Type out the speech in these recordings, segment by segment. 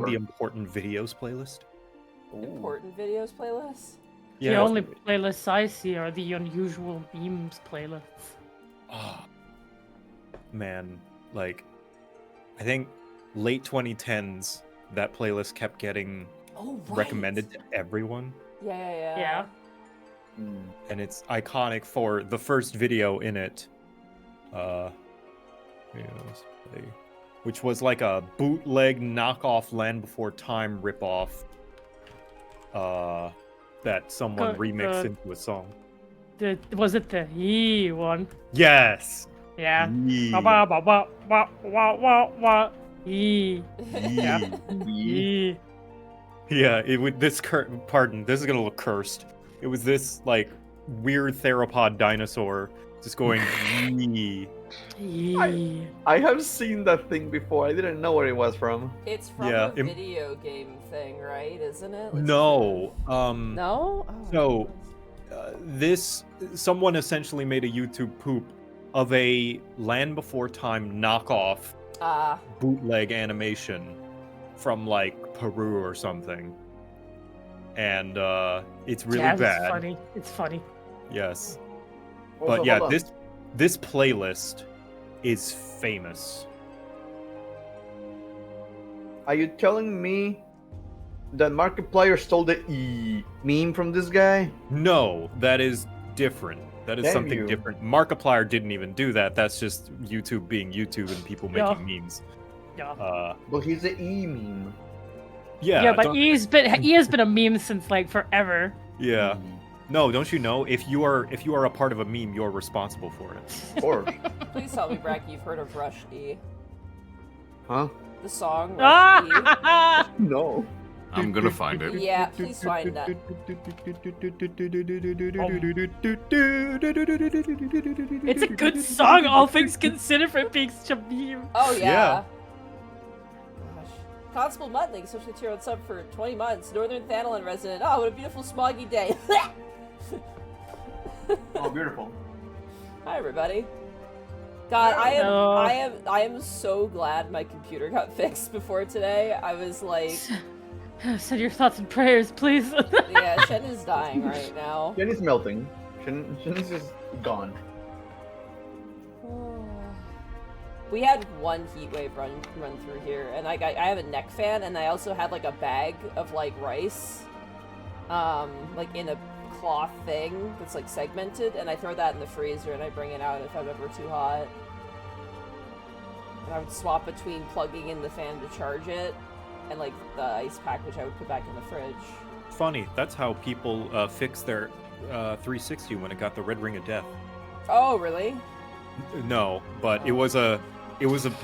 the important videos playlist. Important videos playlist? The only playlists I see are the unusual memes playlists. Oh, man, like, I think late 2010s, that playlist kept getting recommended to everyone. Yeah. And it's iconic for the first video in it. Which was like a bootleg knockoff Land Before Time ripoff. That someone remixed into a song. Was it the E one? Yes. Yeah. E. E. Yeah. E. Yeah. It would this pardon. This is gonna look cursed. It was this like weird theropod dinosaur just going. E. I have seen that thing before. I didn't know where it was from. It's from a video game thing, right? Isn't it? No. No? So, someone essentially made a YouTube poop of a Land Before Time knockoff bootleg animation from like Peru or something. And it's really bad. It's funny. Yes. Also, but yeah, this playlist is famous. Are you telling me that Markiplier stole the E meme from this guy? No, that is different. That is something different. Markiplier didn't even do that. That's just YouTube being YouTube and people making memes. Yeah. Well, he's the E meme. Yeah, but he has been a meme since like forever. Yeah. No, don't you know? If you are a part of a meme, you're responsible for it. Of course. Please tell me, Bracky, you've heard of Rush E. Huh? The song Rush E. No. I'm gonna find it. Yeah, please find that. It's a good song, all things considered, for being such a meme. Oh yeah. Gosh. Constable Mudling, social tier on sub for 20 months. Northern Thanalin resident. Oh, what a beautiful smoggy day. Oh, beautiful. Hi, everybody. God, I am so glad my computer got fixed before today. I was like, send your thoughts and prayers, please. yeah, Shen is dying right now. Shen is melting. Shen is just gone. We had one heat wave run through here, and I have a neck fan, and I also had like a bag of like rice, like in a cloth thing that's like segmented, and I throw that in the freezer and I bring it out if I'm ever too hot. And I would swap between plugging in the fan to charge it and like the ice pack, which I would put back in the fridge. Funny, that's how people fixed their 360 when it got the red ring of death. Oh, really? No, but it was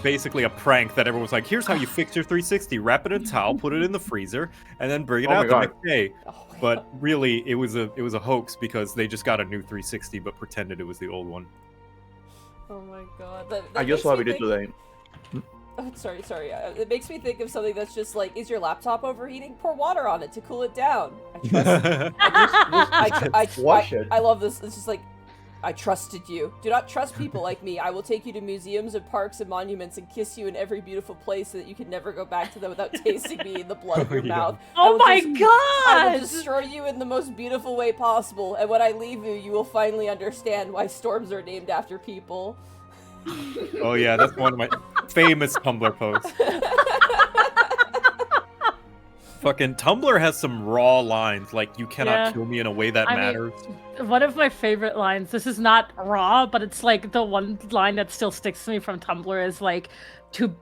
basically a prank that everyone was like, here's how you fix your 360. Wrap it in a towel, put it in the freezer, and then bring it out the next day. But really, it was a hoax because they just got a new 360 but pretended it was the old one. Oh my god. I just saw it today. Oh, sorry. It makes me think of something that's just like, is your laptop overheating? Pour water on it to cool it down. I love this. It's just like, I trusted you. Do not trust people like me. I will take you to museums and parks and monuments and kiss you in every beautiful place so that you can never go back to them without tasting me in the blood of your mouth. Oh my god! I will destroy you in the most beautiful way possible, and when I leave you, you will finally understand why storms are named after people. Oh yeah, that's one of my famous Tumblr posts. Fucking Tumblr has some raw lines, like, you cannot kill me in a way that matters. One of my favorite lines, this is not raw, but it's like the one line that still sticks to me from Tumblr is like, to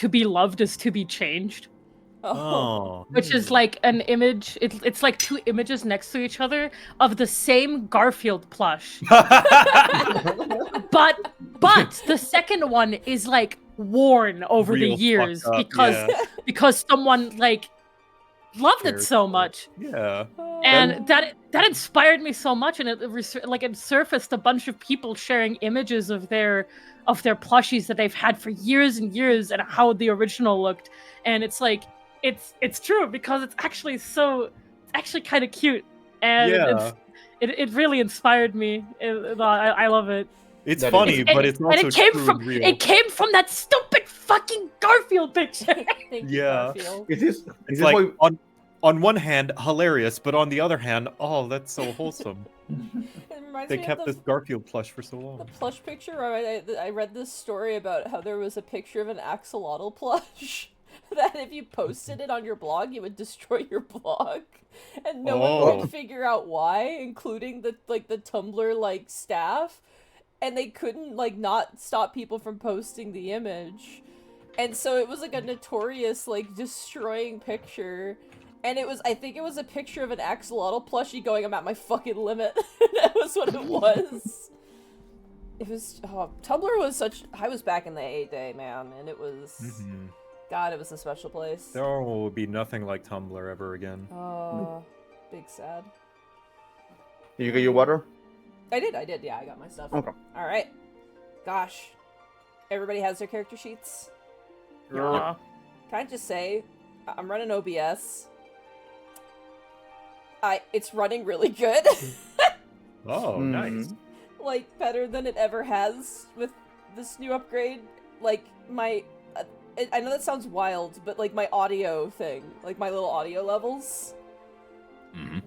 be loved is to be changed. Oh. Which is like an image, it's like two images next to each other of the same Garfield plush. but the second one is like worn over the years because someone like loved it so much. Yeah. And that inspired me so much, and it surfaced a bunch of people sharing images of their plushies that they've had for years and years and how the original looked. And it's like it's true because it's actually kind of cute, and it really inspired me. I love it. It's funny, but it's also true and real. It came from that stupid stupid fucking Garfield picture. Thank you, Yeah. Garfield. Is this It's like on one hand hilarious, but on the other hand, oh, that's so wholesome. It reminds They me kept of this Garfield plush for so the long. plush picture. I read this story about how there was a picture of an axolotl plush that if you posted it on your blog, it would destroy your blog, and no one could figure out why, including the Tumblr staff, and they couldn't not stop people from posting the image, and so it was like a notorious destroying picture. And I think it was a picture of an axolotl plushie going, I'm at my fucking limit. That was what it was. It was, Tumblr was I was back in the heyday, man, and it was, God, it was a special place. There will be nothing like Tumblr ever again. Oh, big sad. Did you get your water? I did, yeah, I got my stuff. Okay. Alright. Gosh. Everybody has their character sheets? Yeah. Can I just say, I'm running OBS. It's running really good. Oh, nice. Better than it ever has with this new upgrade. I know that sounds wild, but my audio thing, my little audio levels,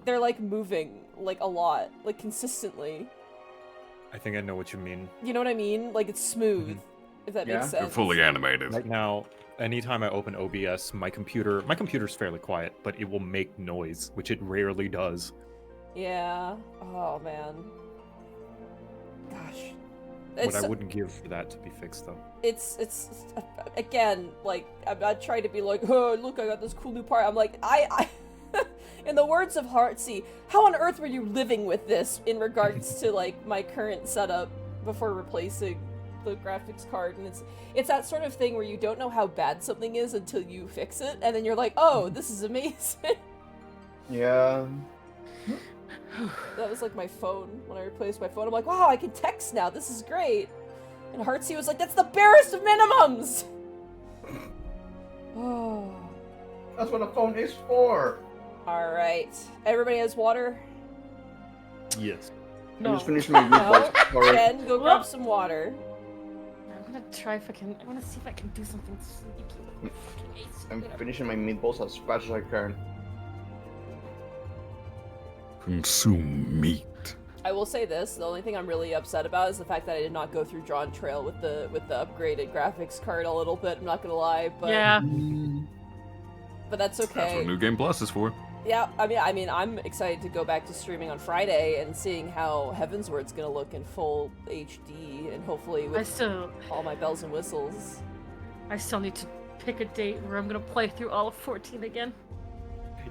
they're moving a lot, consistently. I think I know what you mean. You know what I mean? It's smooth, if that makes sense. They're fully animated. Right now, anytime I open OBS, my computer's fairly quiet, but it will make noise, which it rarely does. Yeah. Oh, man. Gosh. What I wouldn't give for that to be fixed, though. It's again, I'm not trying to be oh, look, I got this cool new part. I'm I in the words of Heartsy, how on earth were you living with this in regards to, my current setup before replacing the graphics card? And it's that sort of thing where you don't know how bad something is until you fix it, and then you're like, oh, this is amazing. Yeah. That was my phone. When I replaced my phone, I'm like, wow, I can text now, this is great. And Heartsy was like, that's the barest of minimums! Oh. That's what a phone is for. Alright. Everybody has water? Yes. No. I just finished my meatballs. No. Sorry. Jen, go grab some water. I'm gonna try if I can. I wanna see if I can do something sneaky. I'm finishing my meatballs as fast as I can. Consume meat. I will say this, the only thing I'm really upset about is the fact that I did not go through Drawn Trail with the upgraded graphics card a little bit, I'm not gonna lie, but Yeah. But that's okay. That's what New Game Plus is for. Yeah, I mean I'm excited to go back to streaming on Friday and seeing how Heavensward's gonna look in full HD and hopefully with all my bells and whistles. I still need to pick a date where I'm gonna play through all of 14 again.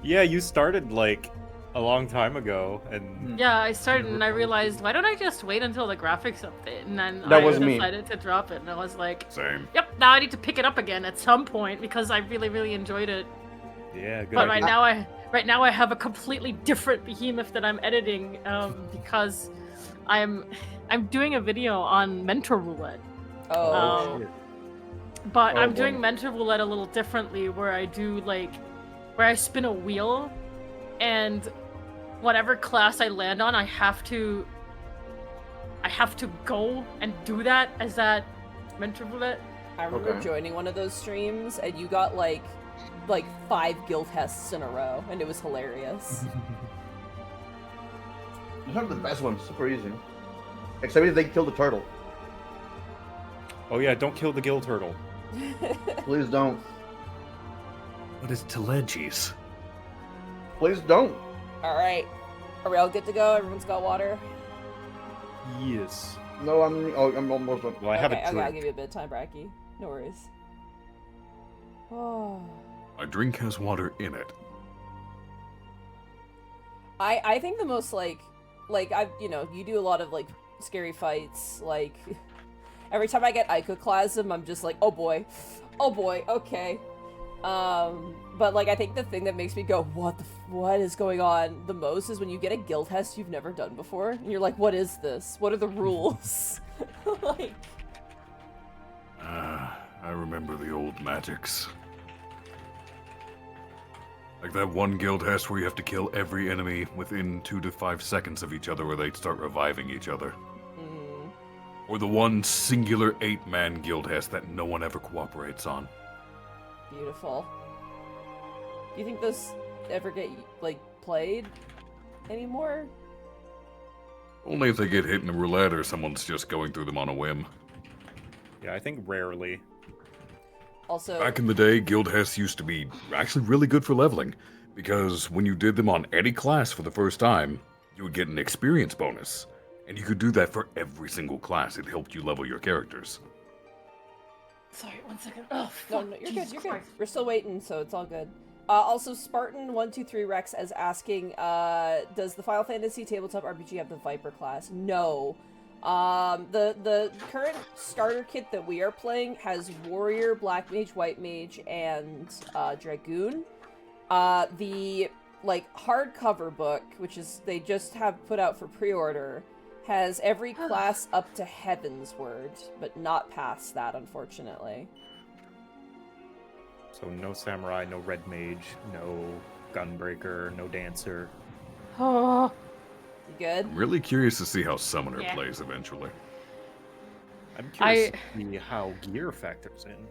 Yeah, you started a long time ago, and Yeah, I started and I realized, why don't I just wait until the graphics update? And then That I was me. decided to drop it, and I was like, Same. yep, now I need to pick it up again at some point because I really, really enjoyed it. yeah, good But idea. right now I have a completely different behemoth that I'm editing because I'm doing a video on mentor roulette. Oh. shit. But Oh, I'm boy. doing mentor roulette a little differently, where I do where I spin a wheel, and whatever class I land on, I have to go and do that as that mentor roulette. I remember Okay. joining one of those streams and you got like 5 Guildhests in a row and it was hilarious. These are the best ones, super easy. Except if they kill the turtle. Oh yeah, don't kill the gill turtle. Please don't. What is Telegis? Please don't. Alright. Are we all good to go? Everyone's got water? Yes. No, I'm almost done. Well, I have Okay, a drink. I'll give you a bit of time, Bracky. No worries. Oh. My drink has water in it. I think the most I've you do a lot of scary fights, every time I get iconoclasm I'm just like, oh boy, okay. But I think the thing that makes me go, what is going on the most is when you get a Guildhest you've never done before and you're like, what is this? What are the rules? I remember the old magics. Like that one Guildhest where you have to kill every enemy within 2 to 5 seconds of each other, where they start reviving each other. Or the one singular 8-man Guildhest that no one ever cooperates on. Beautiful. Do you think those ever get, like, played anymore? Only if they get hit in a roulette or someone's just going through them on a whim. Yeah, I think rarely. Also, Back in the day, Guildhest used to be actually really good for leveling, because when you did them on any class for the first time, you would get an experience bonus. And you could do that for every single class. It helped you level your characters. Sorry, 1 second. Oh, no, fuck. no, you're Jesus good, you're good. Christ. We're still waiting, so it's all good. Also, Spartan123 Rex is asking, does the Final Fantasy tabletop RPG have the Viper class? No. The current starter kit that we are playing has Warrior, Black Mage, White Mage, and Dragoon. The, like, hardcover book, which is, they just have put out for pre-order, has every class up to Heaven's Word, but not past that, unfortunately. So no samurai, no red mage, no gunbreaker, no dancer. Oh, You good? I'm really curious to see how Summoner Yeah. plays eventually. I'm curious to see how gear factors in.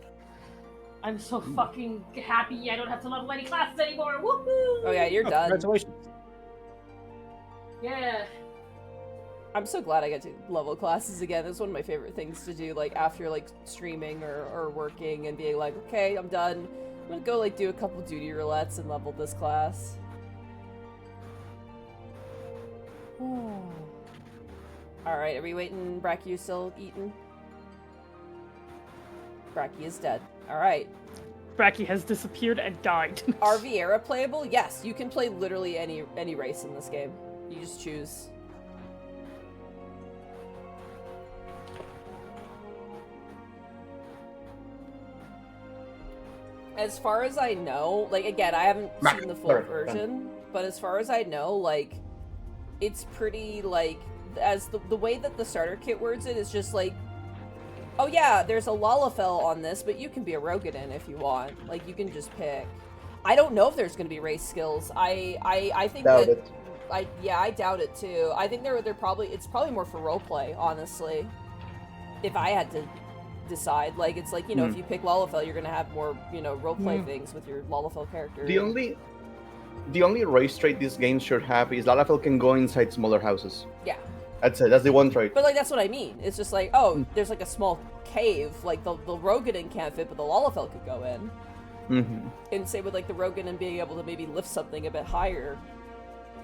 I'm so fucking happy I don't have to level any classes anymore. Woohoo! Oh yeah, you're done. Congratulations. Yeah. I'm so glad I get to level classes again. It's one of my favorite things to do, like, after, like, streaming or working and being like, okay, I'm done. I'm gonna go, like, do a couple duty roulettes and level this class. Alright, are we waiting? Bracky, you still eating? Bracky is dead. Alright. Bracky has disappeared and died. Are Viera playable? Yes, you can play literally any race in this game. You just choose. As far as I know, like, again, I haven't seen the full version, but as far as I know, like, it's pretty, like, as the way that the starter kit words it is just like, oh yeah, there's a Lalafell on this, but you can be a Rogadin if you want. Like, you can just pick. I don't know if there's gonna be race skills. I think Doubt that it. I doubt it too. I think they're probably, it's probably more for roleplay, honestly. If I had to decide, like, it's like, you know, if you pick Lalafell, you're gonna have more, you know, roleplay things with your Lalafell character. The only race trait this game should have is Lalafell can go inside smaller houses. Yeah. That's it. That's the one trait. But, like, that's what I mean. It's just like, oh, there's, like, a small cave. Like, the Rogadin can't fit, but the Lalafell could go in. Mm-hmm. And say with, like, the Rogadin being able to maybe lift something a bit higher.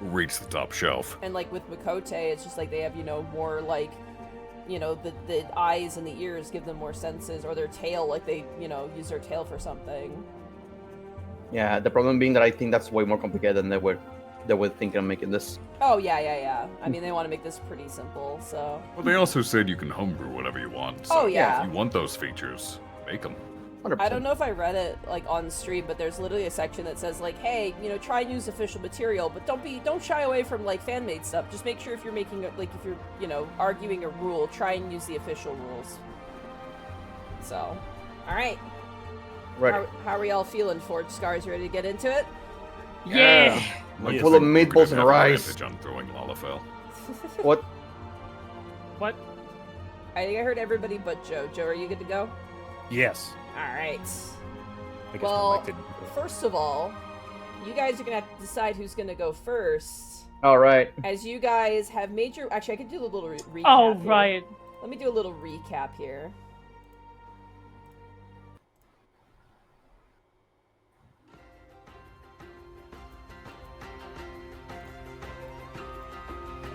Reach the top shelf. And, like, with Makote, it's just like they have, you know, more, like, you know, the eyes and the ears give them more senses, or their tail, like, they, you know, use their tail for something. Yeah, the problem being that I think that's way more complicated than they were thinking of making this. Oh, yeah. I mean, they want to make this pretty simple, so... Well, they also said you can homebrew whatever you want. So Oh, yeah. if you want those features, make them. 100%. I don't know if I read it, like, on stream, but there's literally a section that says, like, hey, you know, try and use official material, but don't shy away from, like, fan-made stuff. Just make sure if you're making, like, if you're, you know, arguing a rule, try and use the official rules. So, alright. Right. How are we all feeling, Forged Scars? Ready to get into it? Yeah. I'm Yes, full of We're gonna meatballs and have rice. advantage on throwing Lalafell. What? What? I think I heard everybody but Joe. Joe, are you good to go? Yes. Alright. I guess Well, my mic didn't. first of all, you guys are gonna have to decide who's gonna go first. All right. As you guys have made your... Actually, I could do a little recap Oh, here. right. Let me do a little recap here.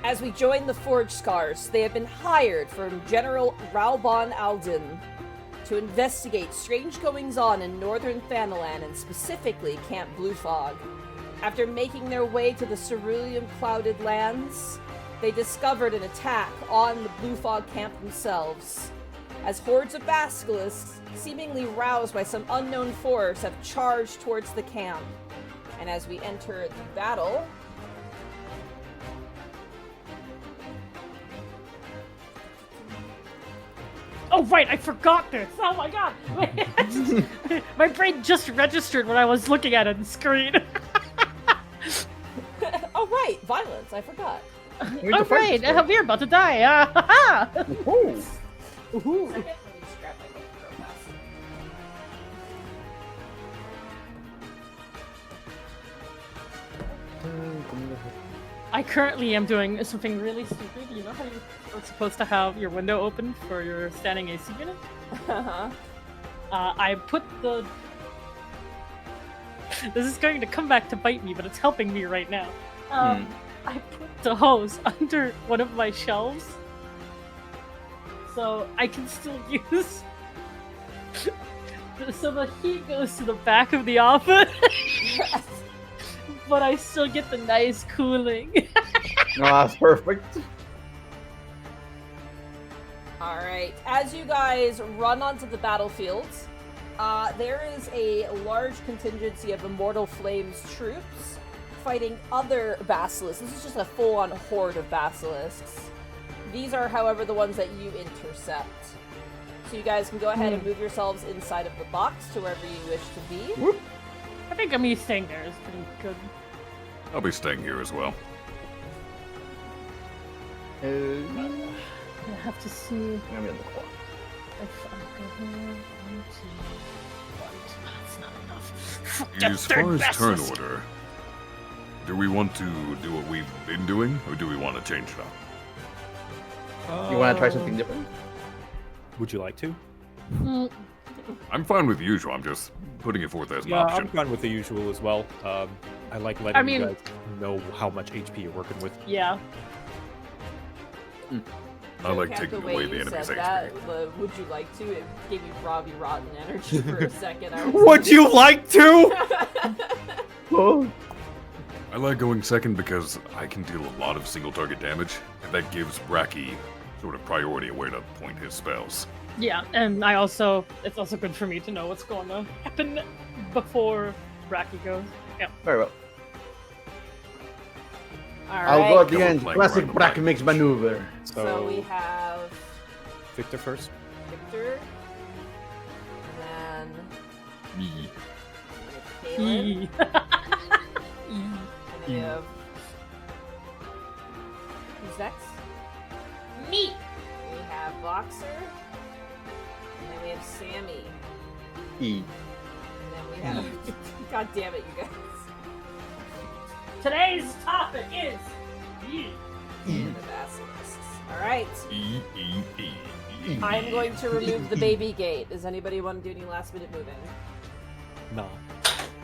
As we join the Forged Scars, they have been hired from General Raubon Alden to investigate strange goings-on in northern Thanalan and specifically Camp Blue Fog. After making their way to the cerulean-clouded lands, they discovered an attack on the Blue Fog camp themselves, as hordes of basilisks, seemingly roused by some unknown force, have charged towards the camp. And as we enter the battle... Oh, right, I forgot this. Oh my god. My brain just registered when I was looking at it on the screen. Oh, right, violence, I forgot. Oh, right, we're about to die. Ooh. Ooh. Second, let me just grab my book real fast. I currently am doing something really stupid. You know how you're supposed to have your window open for your standing AC unit? Uh-huh. I put the... This is going to come back to bite me, but it's helping me right now. I put the hose under one of my shelves, so I can still use... So the heat goes to the back of the office, but I still get the nice cooling. No, that's perfect. Alright, as you guys run onto the battlefield, there is a large contingency of Immortal Flames troops fighting other basilisks. This is just a full-on horde of basilisks. These are, however, the ones that you intercept. So you guys can go ahead and move yourselves inside of the box to wherever you wish to be. Whoop. I think me staying there is pretty good. I'll be staying here as well. I have to see I'm gonna be on the clock. if I go here. 1, 2, 1. That's not enough. As far as turn order, do we want to do what we've been doing, or do we want to change it up? You want to try something different? Would you like to? I'm fine with the usual. I'm just putting it forth as an Yeah, I'm option. fine with the usual as well. I like letting mean- you guys know how much HP you're working with. Yeah. I like Kat, taking way away the you enemy's said HP. that, the would you like to? It gave me Robbie Rotten energy for a second. I was Would you like to? Oh. I like going second because I can deal a lot of single target damage, and that gives Bracky sort of priority of where to point his spells. Yeah, and it's also good for me to know what's going to happen before Bracky goes. Yeah. Very well. Alright, I'll go at the Cover end. flank Classic right Brack away. mix maneuver. so we have Victor first. Victor, and Yee. then Caelan, Yee. and then we have... Who's next? Me. We have Voxer, and then we have Sammie, E. and then we have... God damn it, you guys. Today's topic is Yee. And the basilisks. Alright, E, E, E, E. I'm going to remove the baby gate. Does anybody want to do any last minute moving? No.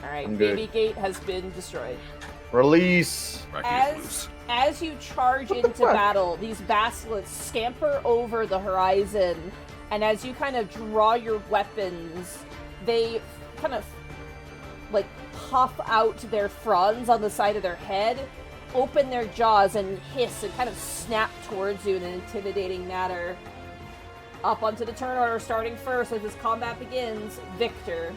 Alright, I'm good. baby gate has been destroyed. Release. Bracky is loose. As you charge into battle, these basilisks scamper over the horizon, and as you kind of draw your weapons, they kind of like puff out their fronds on the side of their head, open their jaws, and hiss and kind of snap towards you in an intimidating manner. Up onto the turn order, starting first as this combat begins, Victor.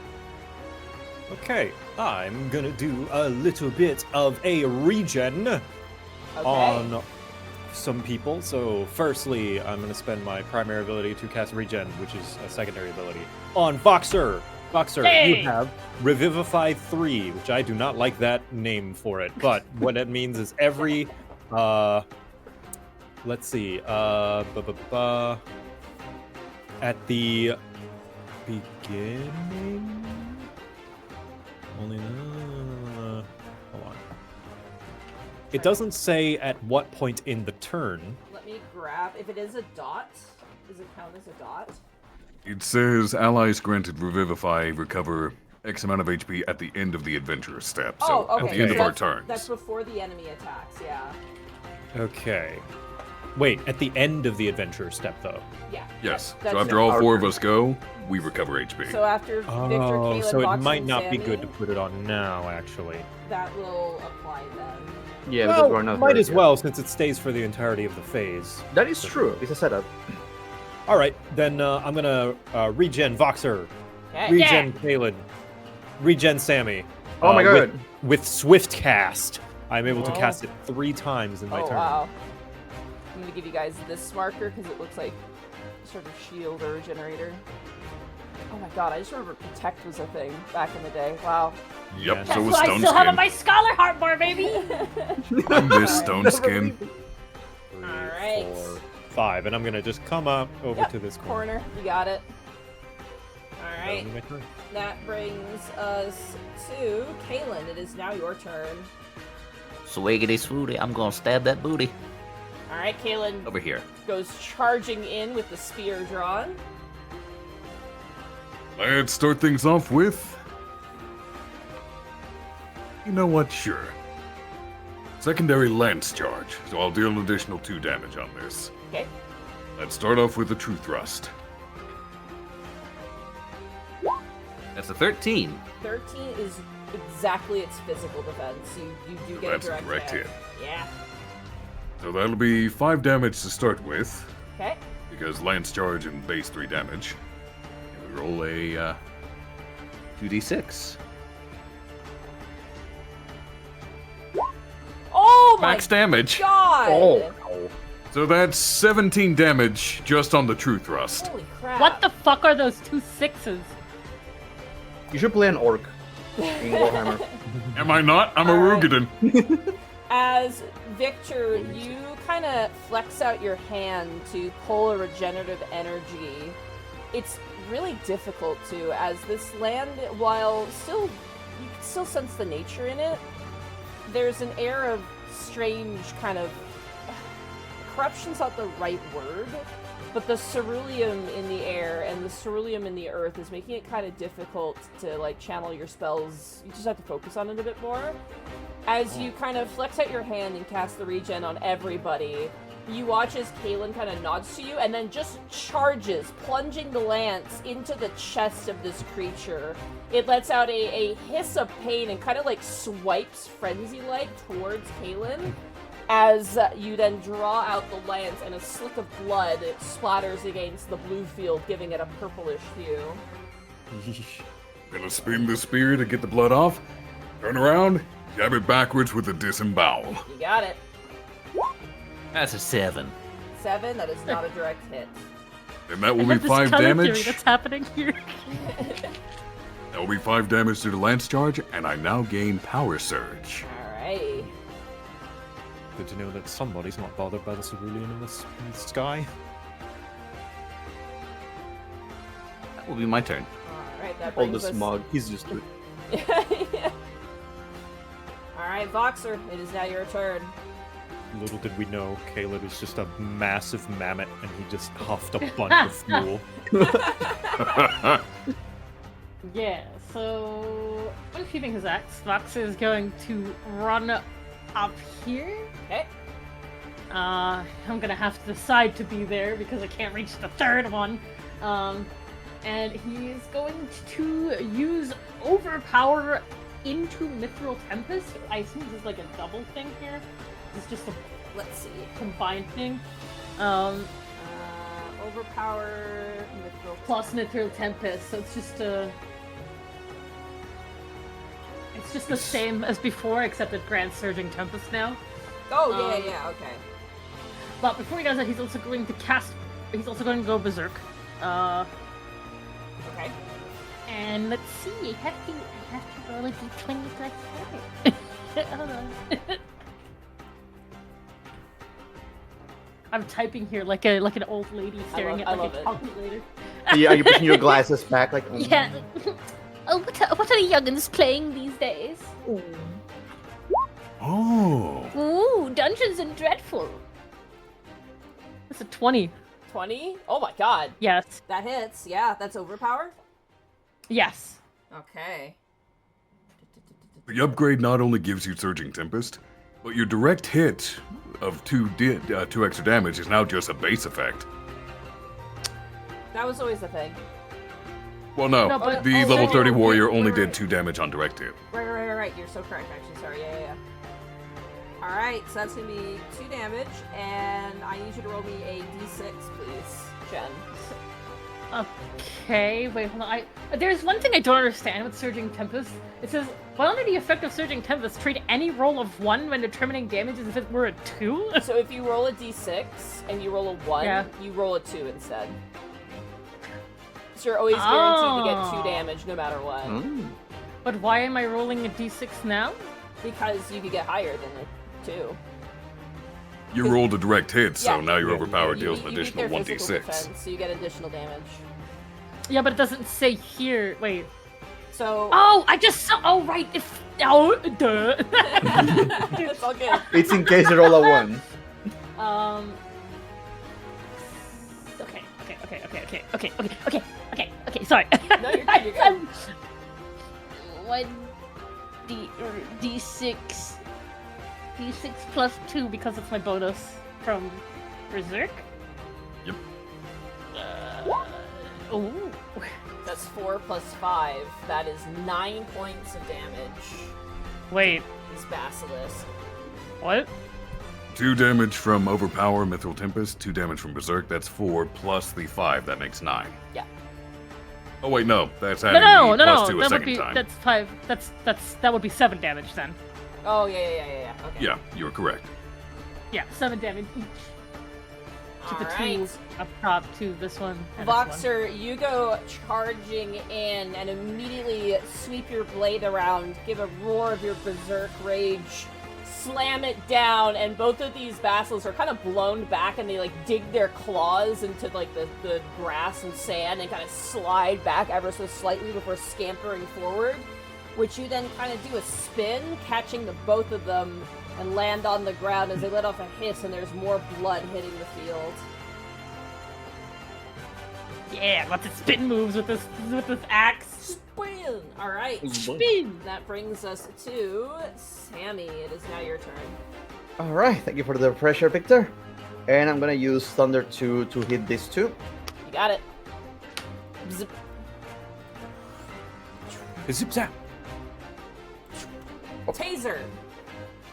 Okay, I'm gonna do a little bit of a regen on some people. So firstly, I'm gonna spend my primary ability to cast regen, which is a secondary ability, on Voxer. Voxer, Hey! you have Revivify 3, which I do not like that name for it, but what it means is every, let's see, at the beginning? Only, hold on. It doesn't say at what point in the turn. Let me grab, if it is a dot, does it count as a dot? It says allies granted Revivify recover X amount of HP at the end of the adventure step. So oh, okay. at the end so of our that's- turns. That's before the enemy attacks, yeah. Okay. Wait, at the end of the adventure step, though. Yeah. Yes. That's So after all four of us go, we recover HP. So after Victor, Oh, Caelan, so it Voxer, might and not be Sammie, good to put it on now, actually. that will apply then. Yeah, because we're Well, not might very as good. well, since it stays for the entirety of the phase. That is true. It's a setup. All right, then I'm gonna regen Voxer, Okay. regen Caelan, regen Sammie. Oh my god. With Swift Cast, I'm able to Oh. cast it 3 times in my Oh turn. wow. I'm gonna give you guys this marker because it looks like sort of shield or generator. Oh my god, I just remember Protect was a thing back in the day. Wow. Yep, That's so That's was what I Stone still have on Skin. my Scholar Heart bar, baby! I miss Stone Skin. 3, Alright. 4, 5, and I'm gonna just come up over Yep, to this corner. corner. You got it. All right. That'll be my turn. That brings us to Caelan. It is now your turn. Swiggity swooty, I'm gonna stab that booty. All right, Caelan Over here. goes charging in with the spear drawn. Let's start things off with... You know what? Sure. Secondary lance charge, so I'll deal an additional 2 damage on this. Okay. Let's start off with the true thrust. That's a 13. 13 is exactly its physical defense. You do get That's a a direct, direct hit. hit. Yeah. So that'll be 5 damage to start with, Okay. because lance charge and base 3 damage. And we roll a 2d6. Oh my Max damage. god! Oh. So that's 17 damage just on the true thrust. Holy crap! What the fuck are those 2 6s? You should play an orc in Warhammer. Am I not? I'm a Alright. Rugadin. As Victor, you kind of flex out your hand to pull a regenerative energy. It's really difficult to, as this land, while still you can still sense the nature in it. There's an air of strange kind of corruption's not the right word, but the ceruleum in the air and the ceruleum in the earth is making it kind of difficult to like channel your spells. You just have to focus on it a bit more. As you kind of flex out your hand and cast the regen on everybody, you watch as Caelan kind of nods to you and then just charges, plunging the lance into the chest of this creature. It lets out a hiss of pain and kind of like swipes frenzy-like towards Caelan. As you then draw out the lance and a slick of blood splatters against the blue field, giving it a purplish hue. Gonna spin the spear to get the blood off. Turn around, jab it backwards with a disembowel. You got it. That's a 7. 7, that is not a direct hit. And that will I be love this 5 color theory damage. that's happening here. That will be 5 damage to the lance charge, and I now gain power surge. Alright. Good to know that somebody's not bothered by the cerulean in the sky. That will be my turn. Alright, that All the brings us... smog. He's just. Yeah. Alright, Voxer, it is now your turn. Little did we know, Caleb is just a massive mammoth, and he just huffed a bunch of fuel. Yeah, so when shooting his axe, Vox is going to run up here. Okay. I'm gonna have to decide to be there because I can't reach the third one. And he's going to use Overpower into Mithril Tempest. I assume this is like a double thing here. It's just a Let's see. combined thing. Overpower, Mithril. Plus Mithril Tempest, so it's just a... It's just the same as before, except it grants Surging Tempest now. Oh, yeah, okay. But before he does that, he's also going to cast... He's also going to go Berserk. Okay. And let's see, I have to roll a d20 plus 4. Hold on. I'm typing here like an old lady staring I at love like a it. calculator. Yeah, are you pushing your glasses back like? Yeah. Oh, what are the youngins playing these days? Oh. Ooh, Dungeons and Dreadful. That's a 20. 20? Oh my god. Yes. That hits. Yeah, that's overpower. Yes. Okay. The upgrade not only gives you Surging Tempest, but your direct hit of 2 extra damage is now just a base effect. That was always the thing. Well, no, No, but- the oh, level right, 30 right, warrior right, only right, did right. 2 damage on direct hit. Right. You're so correct, actually. Sorry. Yeah. Alright, so that's gonna be 2 damage, and I need you to roll me a d6, please, Jen. Okay, wait, hold on. There's one thing I don't understand with Surging Tempest. It says, while under the effect of Surging Tempest, treat any roll of 1 when determining damage as if it were a 2? So if you roll a d6 and you roll a 1, Yeah. you roll a 2 instead. So you're always guaranteed to get 2 damage no matter what. But why am I rolling a d6 now? Because you could get higher than a 2. You rolled a direct hit, so Yeah. now your Yeah. overpowered You deals an beat additional their physical 1d6. defense, so you get additional damage. Yeah, but it doesn't say here. Wait. So Oh, I just saw. Oh, right. If oh, duh. it's all good. It's in case you roll a 1. Okay. Sorry. No, you're good. You're good. One D6 plus 2 because it's my bonus from Berserk. Yep. Ooh. That's 4 plus 5. That is 9 points of damage. Wait. These basilisk. What? 2 damage from Overpower, Mithril Tempest, 2 damage from Berserk, that's 4, plus the 5, that makes 9. Yeah. Oh wait, no, that's No, adding no. the plus 2 a That would second be time. that's 5. That would be 7 damage then. Oh yeah. Okay. Yeah, you're correct. Yeah, 7 damage each. To the Alright. 2 up top to this one. And this one. Voxer, you go charging in and immediately sweep your blade around, give a roar of your berserk rage, slam it down, and both of these basilisks are kind of blown back and they like dig their claws into like the grass and sand and kind of slide back ever so slightly before scampering forward, which you then kind of do a spin, catching the both of them and land on the ground as they let off a hiss and there's more blood hitting the field. Yeah, lots of spin moves with this axe. Spin! Alright. Spin. That brings us to Sammie. It is now your turn. Alright, thank you for the pressure, Victor. And I'm gonna use Thunder 2 to hit these 2. You got it. Zip. Zip zap. Taser.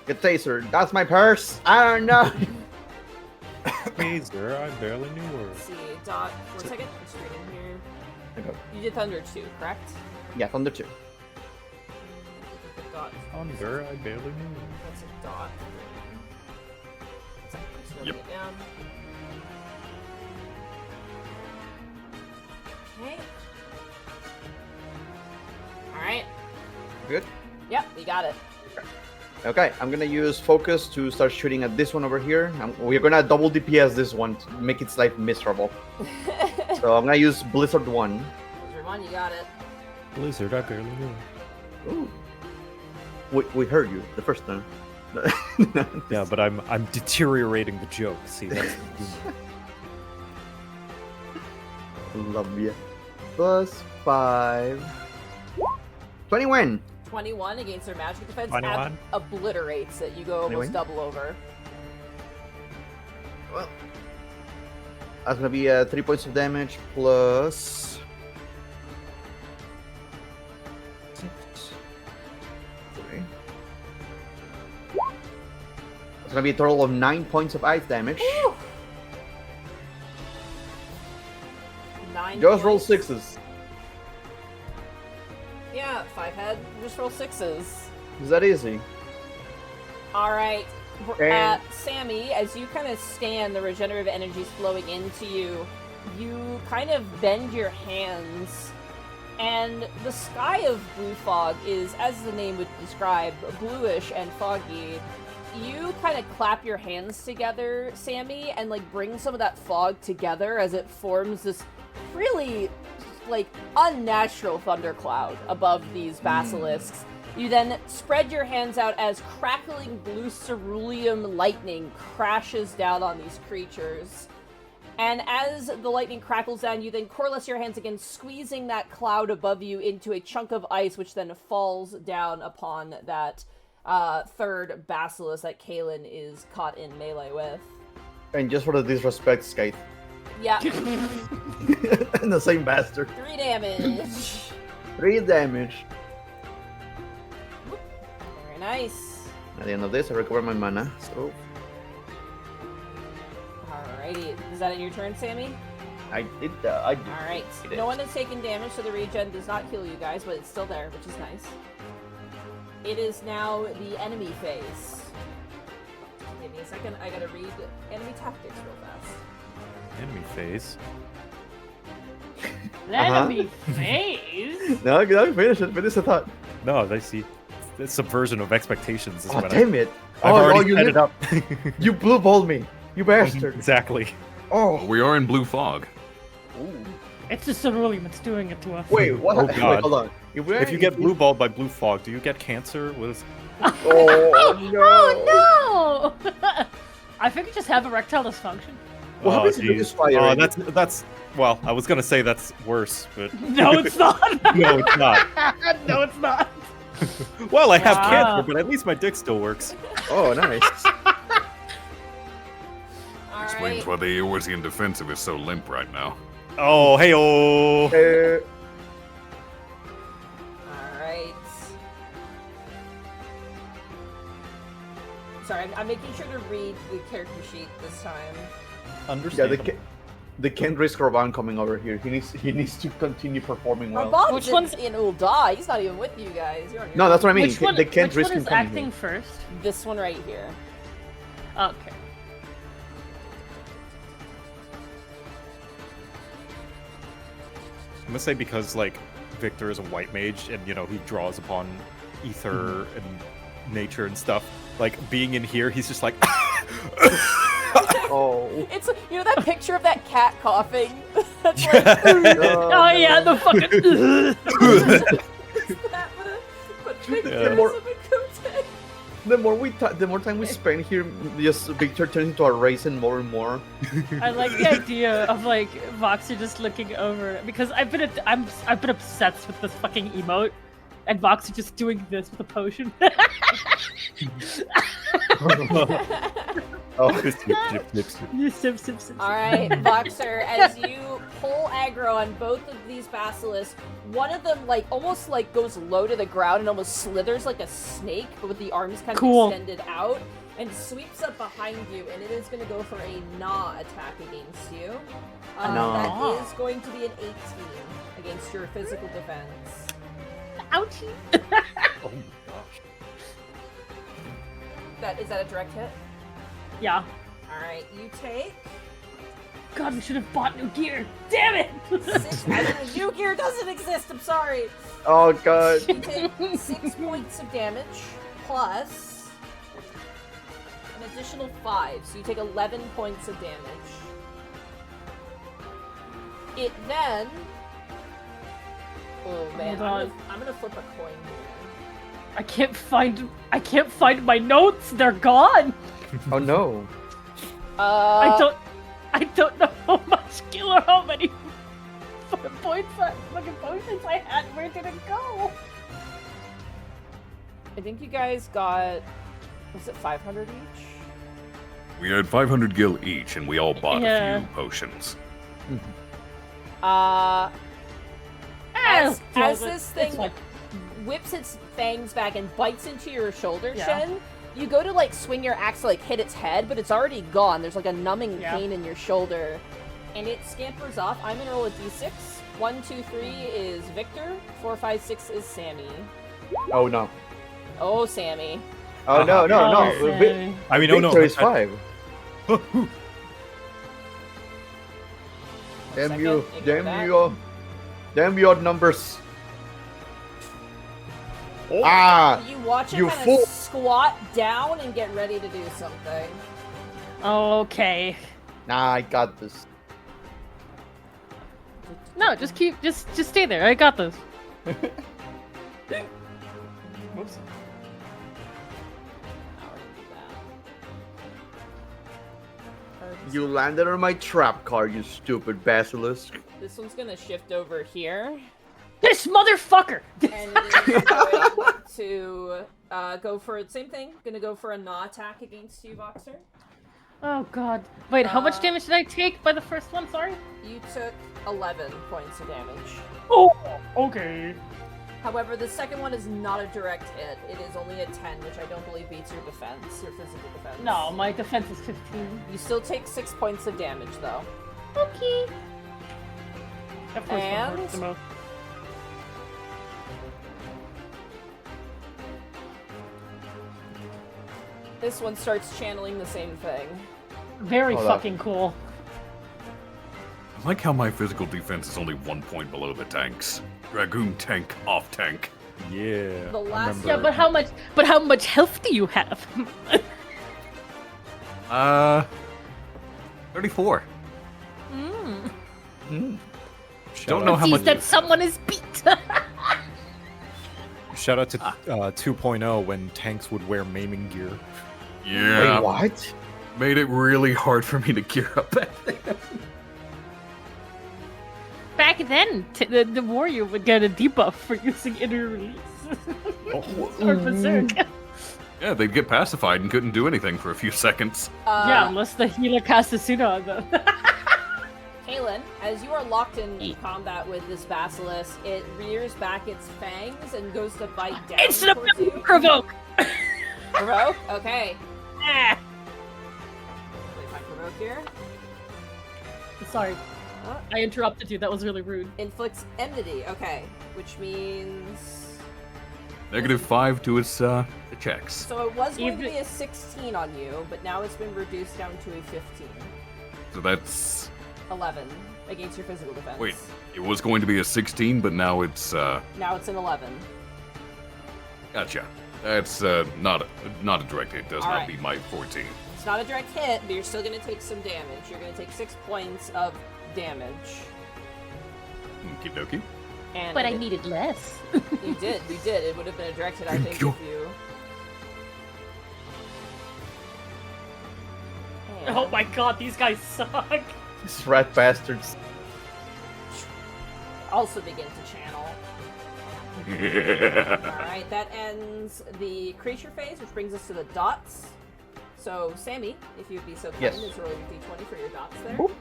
Get taser. That's my purse. I don't know. Taser, I barely knew her. Let's see. Dot. 1 second. I'm just reading here. Okay. You did Thunder 2, correct? Yeah, Thunder 2. Dot. Thunder, I barely knew her. That's a dot. Just noting Yep. it down. Okay. Alright. Good. Yep, you got it. Okay, I'm gonna use focus to start shooting at this one over here. We're gonna double DPS this one to make its life miserable. So I'm gonna use Blizzard 1. Blizzard 1, you got it. Blizzard, I barely knew her. Ooh. We heard you the first time. Yeah, but I'm deteriorating the joke. See, that's Love ya. Plus 5. 21. 21 against their magic defense 21. obliterates it. You go almost 21. double over. Well, that's gonna be 3 points of damage plus 6. 3. That's gonna be a total of 9 points of ice damage. Woo! 9 Just roll points. 6s. Yeah, 5 head. Just roll 6s. Is that easy? Alright. And- Sammie, as you kind of stand, the regenerative energy flowing into you, you kind of bend your hands, and the sky of blue fog is, as the name would describe, bluish and foggy. You kind of clap your hands together, Sammie, and like bring some of that fog together as it forms this really like unnatural thundercloud above these basilisks. You then spread your hands out as crackling blue cerulean lightning crashes down on these creatures. And as the lightning crackles down, you then coalesce your hands again, squeezing that cloud above you into a chunk of ice, which then falls down upon that third basilisk that Caelan is caught in melee with. And just for the disrespect, Scythe. Yeah, And the same bastard. 3 damage. 3 damage. Very nice. At the end of this, I recover my mana. So Alrighty, is that your turn, Sammie? I did that. I did. Alright, It no is. one has taken damage, so the regen does not heal you guys, but it's still there, which is nice. It is now the enemy phase. Give me a second, I gotta read enemy tactics real fast. enemy phase. Enemy phase. No, finish it. Finish the thought. No, they see. the subversion of expectations is Oh, what damn it. I've already set you, it up. you blue balled me. You bastard. Exactly. Oh, We are in blue fog. It's the cerulean that's doing it to us. wait, what? Oh, Wait, God. hold on. If you get blue balled by blue fog, do you get cancer? Oh, no. Oh no! I think you just have erectile dysfunction. What happens if you geez. use fire? Oh, that's. Well, I was gonna say that's worse, but No, it's not. no, it's not. No, it's not. Well, I have Wow. cancer, but at least my dick still works. Oh, nice. All Explains right. why the Eorzean defensive is so limp right now. Oh, hey, oh. All right. Sorry, I'm making sure to read the character sheet this time. Yeah, Understandable. they can't risk Raban coming over here. He needs to continue performing well. Raban Which one's- will die. He's not even with you guys. You're on your No, that's what I mean. Which one, They can't which risk one him is coming acting here. first? This one right here. Okay. I'm gonna say because like Victor is a white mage, and you know he draws upon ether and nature and stuff. Like being in here, he's just like. Oh. It's that picture of that cat coughing. That's like, Oh yeah, the fucking. that but Victor Yeah. is a Makute. The more time we spend here, just Victor turns into a raisin more and more. I like the idea of like Voxer just looking over because I've been obsessed with this fucking emote, and Voxer just doing this with a potion. Oh. You sip, sip, sip. All right, Voxer, as you pull aggro on both of these basilisks, one of them like almost like goes low to the ground and almost slithers like a snake, but with the arms kind of Cool. extended out, and sweeps up behind you, and it is going to go for a gnaw attack against you. Gnaw. That is going to be an 18 against your physical defense. Ouchie. Oh my gosh. Is that a direct hit? Yeah. All right, you take God, we should have bought new gear. Damn it! 6. New gear doesn't exist. I'm sorry. Oh god. You take 6 points of damage plus an additional 5, so you take 11 points of damage. It then. Oh man, Hold on. I'm gonna flip a coin here. I can't find my notes. They're gone. Oh no. I don't know how much skill or how many fucking potions I had. Where did it go? I think you guys got. Was it 500 each? We had 500 gil each, and we all bought Yeah. a few potions. As It's this thing like- whips its fangs back and bites into your shoulder, Yeah. Shen, you go to like swing your axe to like hit its head, but it's already gone. There's like a numbing Yeah. pain in your shoulder, and it scampers off. I'm gonna roll a d6. 1, 2, 3 is Victor. 4, 5, 6 is Sammie. Oh no. Oh, Sammie. Oh no, no, Oh, no. Sammy. I mean, oh no. Victor is that- 5. Damn Second, you. ignore that. Damn you odd numbers. Oh. Ah! You watch it You kind fool. of squat down and get ready to do something. Okay. Nah, I got this. No, just stay there. I got this. Whoops. You landed on my trap card, you stupid basilisk. This one's gonna shift over here, This motherfucker. and it is going to go for the same thing. Gonna go for a gnaw attack against you, Voxer. Oh god. Wait, how much Uh, damage did I take by the first one? Sorry. You took 11 points of damage. Oh. Okay. However, the second one is not a direct hit. It is only a 10, which I don't believe beats your defense, your physical defense. No, my defense is 15. You still take 6 points of damage, though. Okay. That first one And- hurts the most. This one starts channeling the same thing. Very Hold up. fucking cool. I like how my physical defense is only 1 point below the tanks. Dragoon tank, off tank. Yeah. The I last- remember. Yeah, but how much health do you have? 34. Shout Don't know out how Sees much- that someone is beat. Shout out to 2.0 when tanks would wear maiming gear. Yeah. Wait, what? Made it really hard for me to gear up back then. Back then, the warrior would get a debuff for using inner release. Or berserk. Yeah, they'd get pacified and couldn't do anything for a few seconds. Yeah, unless the healer cast a Suna on them. Caelan, as you are locked in combat with this basilisk, it rears back its fangs and goes to bite down It's an towards you. provoke! Provoke? Okay. Ah. Wait, if I provoke here. Sorry, I interrupted you. That was really rude. Inflicts enmity. Okay. Which means... -5 to its checks. So it was going to Even- be a 16 on you, but now it's been reduced down to a 15. So that's 11 against your physical defense. wait. It was going to be a 16, but now it's Now it's an 11. gotcha. That's not a direct hit. Does not Alright. beat my 14. It's not a direct hit, but you're still going to take some damage. You're going to take 6 points of damage. Okie dokie. And But I it- needed less. You did. It would have been a direct hit, I Thank think, you. if you... And Oh my god, these guys suck. These rat bastards. also begin to channel. Alright, that ends the creature phase, which brings us to the dots. So, Sammie, if you'd be so kind Yes. as to roll your d20 for your dots there. Boop.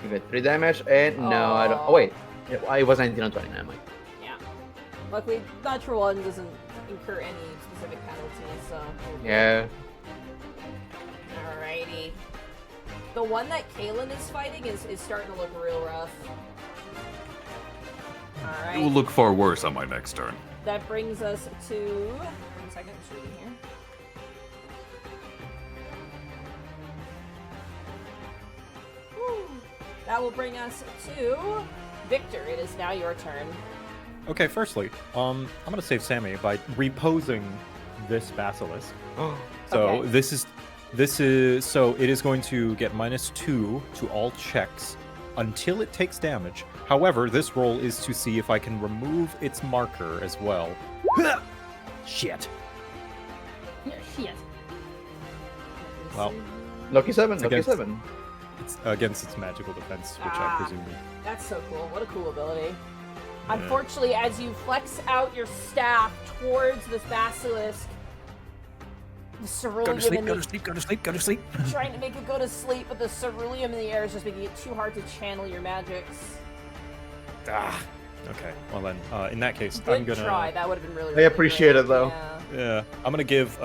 You get 3 damage, and no, I don't. Oh, wait. It was 19 on 20. Never mind. Yeah. Luckily, natural one doesn't incur any specific penalties, so... Yeah. Alrighty. The one that Caelan is fighting is starting to look real rough. It will Alright. look far worse on my next turn. That brings us to... 1 second, I'm just reading here. Whew. That will bring us to Victor. It is now your turn. Okay, firstly, I'm gonna save Sammie by reposing this basilisk. So Okay. this is so it is going to get -2 to all checks until it takes damage. However, this roll is to see if I can remove its marker as well. Shit. Yeah, shit. Well, Lucky 7. Lucky against- 7. it's against its magical defense, which I presume. That's so cool. What a cool ability. Unfortunately, as you flex out your staff towards this basilisk, the ceruleum go to sleep. trying to make it go to sleep, but the ceruleum in the air is just making it too hard to channel your magics. Ah. Okay. Well then, in that case, Good I'm gonna. try. That would have been really. I appreciate great. it, though. Yeah. Yeah, I'm gonna give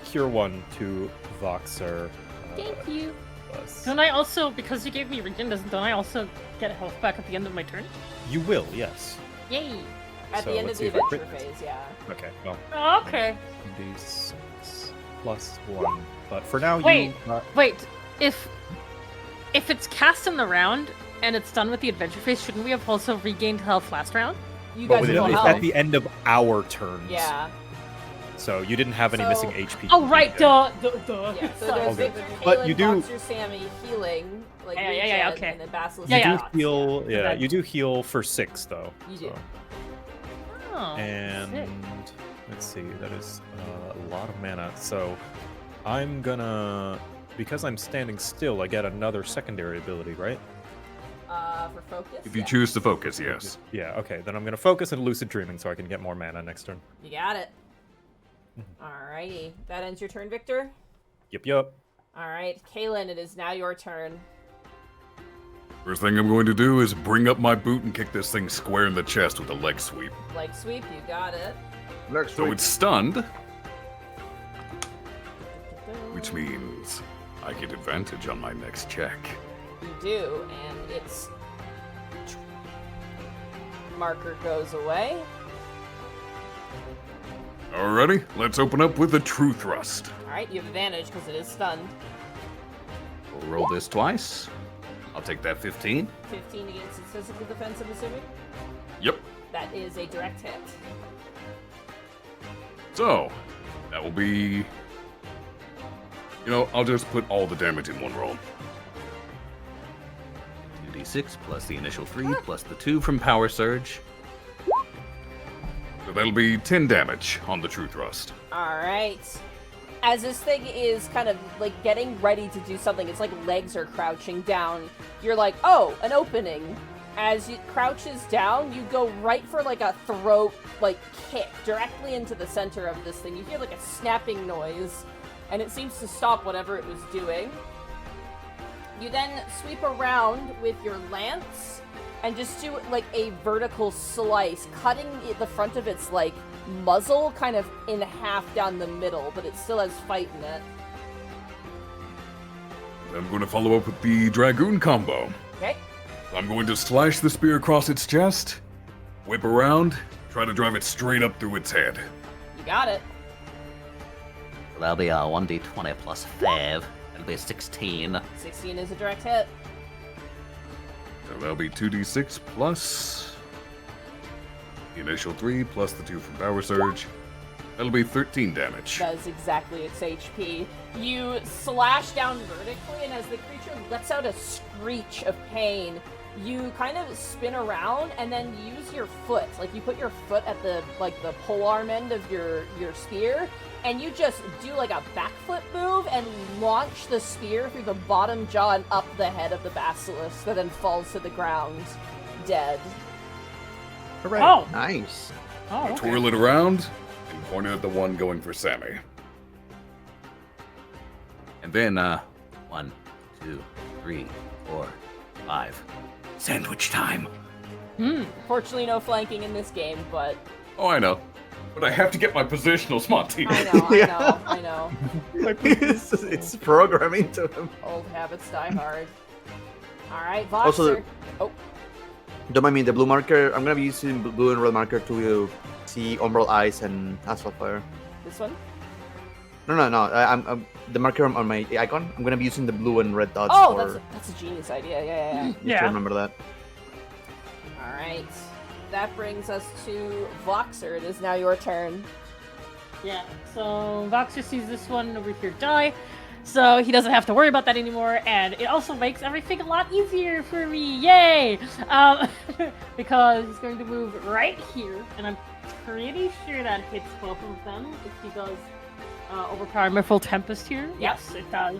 Cure 1 to Voxer. Thank you. Plus. Don't I also, because you gave me regen, don't I also get health back at the end of my turn? You will, yes. Yay. At So the end of let's the see if I adventure crit phase, yeah. Okay. Well, Oh, okay. d6 plus 1. But for now, Wait. you. Wait, if it's cast in the round and it's done with the adventure phase, shouldn't we have also regained health last round? You But guys it's will at help. the end of our turns. Yeah. So you didn't have any So- missing HP. Oh, right, Yeah. duh. Yeah, so Sorry. there's Okay. Victor, But Caelan, you do- Voxer, Sammie healing, like Yeah, regen, okay. and then Basilisk. You Yeah, do yeah. heal. Yeah. Yeah, Okay. you do heal for 6 though. You do. so. Oh, And sick. let's see, that is a lot of mana. So I'm gonna, because I'm standing still, I get another secondary ability, right? For focus. If you yeah. choose to focus, yes. Yeah. Okay. Then I'm gonna focus on lucid dreaming so I can get more mana next turn. You got it. Alrighty. That ends your turn, Victor. Yep. Alright, Caelan, it is now your turn. First thing I'm going to do is bring up my boot and kick this thing square in the chest with a leg sweep. Leg sweep, you got it. So it's stunned, which means I get advantage on my next check. You do, and its marker goes away. Alrighty, let's open up with a true thrust. Alright, you have advantage because it is stunned. We'll roll this twice. I'll take that 15. 15 against its physical defense, I'm assuming. Yep. That is a direct hit. So, that will be... I'll just put all the damage in one roll. 2d6 plus the initial 3 plus the 2 from Power Surge. So that'll be 10 damage on the True Thrust. Alright. As this thing is kind of, like, getting ready to do something, its, like, legs are crouching down, you're like, oh, an opening. As it crouches down, you go right for, like, a throat, like, kick directly into the center of this thing. You hear, like, a snapping noise, and it seems to stop whatever it was doing. You then sweep around with your lance and just do, like, a vertical slice, cutting the front of its, like, muzzle kind of in half down the middle, but it still has fight in it. I'm going to follow up with the Dragoon combo. Okay. I'm going to slash the spear across its chest, whip around, try to drive it straight up through its head. You got it. So that'll be a 1d20 plus 5. That'll be a 16. 16 is a direct hit. So that'll be 2d6 plus the initial 3 plus the 2 from Power Surge. That'll be 13 damage. That is exactly its HP. You slash down vertically, and as the creature lets out a screech of pain, you kind of spin around and then use your foot. Like, you put your foot at the polearm end of your spear, and you just do like a backflip move and launch the spear through the bottom jaw and up the head of the basilisk that then falls to the ground, dead. Hooray. Oh. Nice. Oh, okay. Twirl it around and point it at the one going for Sammie. And then, 1, 2, 3, 4, 5. Sandwich time. Fortunately, no flanking in this game, but... Oh, I know. But I have to get my positional smart team. I know. it's programming to him. Old habits die hard. Alright, Voxer. Also, Oh, don't mind me, the blue marker, I'm gonna be using blue and red marker to see Umbral Eyes and Asphalt Fire. this one? No, I'm the marker on my icon. I'm gonna be using the blue and red dots. Oh, for... that's a genius idea. Yeah. Just to remember that. Alright. That brings us to Voxer. It is now your turn. Yeah, so Voxer sees this one over here die, so he doesn't have to worry about that anymore, and it also makes everything a lot easier for me, yay! Because he's going to move right here, and I'm pretty sure that hits both of them if he does overpower my full Tempest here. Yes, it does.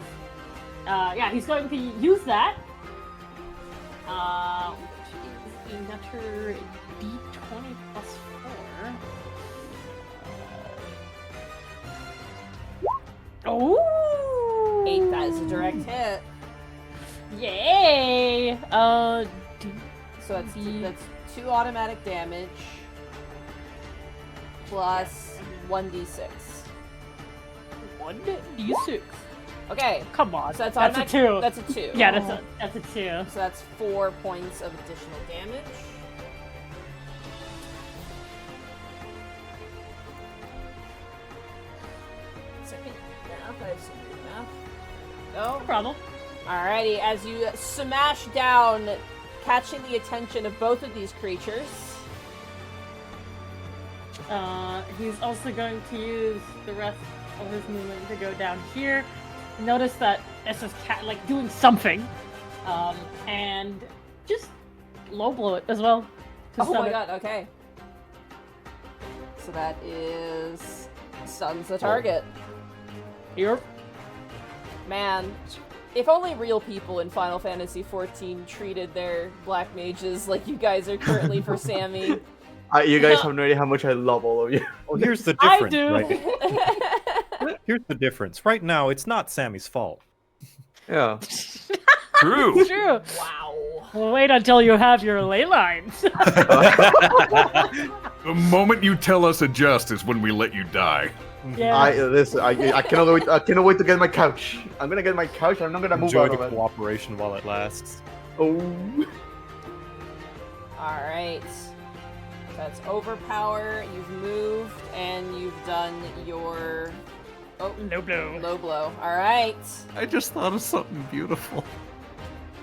Yeah, he's going to use that, which is another D20 plus 4. Oh! 8, that is a direct hit. Yay! So that's 2 automatic damage plus 1d6. 1d6. Okay. Come on, So that's that's a automatic. 2. That's a 2. Yeah, that's a 2. So that's 4 points of additional damage. Second math, I have some good math. No Go. problem. Alrighty, as you smash down, catching the attention of both of these creatures. He's also going to use the rest of his movement to go down here. Notice that this is doing something, and just low blow it as well. to Oh stun my it. god, okay. So that is stuns the target. Here. Man, if only real people in Final Fantasy XIV treated their black mages like you guys are currently for Sammie. You guys have no idea how much I love all of you. Well, here's the I difference. do. Right? Here's the difference. Right now, it's not Sammie's fault. Yeah. True. True. Wow. Well, wait until you have your ley lines. The moment you tell us adjust is when we let you die. Yeah. I cannot wait. I cannot wait to get my couch. I'm gonna get my couch. I'm not gonna move Enjoy out the of it. cooperation while it lasts. Oh. Alright. That's overpower, you've moved, and you've done your... Oh, No blow. low blow. Alright. I just thought of something beautiful.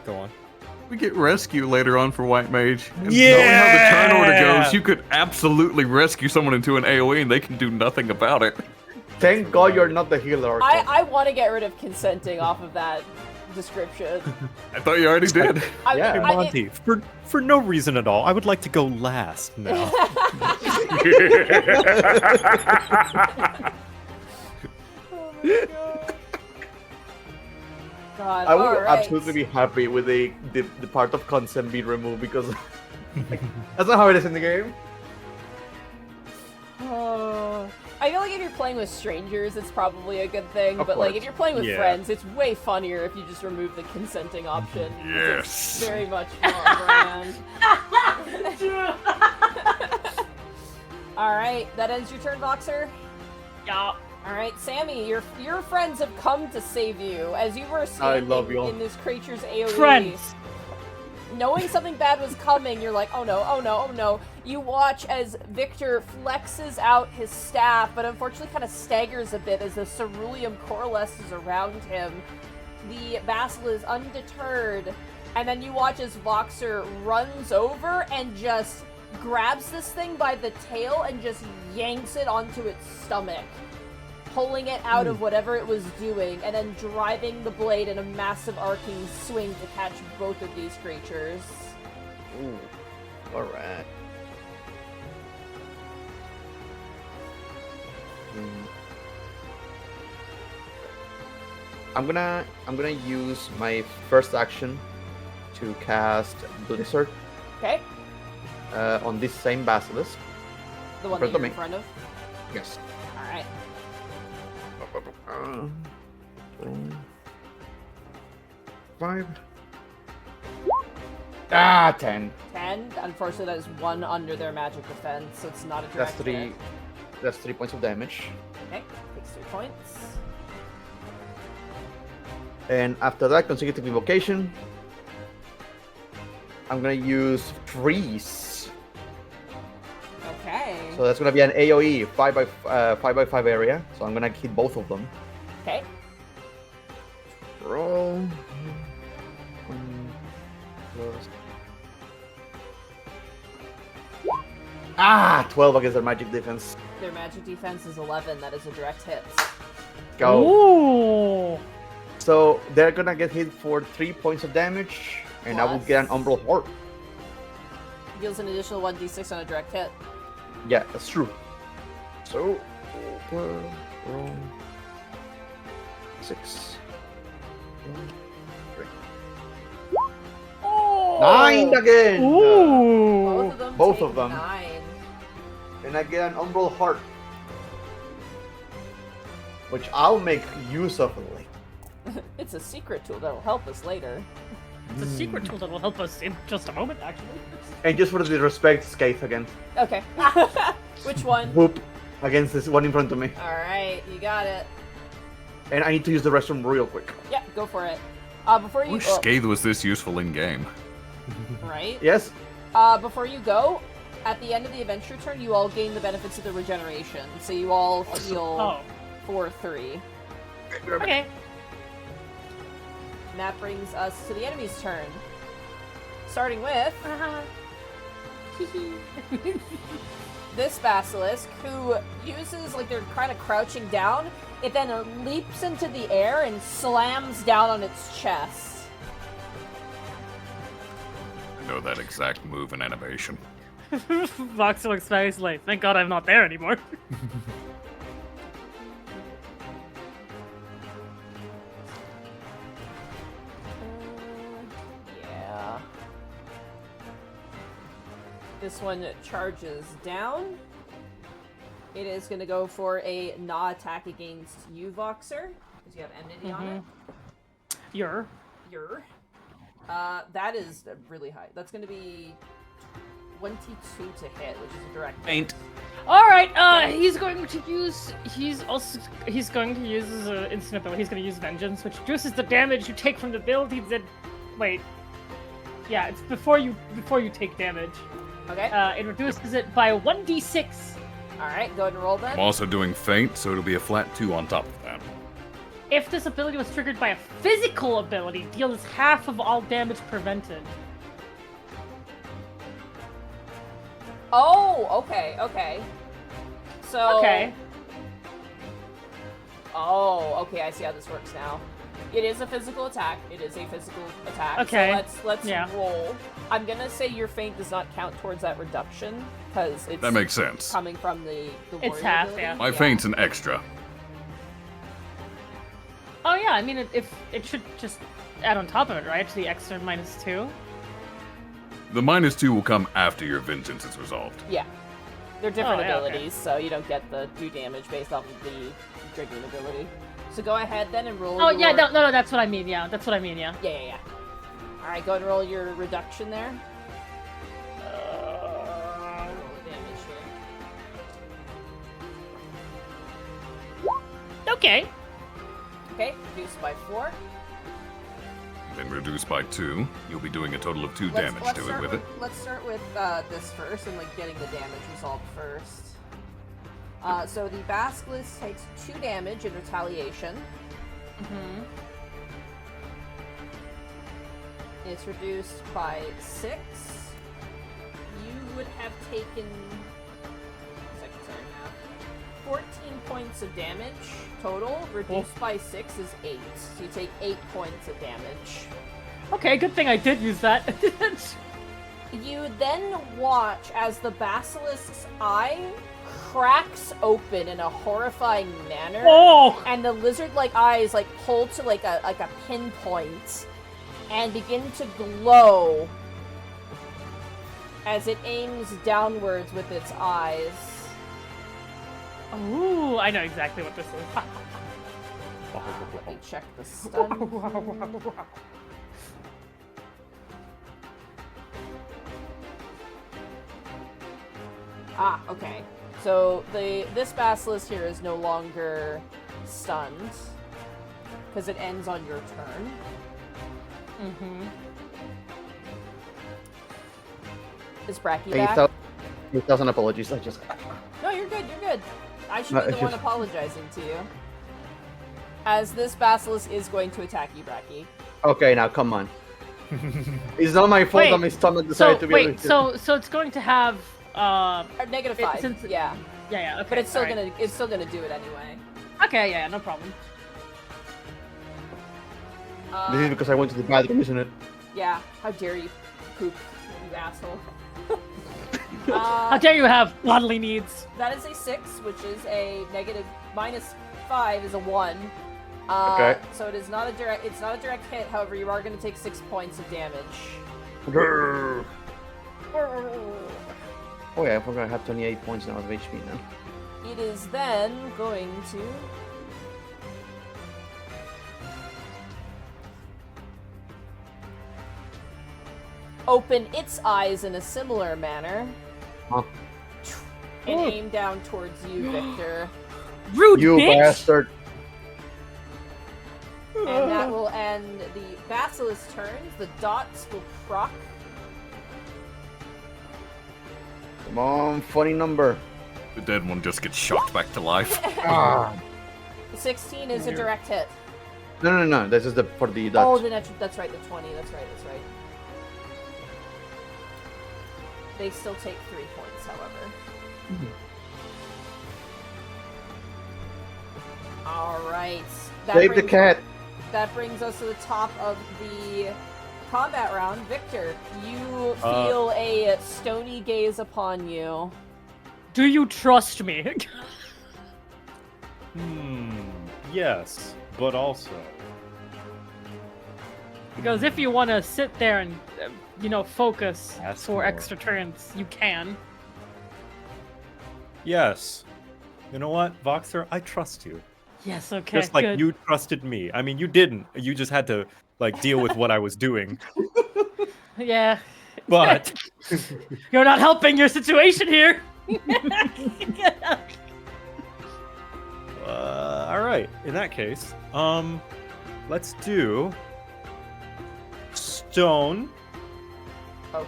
Go on. We get rescue later on for White Mage. And Yeah! knowing how the turn order goes, you could absolutely rescue someone into an AoE and they can do nothing about it. Thank God you're not the healer. I want to get rid of consenting off of that description. I thought you already did. Yeah. Hey, Monty, for no reason at all, I would like to go last now. God, I would alright. absolutely be happy with the part of consent being removed because that's not how it is in the game. I feel like if you're playing with strangers, it's probably a good thing, Of but like course. if you're playing with Yeah. friends, it's way funnier if you just remove the consenting option. Yes. It's very much more on brand. Alright, that ends your turn, Voxer. Yeah. Alright, Sammie, your friends have come to save you as you were standing love you all. in this creature's AoE. Friends. Knowing something bad was coming, you're like, oh no, oh no, oh no. You watch as Victor flexes out his staff, but unfortunately kind of staggers a bit as the ceruleum coalesces around him. The Basil is undeterred, and then you watch as Voxer runs over and just grabs this thing by the tail and just yanks it onto its stomach, pulling it out of whatever it was doing, and then driving the blade in a massive arcing swing to catch both of these creatures. Ooh. Alright. I'm gonna use my first action to cast Blizzard Okay? on this same basilisk. The one Front that of you're in me. front of? Yes. Alright. Uh, 5. 10. 10. Unfortunately, that is 1 under their magic defense, so it's not a direct That's 3. hit. That's 3 points of damage. Okay, takes 3 points. And after that, consecutive invocation, I'm gonna use freeze. Okay. So that's gonna be an AOE 5x5 area. So I'm gonna hit both of them. Okay. Roll. Ah, 12 against their magic defense. Their magic defense is 11. That is a direct hit. Go. Ooh. So they're gonna get hit for 3 points of damage, and I will Plus. get an Umbral Heart. Deals an additional 1d6 on a direct hit. Yeah, that's true. So, roll 6. Oh! 9 again! Ooh. Both of them. Both take of them. 9. And I get an Umbral Heart. Which I'll make use of later. It's a secret tool that will help us later. It's a secret tool that will help us in just a moment, actually. And just for the respect, Scathe again. Okay. Which one? Whoop. Against this one in front of me. Alright, you got it. And I need to use the restroom real quick. Yeah, go for it. Before I you wish Scathe was this useful in game. right? Yes? Before you go, at the end of the adventure turn, you all gain the benefits of the regeneration. So you all heal Oh. for 3. Okay. And that brings us to the enemy's turn. Starting with this basilisk, who uses, like, they're kind of crouching down. It then leaps into the air and slams down on its chest. I know that exact move and animation. Voxer looks nice, like, thank God I'm not there anymore. Yeah. This one charges down. It is going to go for a gnaw attack against you, Voxer, because you have enmity on it. You're. That is really high. That's going to be 22 to hit, which is a direct hit. Ain't. All right. He's going to use. He's going to use his instant ability. He's going to use Vengeance, which reduces the damage you take from the build. He did. Wait. Yeah, it's before you take damage. Okay. It reduces it by 1d6. All right, go ahead and roll then. I'm also doing feint, so it'll be a flat 2 on top of that. If this ability was triggered by a physical ability, deals half of all damage prevented. Oh, okay. So. Okay. Oh, okay. I see how this works now. It is a physical attack. Okay. So let's roll. I'm gonna say your feint does not count towards that reduction because it's That makes sense. coming from the It's warrior half, ability. yeah. My feint's an extra. Oh yeah, I mean, if it should just add on top of it, right? To the extra -2. The -2 will come after your vengeance is resolved. Yeah. They're different Oh, yeah, okay. abilities, so you don't get the 2 damage based off of the drinking ability. So go ahead then and roll. Oh your... yeah, no, that's what I mean. Yeah, that's what I mean. Yeah. Yeah. All right, go ahead and roll your reduction there. Roll the damage here. Okay. Okay, reduced by 4. Then reduced by 2, you'll be doing a total of 2 damage to it with it. Let's start with this first and like getting the damage resolved first. So the Basilisk takes 2 damage in retaliation. Mm-hmm. It's reduced by 6. You would have taken 14 points of damage total. Reduced by 6 is 8. So you take 8 points of damage. Okay, good thing I did use that. You then watch as the Basilisk's eye cracks open in a horrifying manner. Oh! And the lizard-like eyes like pull to like a pinpoint and begin to glow as it aims downwards with its eyes. Ooh, I know exactly what this is. Let me check the stun. Okay. So this Basilisk here is no longer stunned because it ends on your turn. Mm-hmm. Is Bracky back? 8,000 apologies. I just. No, you're good. I should be the one apologizing to you. As this Basilisk is going to attack you, Bracky. Okay, now come on. It's not my fault that my stomach decided to be. Wait, so it's going to have negative 5. Yeah. Yeah. Okay. But it's still alright. gonna do it anyway. Okay, yeah, no problem. This is because I went to the bathroom, isn't it? Yeah. How dare you, poop, you asshole. How dare you have bodily needs? That is a 6, which is a negative -5 is a 1. Okay. So it's not a direct hit. However, you are going to take 6 points of damage. Grrr. Oh yeah, I forgot I have 28 points now of HP now. It is then going to open its eyes in a similar manner. Huh. And aim down towards you, Victor. Rude You bitch! bastard! And that will end the Basilisk turns. The dots will proc. Come on, funny number. The dead one just gets shocked back to life. Ah. 16 is a direct hit. No. This is for the dots. Oh, that's right, the 20. That's right. They still take 3 points, however. Alright. Save the cat! That brings us to the top of the combat round. Victor, you feel a stony gaze upon you. Do you trust me? Yes, but also. Because if you want to sit there and, focus Ask for more. extra turns, you can. Yes. You know what, Voxer? I trust you. Yes, okay, Just like good. you trusted me. I mean, you didn't. You just had to deal with what I was doing. Yeah. But You're not helping your situation here. all right. In that case, let's do stone. Oh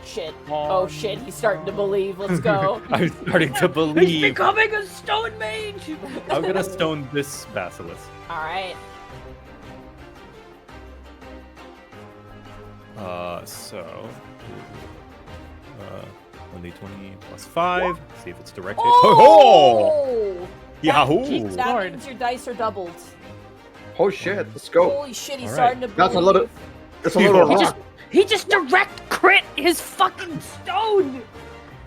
shit, he's starting to believe. Let's go. I'm starting to He's believe. becoming a stone mage. I'm gonna stone this basilisk. Alright. So 1d20 plus 5. See if it's direct hit. Oh! Yahoo! That Lord. means your dice are doubled. Oh shit, let's go. Holy shit, he's All starting to That's a lot of. That's a He lot of just- rock. He just direct crit his fucking stone.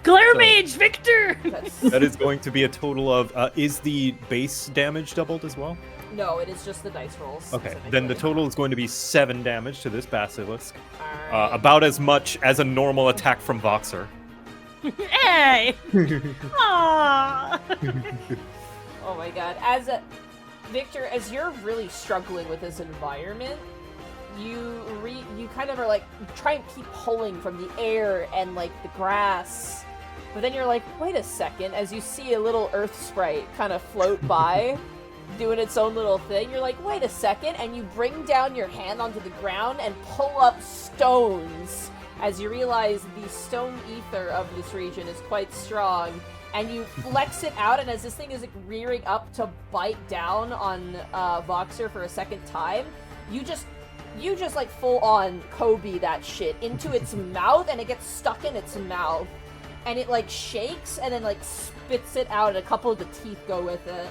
Glare So- Mage, Victor. That is going to be a total of. Is the base damage doubled as well? No, it is just the dice rolls. Okay, then the specifically. total is going to be 7 damage to this basilisk. Alright. About as much as a normal attack from Voxer. Hey. Aww. Oh my god. Victor, as you're really struggling with this environment, you kind of are like try and keep pulling from the air and like the grass. But then you're like, wait a second, as you see a little earth sprite kind of float by, doing its own little thing, you're like, wait a second, and you bring down your hand onto the ground and pull up stones as you realize the stone ether of this region is quite strong, and you flex it out, and as this thing is like, rearing up to bite down on Voxer for a second time, you just like full on Kobe that shit into its mouth, and it gets stuck in its mouth, and it like shakes and then like spits it out, and a couple of the teeth go with it.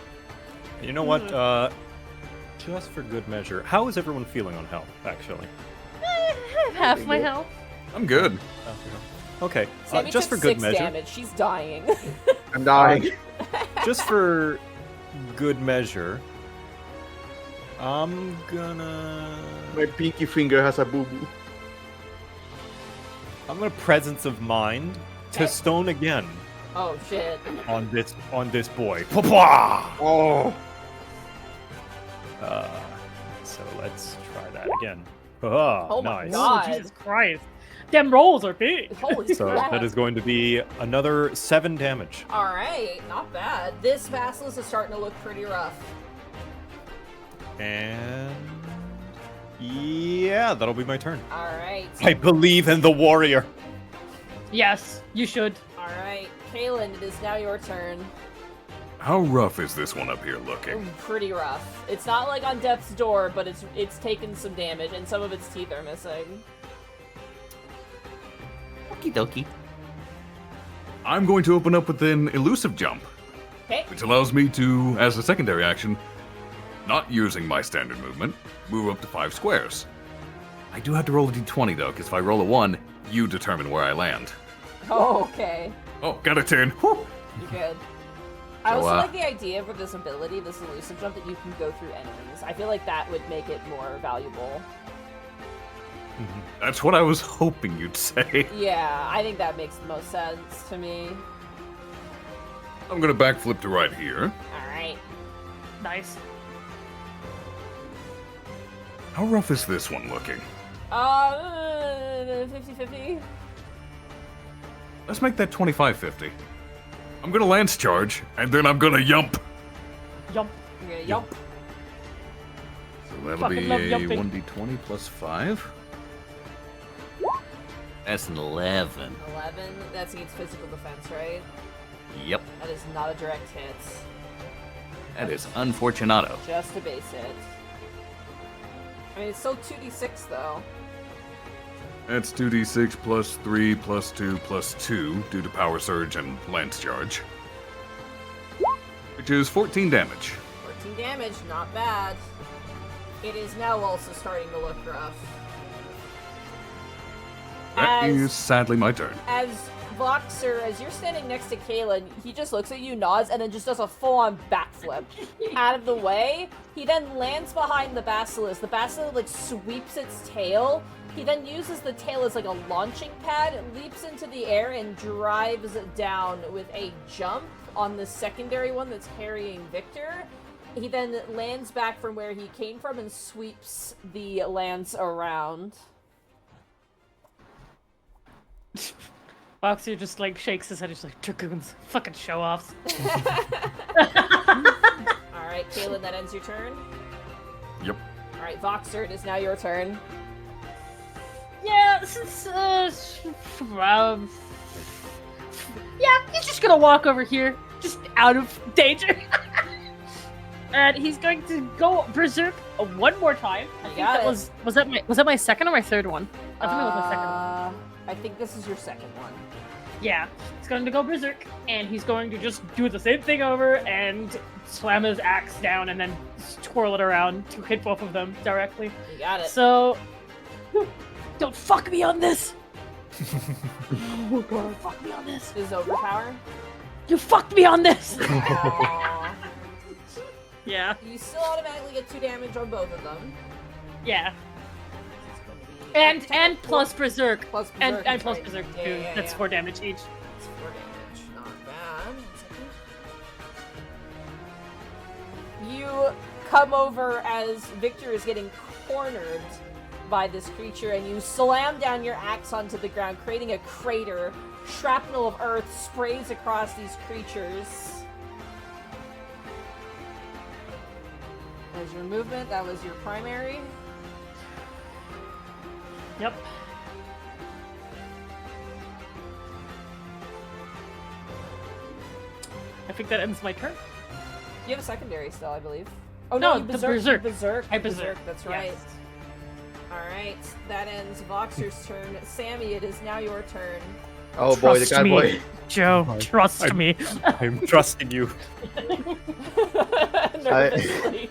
You know what? Just for good measure, how is everyone feeling on health, actually? Half my health. I'm good. Okay, Sammy just took for good 6 measure. damage. She's dying. I'm dying. Just for good measure, I'm gonna My pinky finger has a boo boo. presence of mind to Okay. stone again Oh shit. on this boy. Pwah! Oh. So let's try that again. Ah, Oh my nice. God. Oh, Jesus Christ. Them rolls are big. Holy So crap. that is going to be another 7 damage. Alright, not bad. This basilisk is starting to look pretty rough. And yeah, that'll be my turn. Alright. I believe in the warrior. Yes, you should. Alright. Caelan, it is now your turn. How rough is this one up here looking? Ooh, pretty rough. It's not like on death's door, but it's taken some damage, and some of its teeth are missing. Okie dokie. I'm going to open up with an elusive jump, Okay. which allows me to, as a secondary action, not using my standard movement, move up to 5 squares. I do have to roll a d20 though, because if I roll a 1, you determine where I land. Oh, okay. Oh, got a 10. Whew. You're good. I So, also like the idea for this ability, this elusive jump, that you can go through enemies. I feel like that would make it more valuable. That's what I was hoping you'd say. Yeah, I think that makes the most sense to me. I'm gonna backflip to right here. Alright. Nice. How rough is this one looking? 50-50. Let's make that 25-50. I'm gonna lance charge, and then I'm gonna yump. Yump. You're gonna yump. So that'll Fucking be love a yumping. 1d20 plus 5. That's an 11. 11. That's against physical defense, right? Yep. That is not a direct hit. That is unfortunato. Just a base hit. I mean, it's still 2d6 though. That's 2d6 plus 3 plus 2 plus 2 due to power surge and lance charge. Which is 14 damage. 14 damage, not bad. It is now also starting to look rough. That As- is sadly my turn. As Voxer, as you're standing next to Caelan, he just looks at you, nods, and then just does a full-on backflip out of the way. He then lands behind the basilisk. The basilisk like sweeps its tail. He then uses the tail as like a launching pad, leaps into the air, and drives down with a jump on the secondary one that's carrying Victor. He then lands back from where he came from and sweeps the lance around. Voxer just like shakes his head. He's like, dragoons, fucking show offs. Alright, Caelan, that ends your turn. Yep. Alright, Voxer, it is now your turn. Yeah, since, yeah, he's just gonna walk over here, just out of danger. And he's going to go berserk one more time. I think got that it. was that my second or my third one? I think it was my second one. I think this is your second one. Yeah, he's going to go berserk, and he's going to just do the same thing over and slam his axe down and then twirl it around to hit both of them directly. You got it. So, don't fuck me on this! Oh god, fuck me on this! Is overpower? You fucked me on this! Aw. Yeah, You still automatically get 2 damage on both of them. yeah. It's gonna be And plus berserk. plus And berserk, plus right? berserk Yeah, too. yeah, That's yeah. 4 damage each. It's 4 damage. Not bad. 1 second. You come over as Victor is getting cornered by this creature, and you slam down your axe onto the ground, creating a crater. Shrapnel of earth sprays across these creatures. There's your movement. That was your primary. Yep. I think that ends my turn. You have a secondary still, I believe. Oh No, no, you the berserk. berserk. You berserk. I you berserk. That's Yes. right. All right, that ends Voxer's turn. Sammie, it is now your turn. Oh boy, the Trust guy me. boy. Joe, trust me. I'm trusting you. Nervously.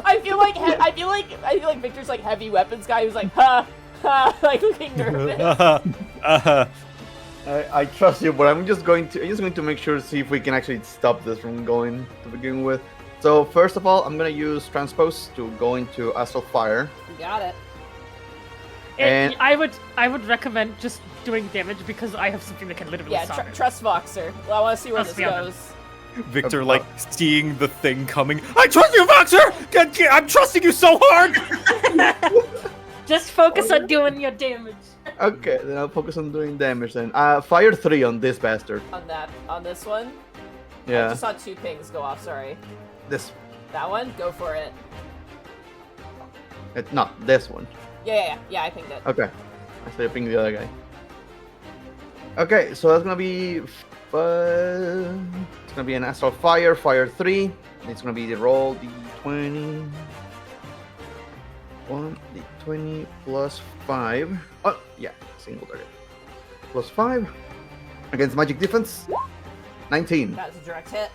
I feel like Victor's like heavy weapons guy who's like ha ha, like looking nervous. I trust you, but I'm just going to make sure to see if we can actually stop this from going to begin with. So first of all, I'm gonna use transpose to go into astral fire. You got it. And- I would recommend just doing damage because I have something that can literally Yeah, stop it. trust Voxer. I want to see where Trust this me on goes. Victor, like, seeing the thing coming. I trust you, Voxer! I'm trusting you so hard! Just focus on doing your damage. Okay, then I'll focus on doing damage then. Fire 3 on this bastard. On this one. I Yeah, just saw 2 pings go off. Sorry. this. That one. Go for it. No, this one. Yeah. I pinged it. Okay, I started pinging the other guy. Okay, so that's gonna be. It's gonna be an astral fire, fire 3. It's gonna be the roll d20. 1d20 plus 5. Oh, yeah, single target. Plus 5 against magic defense. 19. That was a direct hit.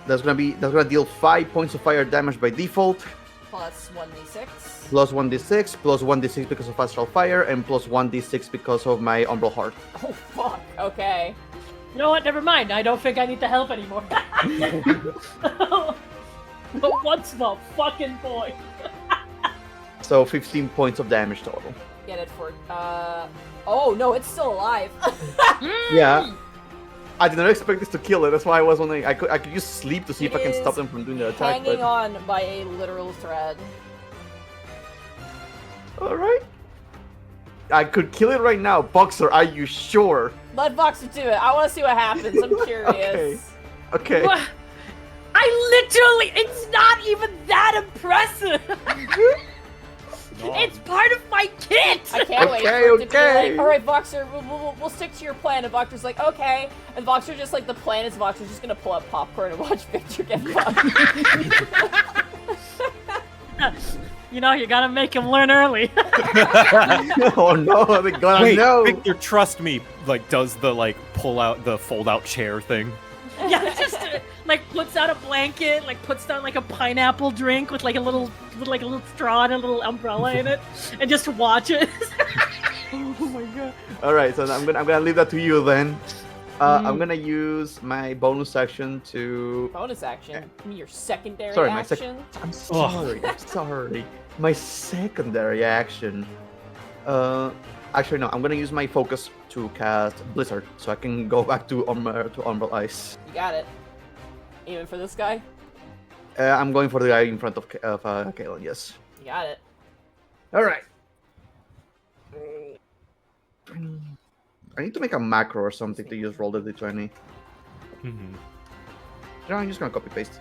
That's gonna deal 5 points of fire damage by default. Plus 1d6. Plus 1d6, plus 1d6 because of astral fire, and plus 1d6 because of my umbral heart. Oh fuck. Okay. You know what? Never mind. I don't think I need the help anymore. But what's the fucking point? So 15 points of damage total. Get it for. Oh no, it's still alive. Yeah. I did not expect this to kill it. That's why I was wondering. I could use sleep to see if I can It stop is them from doing the attack. Hanging But on by a literal thread. all right. I could kill it right now. Boxer, are you sure? Let Voxer do it. I want to see what happens. I'm curious. Okay. What? It's not even that impressive. It's part of my kit. I can't wait for Okay, it to be okay. like, all right, Voxer, we'll stick to your plan. And Voxer's like, okay. And Voxer just like, the plan is Voxer's just gonna pull up popcorn and watch Victor get fucked. You know, you gotta make him learn early. Oh no! They're gonna Wait, know. Victor, trust me. Like, does the, like, pull out the fold-out chair thing? Yeah, just like puts out a blanket, like puts down like a pineapple drink with like a little straw and a little umbrella in it, and just watches. Oh my god! All right, so I'm gonna leave that to you then. I'm gonna use my bonus action to. Bonus action. Give me your secondary Sorry, my action. I'm sorry. I'm sorry. My secondary action. Actually, no. I'm gonna use my focus to cast Blizzard, so I can go back to Umbral Ice. You got it. Even for this guy. I'm going for the guy in front of Caelan. Yes. You got it. All right. I need to make a macro or something to use roll the d20. Mm-hmm. No, I'm just gonna copy paste.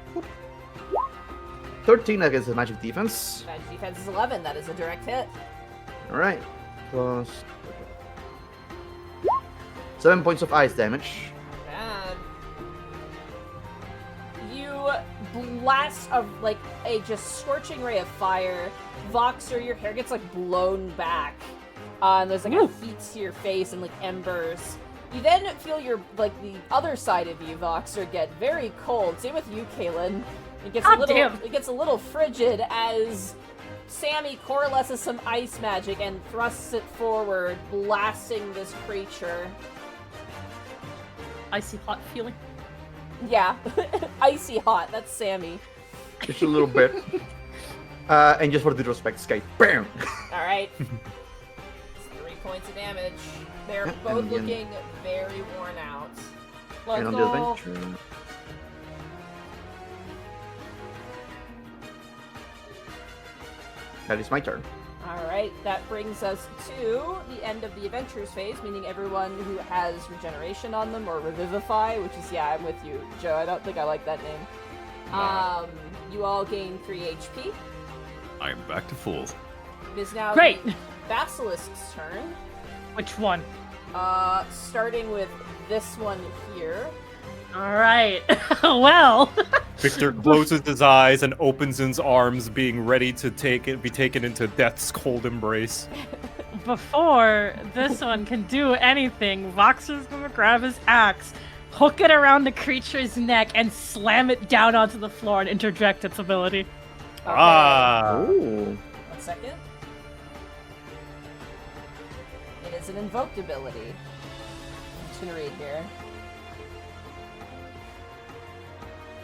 13 against the magic defense. Magic defense is 11. That is a direct hit. All right. Plus 7 points of ice damage. Not bad. blast of like a just scorching ray of fire. Voxer, your hair gets like blown back. And there's like a heat to your face and like embers. You then feel your like the other side of you, Voxer, get very cold. Same with you, Caelan. It gets a little frigid as Sammie coalesces some ice magic and thrusts it forward, blasting this creature. Icy hot feeling. Yeah, icy hot. That's Sammie. Just a little bit. And just for the respect, Sky. Bam! All right. It's 3 points of damage. They're both looking very worn out. Let's And on go. the adventure. That is my turn. Alright, that brings us to the end of the adventures phase, meaning everyone who has regeneration on them, or revivify, which is, yeah, I'm with you, Joe. I don't think I like that name. You all gain 3 HP. I am back to full. It is now Great. the Basilisk's turn. Which one? Starting with this one here. All right. Well. Victor closes his eyes and opens his arms, being ready to be taken into death's cold embrace. Before this one can do anything, Voxer's gonna grab his axe, hook it around the creature's neck, and slam it down onto the floor and interject its ability. Ah. Ooh. 1 second. It is an invoked ability. I'm just gonna read here.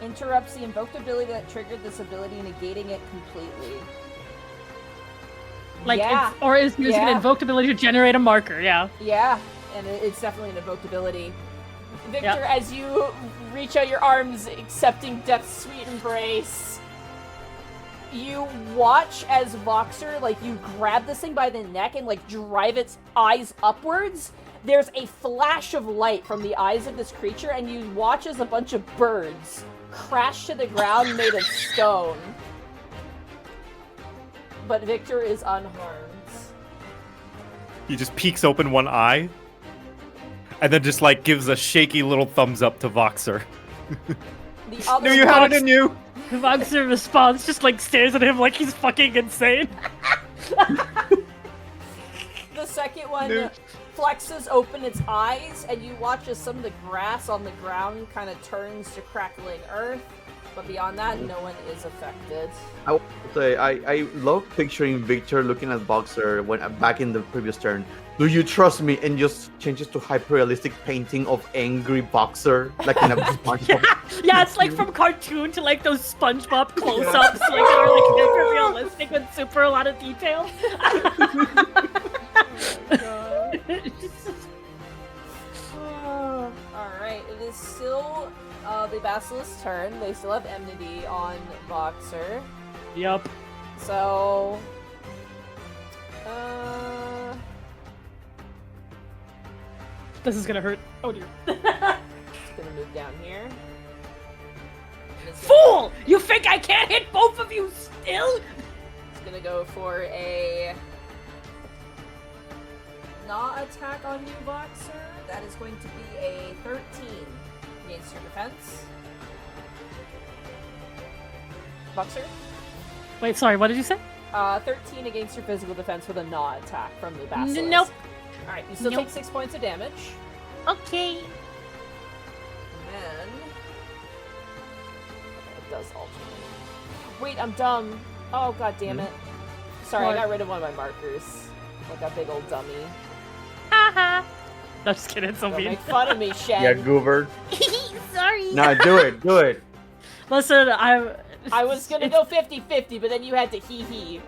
Interrupts the invoked ability that triggered this ability, negating it completely. Like, yeah. or is using an invoked ability to generate a marker, yeah. Yeah, and it's definitely an invoked ability. Victor, Yep. as you reach out your arms, accepting death's sweet embrace, you watch as Voxer, like, you grab this thing by the neck and, like, drive its eyes upwards. There's a flash of light from the eyes of this creature, and you watch as a bunch of birds crash to the ground made of stone. But Victor is unharmed. He just peeks open one eye, and then just like gives a shaky little thumbs up to Voxer. The other Knew you had it in you. Voxer responds, just like stares at him like he's fucking insane. The second one flexes open its eyes, and you watch as some of the grass on the ground kind of turns to crackling earth. But beyond that, no one is affected. I will say, I love picturing Victor looking at Voxer when back in the previous turn. Do you trust me? And just changes to hyper-realistic painting of angry Voxer, like in a SpongeBob. Yeah, it's like from cartoon to like those SpongeBob close-ups, like they're like hyper realistic with super a lot of detail. Alright, it is still the Basilisk's turn. They still have enmity on Voxer. Yup. So... This is gonna hurt. Oh dear. It's gonna move down here. Fool! You think I can't hit both of you still? It's gonna go for a... Gnaw attack on you, Voxer. That is going to be a 13 against your defense. Voxer? Wait, sorry, what did you say? 13 against your physical defense with a gnaw attack from the Basilisk. Nope. Alright, you still Nope. take 6 points of damage. Okay. And then... It does alternate. Wait, I'm dumb. Oh, god damn it. Sorry, What? I got rid of one of my markers. Like a big old dummy. Haha. No, just kidding, it's so Don't mean. make fun of me, Shen. Yeah, Goober. Sorry. No, do it, do it. Listen, I was gonna go 50-50, but then you had to hee-hee.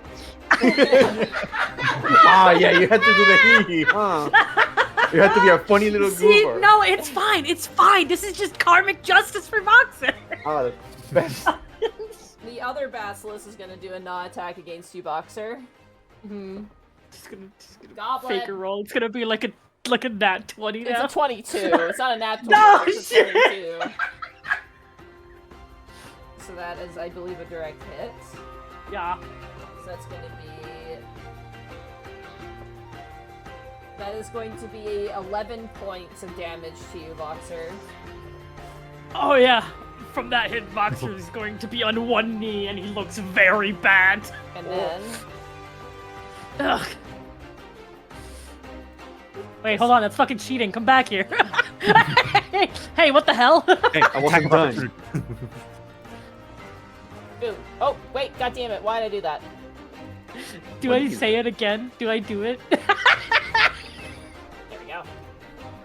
Ah, yeah, you had to do the hee-hee, huh? You had to be a funny little See, Goober. no, it's fine. It's fine. This is just karmic justice for Voxer. Ah, the best. The other Basilisk is gonna do a gnaw attack against you, Voxer. Just gonna Goblet. fake a roll. It's gonna be like a nat 20 It's now. a 22. It's not a nat 20. No, it's a shit. 22. So that is, I believe, a direct hit. Yeah. So that's going to be... That is going to be 11 points of damage to you, Voxer. Oh yeah. from that hit, Voxer is going to be on one knee, and he looks very bad. And then... Ugh. Wait, hold on, that's fucking cheating. Come back here. Hey, what the hell? Hey, I wasn't done. Ooh. Oh, wait, god damn it, why did I do that? Do I say it again? Do I do it? There we go.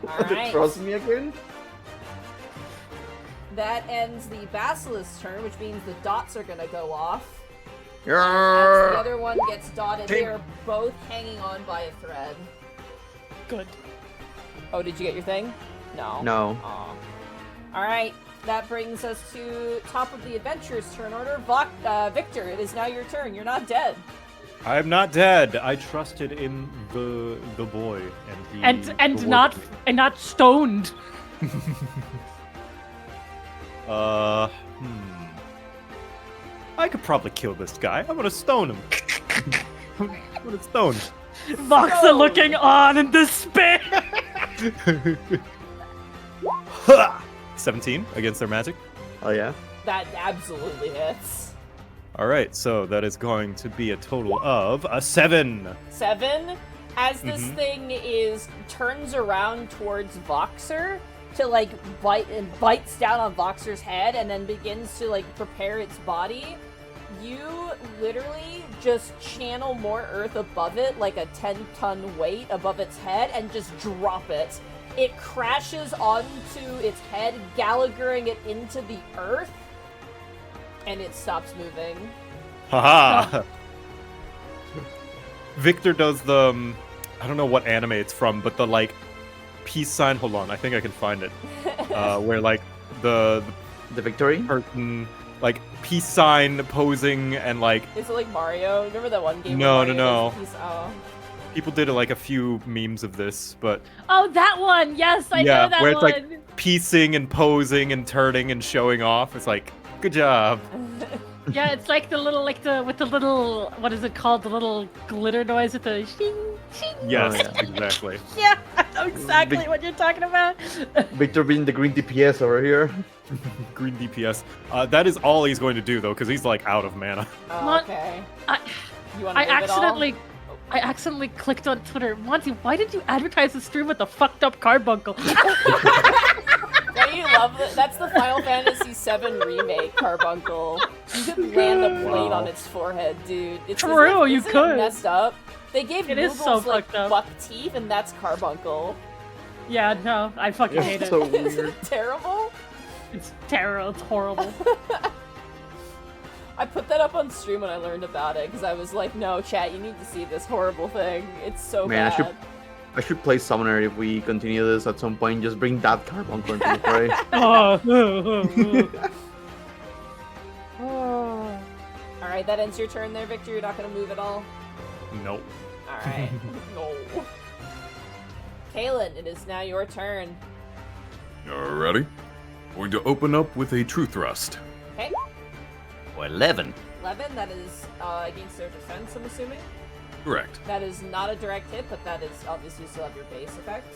Alright. Trust me again? That ends the Basilisk's turn, which means the dots are gonna go off. As the Yeah. other one gets dotted, they are both hanging on by a thread. Good. Oh, did you get your thing? No. No. Aw. Alright, that brings us to top of the adventurer's turn order. Victor, it is now your turn. You're not dead. I'm not dead. I trusted in the boy, and he And not stoned. I could probably kill this guy. I'm gonna stone him. I'm gonna stone. Voxer looking on in despair. 17 against their magic. Oh yeah. That absolutely hits. All right, so that is going to be a total of a 7. 7. As this thing turns around towards Voxer to like bites down on Voxer's head and then begins to like prepare its body, you literally just channel more earth above it, like a 10-ton weight above its head, and just drop it. It crashes onto its head, Gallaghering it into the earth, and it stops moving. Haha. Victor does the I don't know what anime it's from, but the like peace sign. Hold on, I think I can find it. Where like the victory person like peace sign posing and like Is it like Mario? Remember that one game? No, where no, Mario no. does the piece- Oh. people did like a few memes of this, but Oh, that one. Yes, I yeah, know that where it's one. like piecing and posing and turning and showing off. It's like good job. Yeah, it's like the little, with the little, what is it called? The little glitter noise with the shing, shing. Yes, yeah. exactly. Yeah, I know exactly what you're talking about. Victor being the green DPS over here. Green DPS. That is all he's going to do though, because he's like out of mana. Oh, Mon- okay. I, You want to I accidentally clicked on Twitter. Monty, why did you advertise the stream with the fucked up carbuncle? Don't you love that? That's the Final Fantasy VII remake carbuncle. You could land a blade on its forehead, dude. It's True, you isn't it could. messed up. They gave It is Moogles so like fucked up. buck teeth, and that's carbuncle. Yeah, no, I fucking hate it. So Isn't weird. it terrible? It's terrible. It's horrible. I put that up on stream when I learned about it because I was like, "No, chat, you need to see this horrible thing. It's so Man, bad." I should play Summoner if we continue this at some point. Just bring that carbuncle into the fray. Oh. All right, that ends your turn there, Victor. You're not gonna move at all. Nope. All right. No. Caelan, it is now your turn. Alrighty. Going to open up with a true thrust. Okay. Or 11. 11. That is against their defense. I'm assuming. Correct. That is not a direct hit, but that is obviously still have your base effect.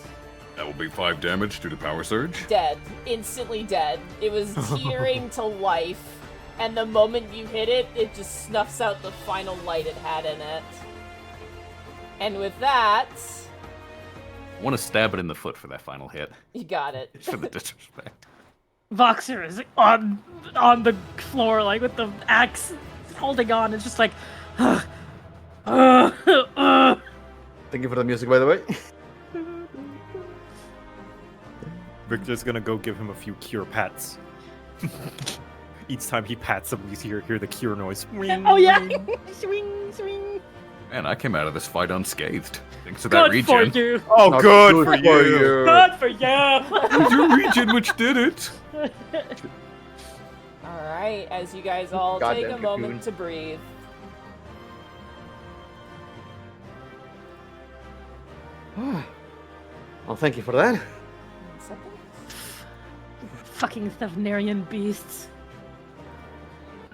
That will be 5 damage due to power surge. Dead. Instantly dead. It was tearing to life, and the moment you hit it, it just snuffs out the final light it had in it. And with that, I want to stab it in the foot for that final hit. you got it. For the disrespect. Voxer is on the floor, like with the axe holding on. It's just like, Thank you for the music, by the way. Victor's gonna go give him a few cure pats. Each time he pats him, you hear the cure noise. oh yeah, swing, swing. Man, I came out of this fight unscathed. Thanks to that Good for regen. you. Oh, Not good for you. Good for you. It was your regen which did it. Alright, as you guys all take Goddamn a moment cocoon. to breathe. Well, thank you for that. Fucking Thavnarian beasts.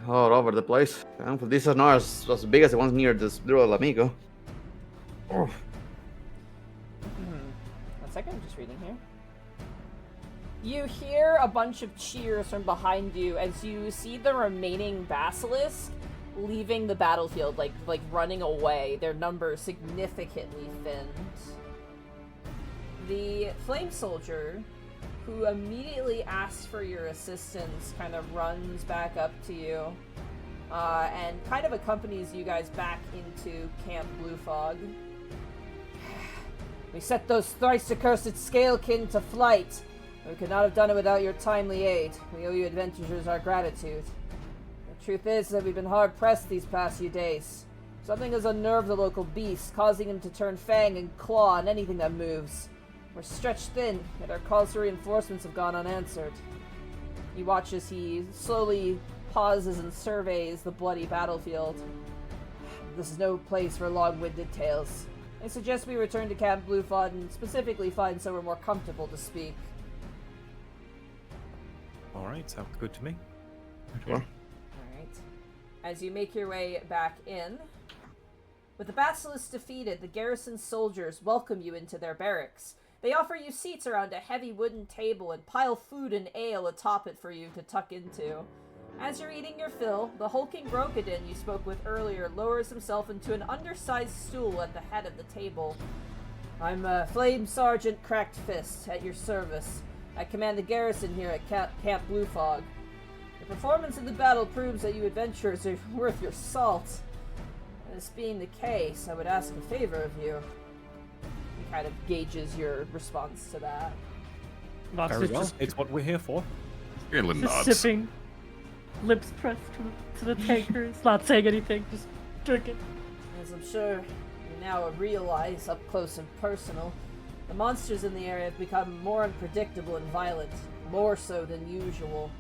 All over the place. These are not as big as the ones near this little amigo. Oh. 1 second, I'm just reading here. You hear a bunch of cheers from behind you as you see the remaining basilisk leaving the battlefield, like running away, their numbers significantly thinned. The flame soldier, who immediately asks for your assistance, kind of runs back up to you, and kind of accompanies you guys back into Camp Blue Fog. We set those thrice accursed scalekin to flight. We could not have done it without your timely aid. We owe you adventurers our gratitude. The truth is that we've been hard-pressed these past few days. Something has unnerved the local beasts, causing him to turn fang and claw on anything that moves. We're stretched thin, yet our calls for reinforcements have gone unanswered. You watch as he slowly pauses and surveys the bloody battlefield. This is no place for long-winded tales. I suggest we return to Camp Blue Fog and specifically find somewhere more comfortable to speak. Alright, sounds good to me. Sure. Alright. As you make your way back in, with the basilisk defeated, the garrison soldiers welcome you into their barracks. They offer you seats around a heavy wooden table and pile food and ale atop it for you to tuck into. As you're eating your fill, the hulking Brokedin you spoke with earlier lowers himself into an undersized stool at the head of the table. I'm Flame Sergeant Cracked Fist, at your service. I command the garrison here at Camp Blue Fog. Your performance in the battle proves that you adventurers are worth your salt. This being the case, I would ask a favor of you. He kind of gauges your response to that. Very well. It's what we're here for. Caelan Just nods. sipping, lips pressed to the tankers, not saying anything, just drinking. As I'm sure you now realize up close and personal, the monsters in the area have become more unpredictable and violent, more so than usual.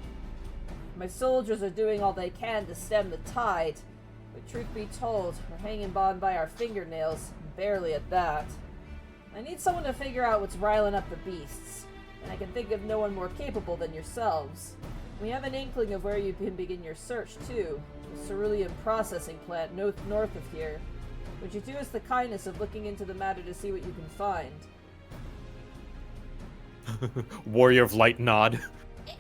My soldiers are doing all they can to stem the tide, but truth be told, we're hanging on by our fingernails, barely at that. I need someone to figure out what's riling up the beasts, and I can think of no one more capable than yourselves. We have an inkling of where you can begin your search, too. The cerulean processing plant north of here. Would you do us the kindness of looking into the matter to see what you can find? Warrior of Light nod.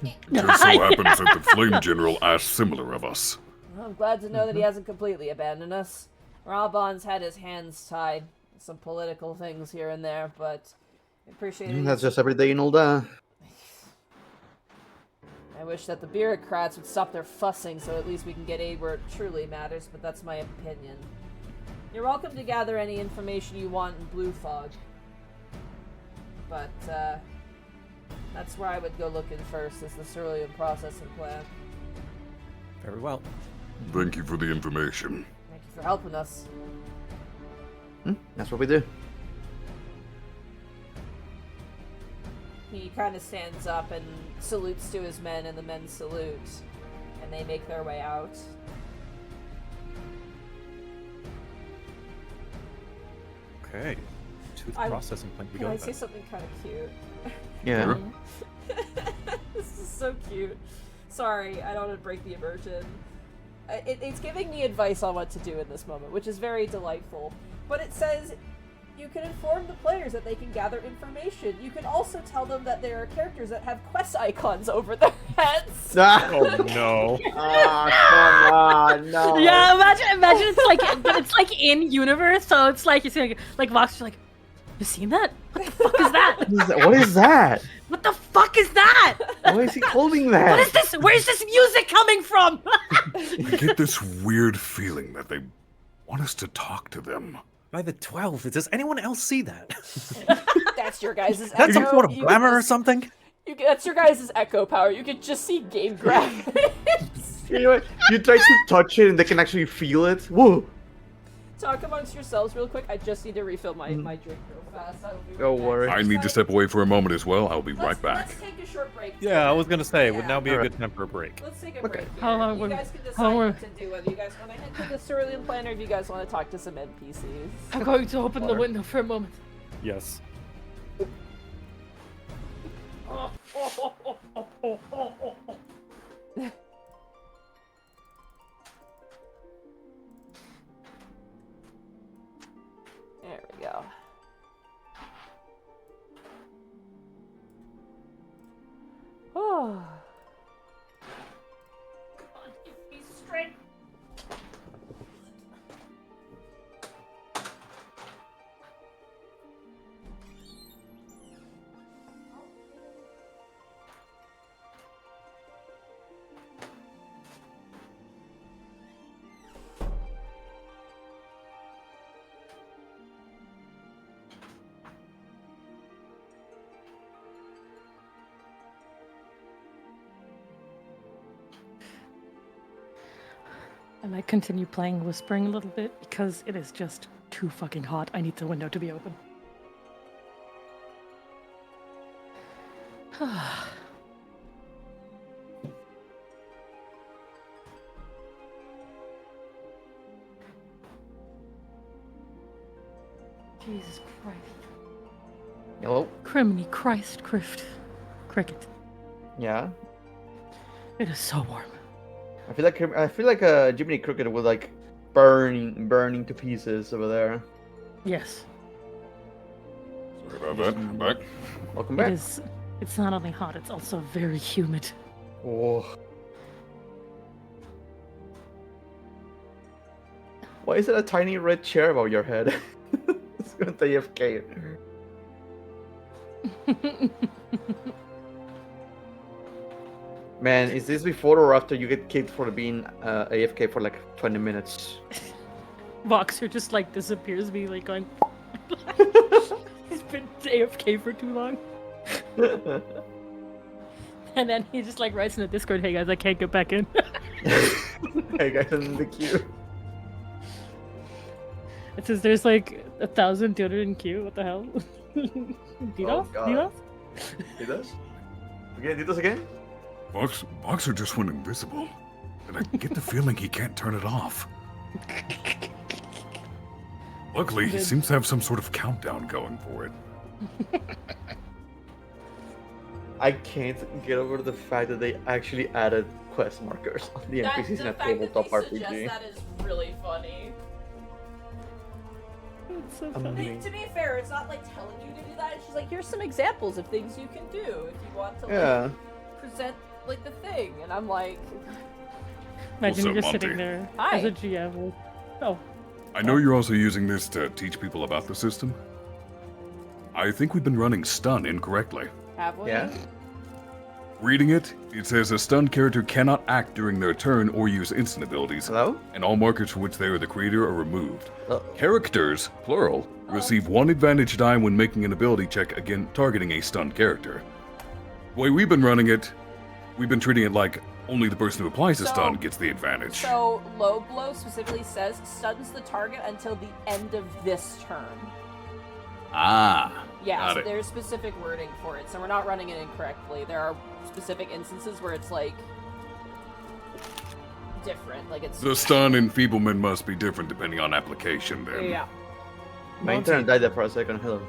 It just so happens that the Flame General asked similar of us. Well, I'm glad to know that he hasn't completely abandoned us. Rabon's had his hands tied. Some political things here and there, but I appreciate it. That's just every day in Ulda. I wish that the bureaucrats would stop their fussing so at least we can get aid where it truly matters, but that's my opinion. You're welcome to gather any information you want in Blue Fog. But, that's where I would go looking first, is the cerulean processing plant. Very well. Thank you for the information. Thank you for helping us. That's what we do. He kind of stands up and salutes to his men, and the men salute, and they make their way out. Okay. To the I- processing plant we Can go I say then. something kind of cute? Yeah. This is so cute. Sorry, I don't want to break the immersion. It's giving me advice on what to do in this moment, which is very delightful. But it says you can inform the players that they can gather information. You can also tell them that there are characters that have quest icons over their heads. Oh no. Come on, no. Yeah, imagine it's like, but it's like in universe, so it's like you see like Voxer, like, you seen that? What the fuck is that? What is that? What the fuck is that? Why is he holding that? What is this? Where's this music coming from? I get this weird feeling that they want us to talk to them. By the 12, does anyone else see that? That's your guys' Is that some echo. sort of You glamour can or just- something? That's your guys' echo power. You can just see game graphics. You know what? You try to touch it and they can actually feel it. Whoa. Talk amongst yourselves real quick. I just need to refill my drink real fast. I will be right Don't back. worry. I need to step away for a moment as well. I'll be right back. Let's take a short break. Yeah, I was gonna say, it would now be a Alright. good time for a break. Let's take a Okay. break. How here. long You would- guys can how decide long what to do. Whether you guys want to head to the cerulean plant or if you guys want to talk to some NPCs. I'm going to open the window for a moment. Yes. There we go. And I continue playing Whispering a little bit because it is just too fucking hot. I need the window to be open. Jesus Christ. Hello? Criminy Christ, Cricket. Yeah. It is so warm. I feel like Jiminy Cricket was like burning to pieces over there. Yes. Sorry about that. I'm back. Welcome It back. is. It's not only hot, it's also very humid. Oh. Why is it a tiny red chair above your head? It's going to AFK. Man, is this before or after you get kicked for being AFK for like 20 minutes? Voxer just like disappears, me like going. He's been AFK for too long. And then he just like writes in the Discord, "Hey guys, I can't get back in." Hey guys, I'm in the queue. It says there's like 1,200 in queue. What the hell? Dinos? God. Dinos? Did this? Again, did this again? Voxer just went invisible, and I get the feeling he can't turn it off. Luckily, he seems to have some sort of countdown going for it. I can't get over the fact that they actually added quest markers on the NPCs in a tabletop RPG. That is really funny. It's so I funny. mean, to be fair, it's not like telling you to do that. It's just like, here's some examples of things you can do if you want to like, Yeah. present like the thing. And I'm like, Imagine you're Also, just sitting Monty. there Hi. as a GM. With, oh, I know you're also using this to teach people about the system. I think we've been running stun incorrectly. have we? Yeah. Reading it, it says a stunned character cannot act during their turn or use instant abilities, Hello? and all markers for which they are the creator are removed. Oh. Characters, plural, receive 1 advantage die when making an ability check again targeting a stunned character. The way we've been running it, we've been treating it like only the person who applies the So- stun gets the advantage. So low blow specifically says stuns the target until the end of this turn. Ah, Yeah, got so it. there's specific wording for it, so we're not running it incorrectly. There are specific instances where it's like different, like it's The stun enfeeblement must be different depending on application then. yeah. My internet died there for a second. Hello.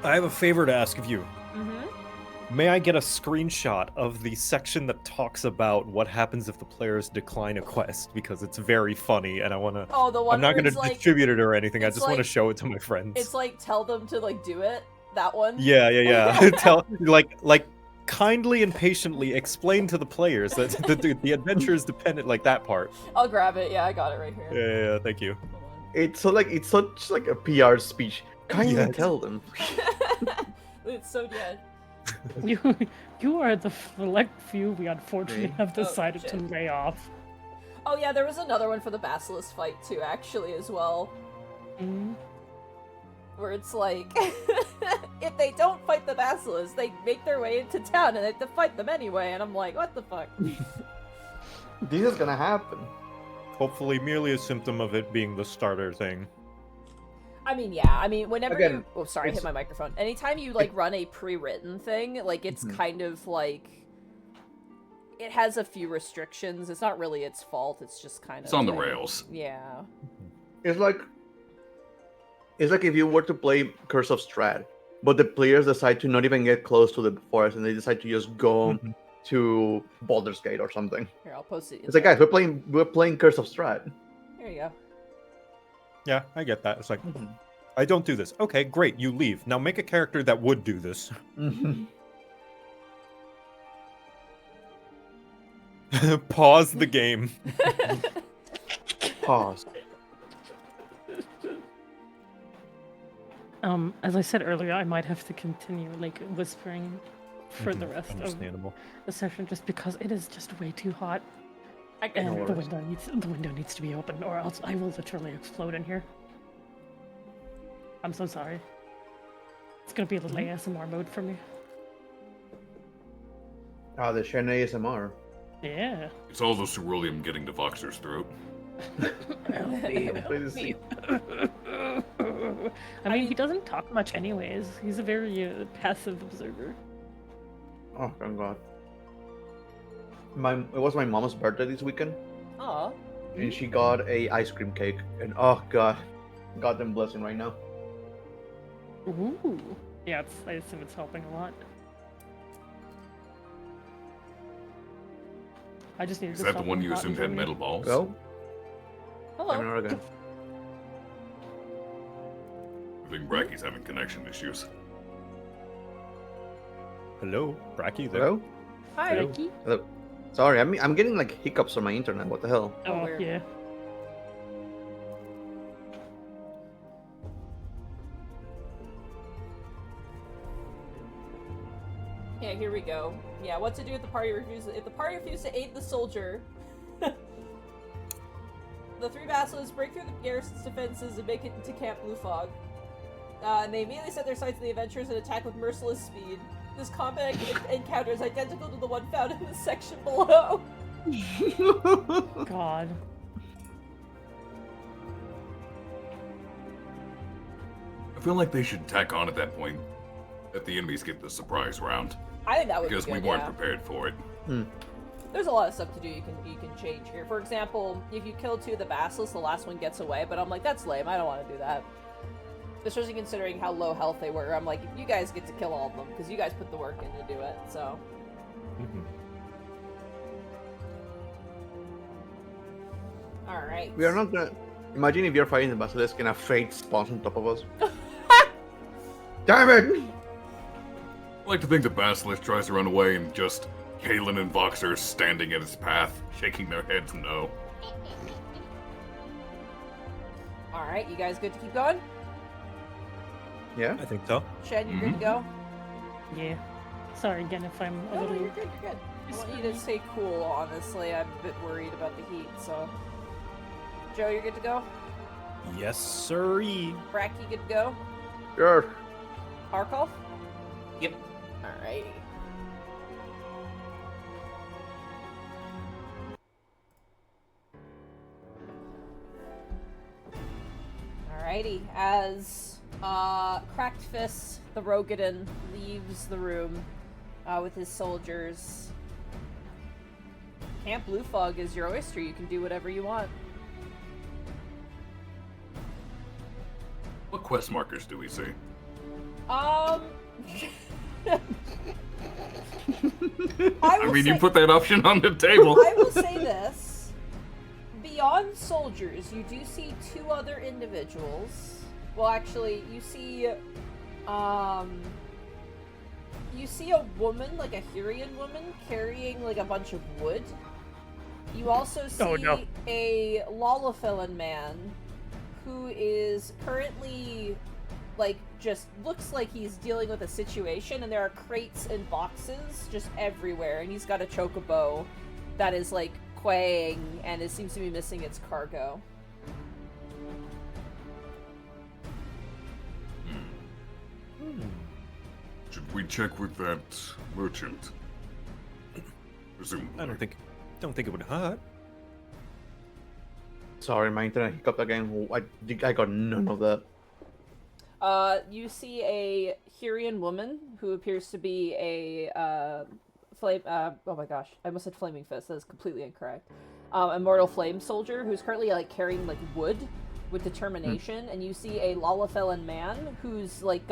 I have a favor to ask of you. Mm-hmm. May I get a screenshot of the section that talks about what happens if the players decline a quest? Because it's very funny, and I want to. Oh, the one I'm not where going it's to like, distribute it or anything. I it's just want to like- show it to my friends. it's like tell them to like do it. That one. Yeah. Tell like kindly and patiently explain to the players that the adventure is dependent, like that part. I'll grab it. Yeah, I got it right here. Yeah. Thank you. Hold on. It's such like a PR speech. Kindly Yes. tell them. It's so dead. you are the select few we unfortunately Me? have decided shit. to lay off. Oh yeah, there was another one for the Basilisk fight too, actually, as well. Mm. Where it's like, if they don't fight the Basilisk, they make their way into town and they have to fight them anyway. And I'm like, what the fuck? This is gonna happen. Hopefully, merely a symptom of it being the starter thing. I mean, yeah. I mean, whenever Again, you... Oh, sorry, I hit it's- my microphone. Anytime you, like, run a pre-written thing, like, it's Mhm. kind of, like... It has a few restrictions. It's not really its fault. It's just kind of... It's on the like- rails. Yeah. It's like if you were to play Curse of Strahd, but the players decide to not even get close to the forest and they decide to just go to Baldur's Gate or something. Here, I'll post it. in It's like, the- guys, we're playing Curse of Strahd. Here you go. Yeah, I get that. It's like, I don't do this. Okay, great. You leave. Now make a character that would do this. Pause the game. Pause. As I said earlier, I might have to continue like whispering for the rest of Understandable. the session just because it is just way too hot I can... and No the worries. window needs to be open or else I will literally explode in here. I'm so sorry. It's gonna be a little ASMR mode for me. Ah, the Shen ASMR. Yeah. It's all the ceruleum getting to Voxer's throat. Please. I mean, he doesn't talk much anyways. He's a very passive observer. Oh, thank God. It was my mom's birthday this weekend, Aw. and she got a ice cream cake, and oh God, got them blessing right now. Ooh. Yeah, I assume it's helping a lot. I just needed Is to that stop the one being you hot assumed and had dreamy. metal balls? Go. Hello. Let me know again. I think Bracky's having connection issues. Hello, Bracky there. Hello. Hi. Ricky? Hello. Sorry, I'm getting like hiccups on my internet. What the hell? Oh, Oh, weird. yeah. Yeah, here we go. Yeah, what to do if the party refuses? If the party refuses to aid the soldier, the three basilisks break through the garrison's defenses and make it into Camp Blue Fog. And they immediately set their sights on the adventurers and attack with merciless speed. This combat encounter is identical to the one found in the section below. God. I feel like they should tack on at that point that the enemies get the surprise round. I think that would Because be good, we weren't yeah. prepared for it. There's a lot of stuff to do you can change here. For example, if you kill two of the basilisks, the last one gets away, but I'm like, that's lame, I don't want to do that. Especially considering how low health they were. I'm like, you guys get to kill all of them, because you guys put the work in to do it, so. Alright. We are not gonna. Imagine if you're fighting the basilisk and a fate spawns on top of us. Damn it! I like to think the Basilisk tries to run away and just Caelan and Voxer standing in its path, shaking their heads no. Alright, you guys good to keep going? Yeah. I think so. Shed, you good to go? Yeah. Sorry again if I'm a No, little... you're good, you're good. I want you to stay cool, honestly. I'm a bit worried about the heat, so. Joe, you're good to go? Yes, sirree. Brack, you good to go? Sure. Harkov? Yep. Alrighty. Alrighty, as Cracked Fist, the Rogadin, leaves the room with his soldiers. Camp Blue Fog is your oyster. You can do whatever you want. What quest markers do we see? I I mean, you put that option on the table. I will say this. Beyond soldiers, you do see two other individuals. Well, actually, you see a woman, like a Hurian woman, carrying like a bunch of wood. You also see a Lolophilan man who is currently like just looks like he's dealing with a situation, and there are crates and boxes just everywhere, and he's got a chocobo that is like quaying and it seems to be missing its cargo. Should we check with that merchant? Presumably. I don't think it would hurt. Sorry, my internet hiccuped again. I got none of that. You see a Hurian woman who appears to be a flame. Oh my gosh, I almost said flaming fist. That is completely incorrect. Immortal flame soldier who's currently like carrying like wood with determination, and you see a Lolophilan man who's like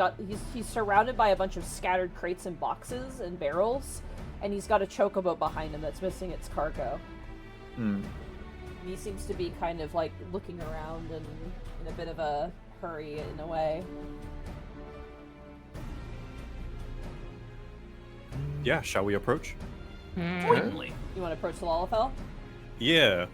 he's surrounded by a bunch of scattered crates and boxes and barrels, and he's got a chocobo behind him that's missing its cargo. He seems to be kind of like looking around and in a bit of a hurry in a way. Yeah, shall we approach? Certainly. You want to approach the Lolofel? Yeah.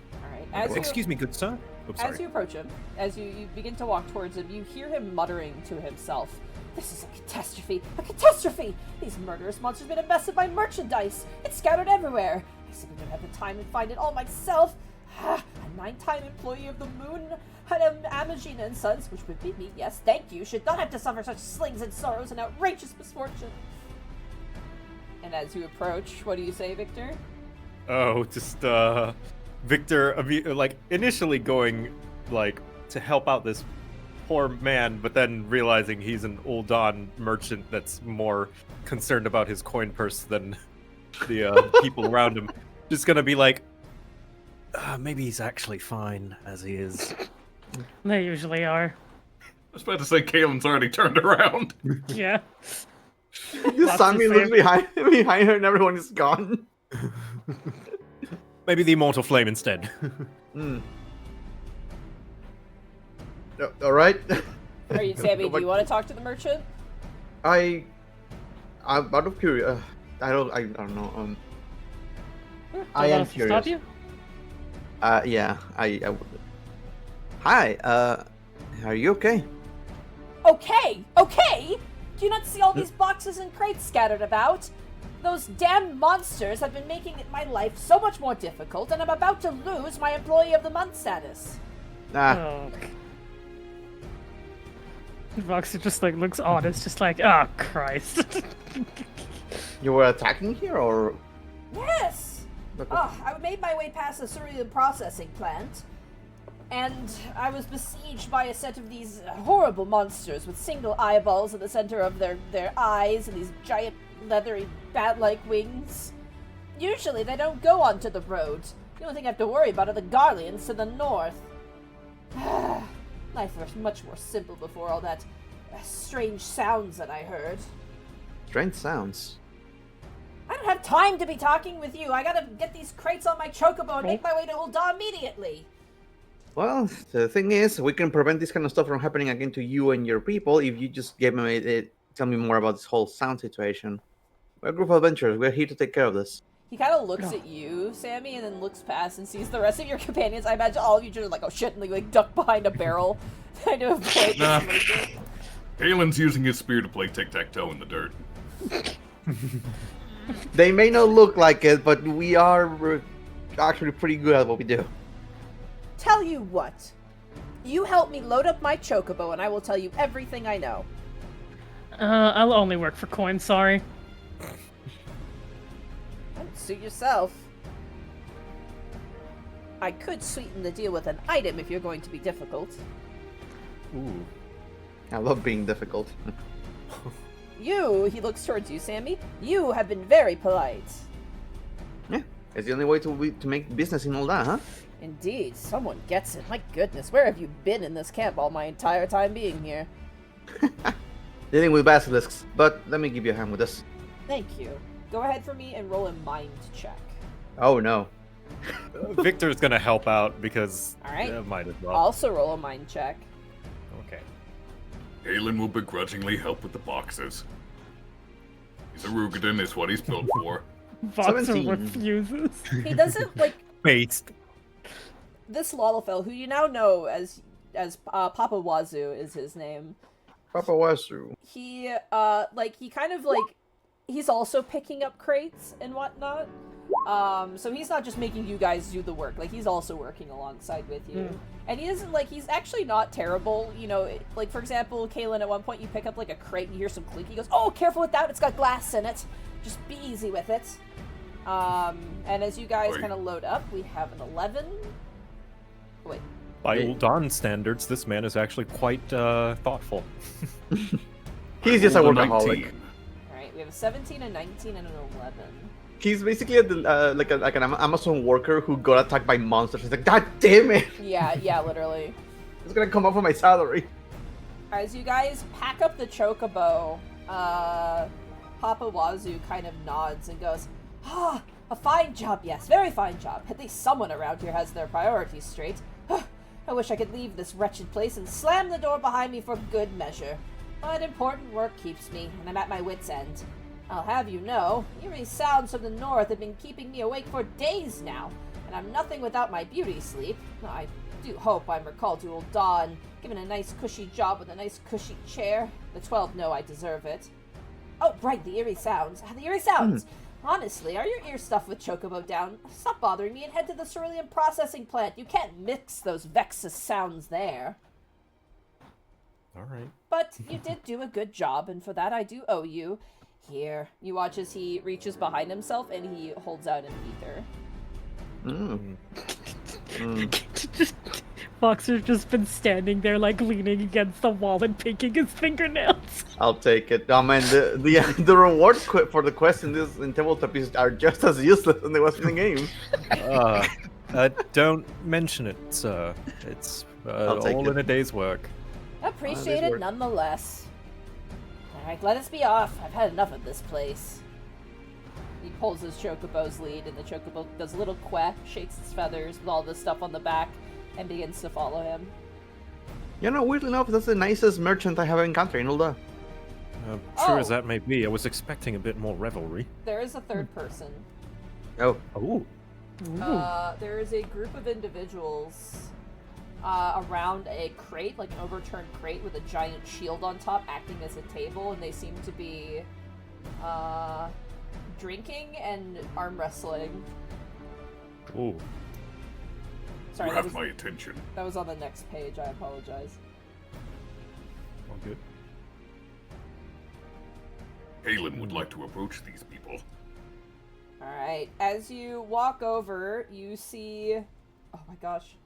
Alright. Excuse me, good sir. Oops, As sorry. you approach him, as you begin to walk towards him, you hear him muttering to himself. This is a catastrophe! A catastrophe! These murderous monsters made a mess of my merchandise! It's scattered everywhere! I simply don't have the time to find it all myself! A 9-time employee of the Moon and Amagina and Sons, which would be me, yes, thank you, should not have to suffer such slings and sorrows and outrageous misfortune. And as you approach, what do you say, Victor? Oh, just Victor, like initially going like to help out this poor man, but then realizing he's an Ul'dan merchant that's more concerned about his coin purse than the people around him. Just gonna be like, maybe he's actually fine as he is. They usually are. I was about to say Caelan's already turned around. Yeah. Sammie looks behind her and everyone is gone. Maybe the immortal flame instead. All right. Are you, Sammie? Do you want to talk to the merchant? I'm out of curiosity. I don't know. I am curious. Stop you? Yeah. I would. Hi. Are you okay? Okay. Do you not see all these boxes and crates scattered about? Those damn monsters have been making my life so much more difficult, and I'm about to lose my Employee of the Month status. Oh. Voxer just like looks honest, just like, oh Christ. You were attacking here, or? Yes! Okay. I made my way past the cerulean processing plant, and I was besieged by a set of these horrible monsters with single eyeballs in the center of their eyes and these giant leathery bat-like wings. Usually they don't go onto the road. The only thing I have to worry about are the Garleans to the north. Life was much more simple before all that strange sounds that I heard. Strange sounds. I don't have time to be talking with you. I gotta get these crates on my chocobo and make my way to Ul'dan immediately. Well, the thing is, we can prevent this kind of stuff from happening again to you and your people if you just tell me more about this whole sound situation. We're a group of adventurers. We're here to take care of this. He kind of looks at you, Sammie, and then looks past and sees the rest of your companions. I imagine all of you just like, oh shit, and like duck behind a barrel. Kind of avoid Nah. this. Caelan's using his spear to play tic-tac-toe in the dirt. They may not look like it, but we are actually pretty good at what we do. Tell you what. You help me load up my chocobo, and I will tell you everything I know. I'll only work for coin, sorry. Suit yourself. I could sweeten the deal with an item if you're going to be difficult. Ooh. I love being difficult. He looks towards you, Sammie. You have been very polite. Yeah, it's the only way to make business in all that, huh? Indeed, someone gets it. My goodness, where have you been in this camp all my entire time being here? Dealing with basilisks, but let me give you a hand with this. Thank you. Go ahead for me and roll a mind check. Oh no. Victor's gonna help out because Alright. might as well. Also roll a mind check. Okay. Caelan will begrudgingly help with the boxes. He's a Rugadin, is what he's built for. Voxer 17. refuses. He doesn't, like, Based. this Lalafell, who you now know as Papa Wazoo is his name. Papa Wasu. He kind of, like, he's also picking up crates and whatnot. So he's not just making you guys do the work, like, he's also working alongside with you. And he isn't, like, he's actually not terrible, you know, like, for example, Caelan, at one point you pick up, like, a crate and you hear some clink, he goes, oh, careful with that, it's got glass in it. Just be easy with it. And as you guys kind of load up, we have an 11. Wait. By Ul'dan standards, this man is actually quite thoughtful. He's just a Rolled workaholic. 19. Alright, we have a 17, a 19, and an 11. He's basically like an Amazon worker who got attacked by monsters. He's like, God damn it! Yeah, literally. It's gonna come up from my salary. As you guys pack up the chocobo, Papa Wazoo kind of nods and goes, ah, a fine job, yes, very fine job. At least someone around here has their priorities straight. I wish I could leave this wretched place and slam the door behind me for good measure. But important work keeps me, and I'm at my wit's end. I'll have you know, eerie sounds from the north have been keeping me awake for days now, and I'm nothing without my beauty sleep. I do hope I'm recalled to Ul'dan, given a nice cushy job with a nice cushy chair. The 12 know I deserve it. Oh, right, the eerie sounds. The eerie sounds! Honestly, are your ears stuffed with chocobo down? Stop bothering me and head to the cerulean processing plant. You can't mix those Vexus sounds there. Alright. But you did do a good job, and for that I do owe you. Here, you watch as he reaches behind himself and he holds out an ether. Voxer's just been standing there, like leaning against the wall and pinking his fingernails. I'll take it. Oh man, the rewards for the quest in tabletop are just as useless as they was in the game. Don't mention it, sir. It's all in a day's work. Appreciate it nonetheless. Alright, let us be off. I've had enough of this place. He pulls his chocobo's lead, and the chocobo does a little quack, shakes its feathers with all this stuff on the back, and begins to follow him. You know, weirdly enough, that's the nicest merchant I have encountered in Ulda. True as that may be, I was expecting a bit more revelry. There is a third person. Oh. Ooh. There is a group of individuals around a crate, like an overturned crate with a giant shield on top, acting as a table, and they seem to be drinking and arm wrestling. Ooh. Sorry, You have my attention. that was on the next page. I apologize. All good. Caelan would like to approach these people. Alright, as you walk over, you see... Oh my gosh.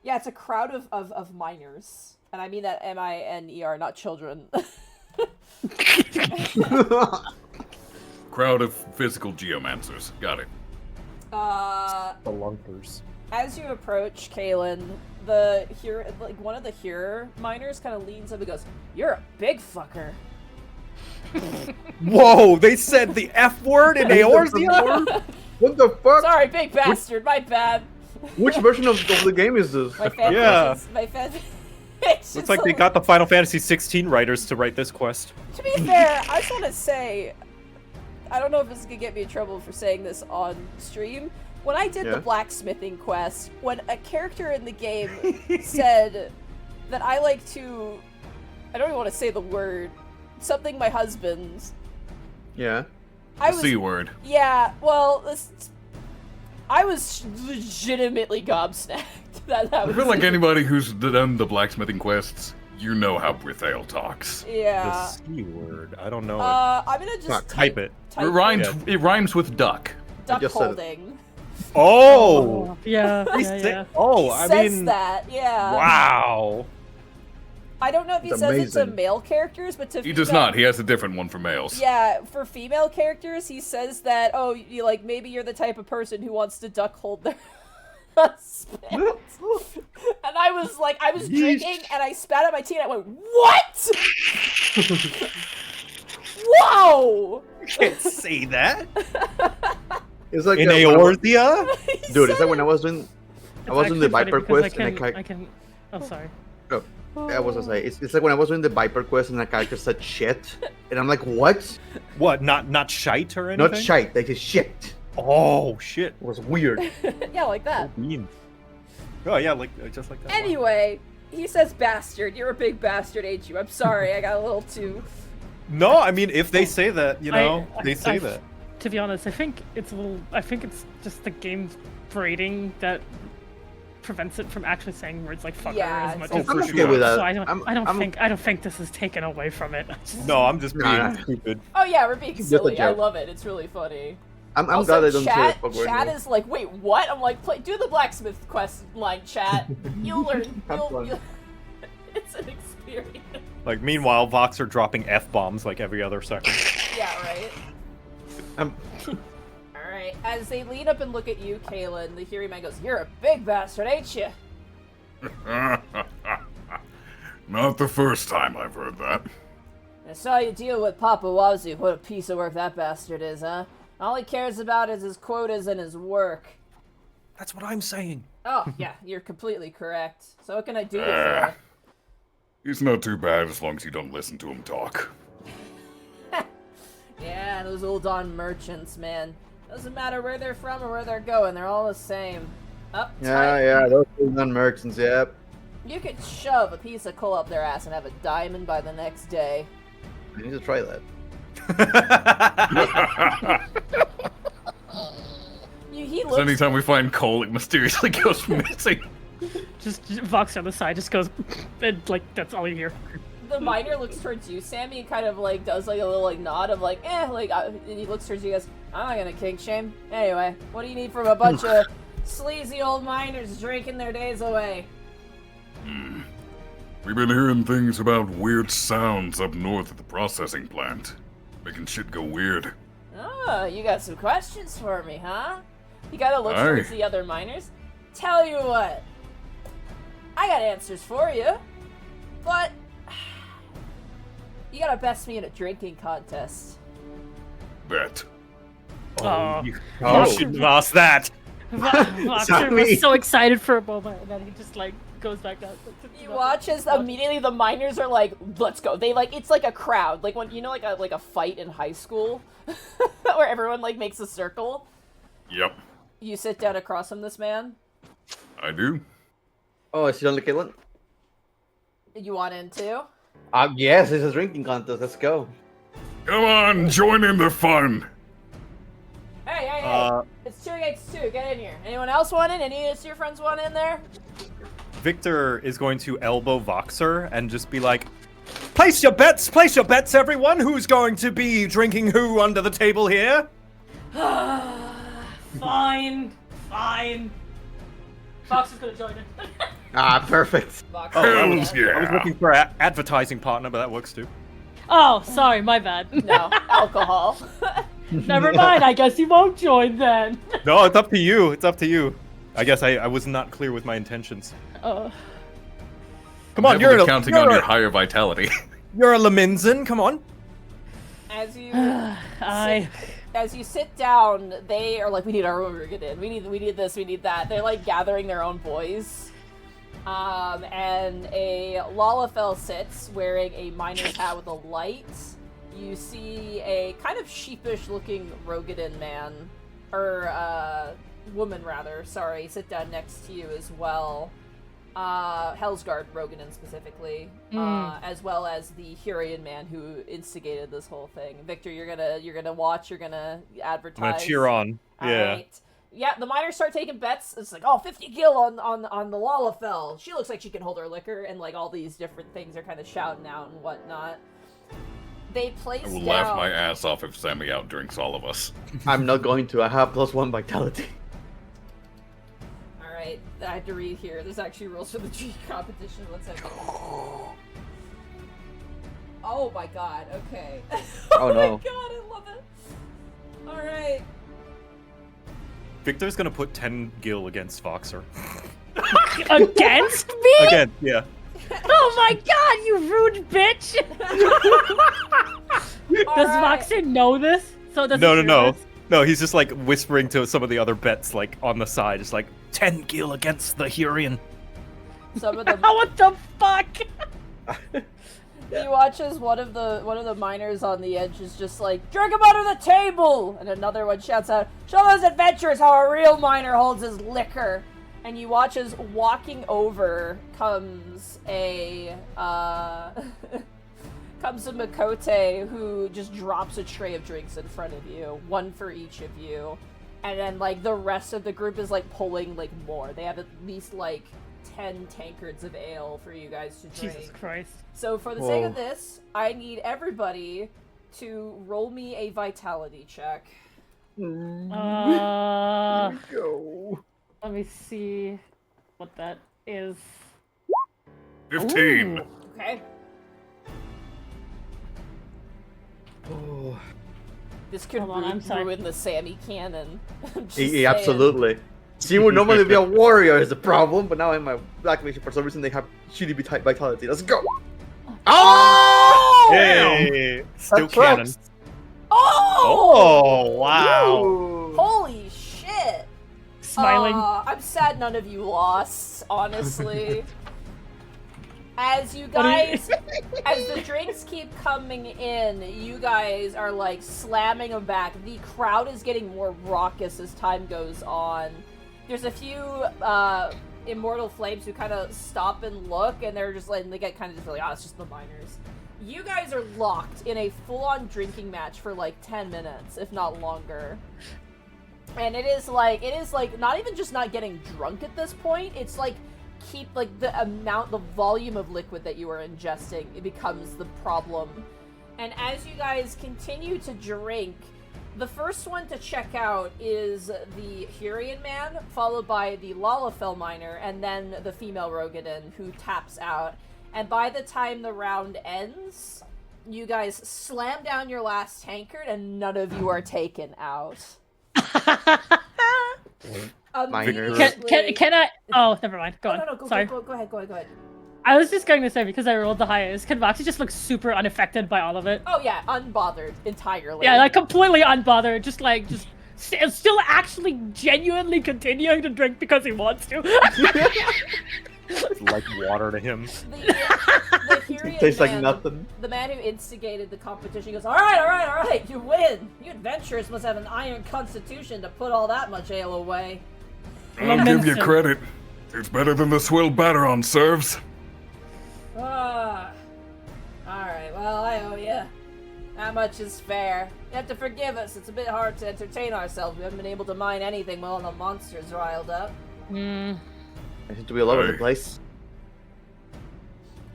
Yeah, it's a crowd of miners. And I mean that M-I-N-E-R, not children. Crowd of physical geomancers. Got it. The lumpers. As you approach Caelan, one of the Here miners kind of leans up and goes, "You're a big fucker." Whoa! They said the F word in Eorzea? What the fuck? Sorry, big bastard, my bad. Which version of the game is this? My fan Yeah. my fan Looks like they got the Final Fantasy 16 writers to write this quest. To be fair, I just want to say, I don't know if this is gonna get me in trouble for saying this on stream. When I did the blacksmithing quest, when a character in the game said that I like to, I don't even want to say the word, something my husband's. Yeah. I The was, C word. yeah, well, I was legitimately gobsmacked. that I was feel like anybody who's done the blacksmithing quests, you know how Brithale talks. The Yeah. C word. I don't know it. I'm gonna just Type it. type It rhymes with duck. duck just said it. holding. Oh! Yeah, He yeah, say- yeah. Oh, He I says mean, that, yeah. wow. I don't know if he It's says it to amazing. male characters, but to He does female- not. He has a different one for males. Yeah, for female characters, he says that, oh, you like maybe you're the type of person who wants to duck hold their husband. And I was like, I was drinking and I spat at my tea and I went, what? Whoa! You can't say that. It's like In when I was- Eorzea? He Dude, it's said like when I it. was doing the Actually funny Viper because quest and I can. Oh, sorry. I was gonna say it's like when I was doing the Viper quest and a character said shit, and I'm like, what? What? Not shite or anything? Not shite, like shit. Oh shit. It was weird. Yeah, like that. Mean. Oh yeah, like just like that. Anyway, he says bastard. You're a big bastard, ain't you? I'm sorry, I got a little too... No, I mean if they say that, you know, they say that. To be honest, I think it's a little. I think it's just the game's rating that prevents it from actually saying words like "fucker" Yeah, as much Oh, as. for I'm sure. okay with that. So I don't. I'm- I don't think this is taken away from it. No, I'm just being Nah. stupid. Oh yeah, we're being Just a silly. I joke. love it. It's really funny. I'm Also, glad I don't chat, say fuck word chat anymore. is like, wait, what? I'm like, do the blacksmith quest line, chat. You'll learn. Have fun. It's an experience. Like meanwhile, Voxer dropping F-bombs like every other second. Yeah, right. I'm- Alright, as they lean up and look at you, Caelan, the Hearing Man goes, "You're a big bastard, ain't you?" Not the first time I've heard that. I saw you deal with Papa Wazoo. What a piece of work that bastard is, huh? All he cares about is his quotas and his work. That's what I'm saying. Oh, yeah, you're completely correct. So what can I do you for? He's not too bad as long as you don't listen to him talk. Yeah, those old Don merchants, man. Doesn't matter where they're from or where they're going, they're all the same. Uptight. Yeah, those non-merchants, yep. You could shove a piece of coal up their ass and have a diamond by the next day. I need to try that. He So looks... anytime we find coal, it mysteriously goes missing. Just Vox on the side just goes, and like that's all you hear. The miner looks towards you, Sammie, and kind of like does like a little like nod of like, and he looks towards you and goes, "I'm not gonna kink shame. Anyway, what do you need from a bunch of sleazy old miners drinking their days away. We've been hearing things about weird sounds up north at the processing plant. Making shit go weird. Oh, you got some questions for me, huh? You gotta look Aye. towards the other miners. Tell you what, I got answers for you, but you gotta best me in a drinking contest. Bet. Oh. You shouldn't have asked that. Voxer Sammie. was so excited for a moment, and then he just like goes back down. You watch as immediately the miners are like, "Let's go!" They like it's like a crowd, like when you know like a fight in high school, where everyone like makes a circle. Yep, You sit down across from this man. I do. Oh, is it only Caelan? You want in too? Yes, it's a drinking contest. Let's go. Come on, join in the fun. Hey! It's 2 against 2. Get in here. Anyone else want in? Any of your friends want in there? Victor is going to elbow Voxer and just be like, place your bets, everyone! Who's going to be drinking who under the table here? Fine. Voxer's gonna join in. Perfect. Voxer. I Hells was yeah. looking for an advertising partner, but that works too. Oh, sorry, my bad. No, alcohol. Never mind. I guess he won't join then. No, it's up to you. It's up to you. I guess I was not clear with my intentions. Come on, Heavily counting on your higher vitality. you're a Leminzen. Come on. As you I. as you sit down, they are like, "We need our own Rugadin. We need this. We need that." They're like gathering their own boys. And a Lalafell sits wearing a miner's hat with a light. You see a kind of sheepish-looking Rogadin man, or woman rather. Sorry, sit down next to you as well. Hellsguard Rogadin specifically, as well as the Hurian man who instigated this whole thing. Victor, you're gonna watch. You're gonna advertise. I'm gonna cheer on. Yeah. Alright. Yeah, the miners start taking bets. It's like, 50 gil on the Lalafell. She looks like she can hold her liquor, and like all these different things are kind of shouting out and whatnot. They place I will down. laugh my ass off if Sammie outdrinks all of us. I'm not going to. I have +1 vitality. Alright, I have to read here. There's actually rules for the G competition. 1 second. Oh my god, okay. Oh, my no. god, I love it. Alright. Victor's gonna put 10 gil against Voxer. Against me? Again, yeah. Oh my god, you rude bitch! Does Voxer know this? So does No. No, he's just like whispering to some of the other bets like on the side. It's like 10 gil against the Hurian. Some of the What the fuck? He watches one of the miners on the edge is just like, "Drink him under the table!" And another one shouts out, "Show those adventurers how a real miner holds his liquor!" And you watch as walking over comes a Makote who just drops a tray of drinks in front of you, one for each of you. And then like the rest of the group is like pulling like more. They have at least like 10 tankards of ale for you guys to drink. Jesus Christ. So for the sake of this, I need everybody to roll me a vitality check. Go. Let me see what that is. 15. Ooh. Okay? Oh. This could Hold on, I'm sorry. ruin the Sammie canon. I'm just Yeah, saying. absolutely. She would normally be a warrior is the problem, but now in my Black Mage, for some reason they have shitty vitality. Let's go! Oh! Hey, still That canon. tracks. Oh! Oh, wow. Ooh. Holy shit! Smiling. I'm sad none of you lost, honestly. As you What are you- guys, as the drinks keep coming in, you guys are like slamming them back. The crowd is getting more raucous as time goes on. There's a few Immortal Flames who kind of stop and look, and they're just like, they get kind of just like, it's just the miners. You guys are locked in a full-on drinking match for like 10 minutes, if not longer. And it is like not even just not getting drunk at this point, it's like keep like the volume of liquid that you are ingesting, it becomes the problem. And as you guys continue to drink, The first one to check out is the Hurian man, followed by the Lalafell miner, and then the female Rogadin, who taps out. And by the time the round ends, you guys slam down your last tankard, and none of you are taken out. Minor. Can I? Oh, never mind. Go on. No, go Sorry. ahead. Go ahead. I was just going to say, because I rolled the highest, can Voxer just look super unaffected by all of it? Oh yeah, unbothered entirely. Yeah, like completely unbothered, just still actually genuinely continuing to drink because he wants to. It's like water to him. The Hurian Tastes like man, nothing. The man who instigated the competition goes, all right, you win. You adventurers must have an iron constitution to put all that much ale away. I'll give you credit. It's better than the swill Batteron serves. Ah. Alright, well, I owe you. That much is fair. You have to forgive us. It's a bit hard to entertain ourselves. We haven't been able to mine anything while the monsters riled up. I seem to be all over the place.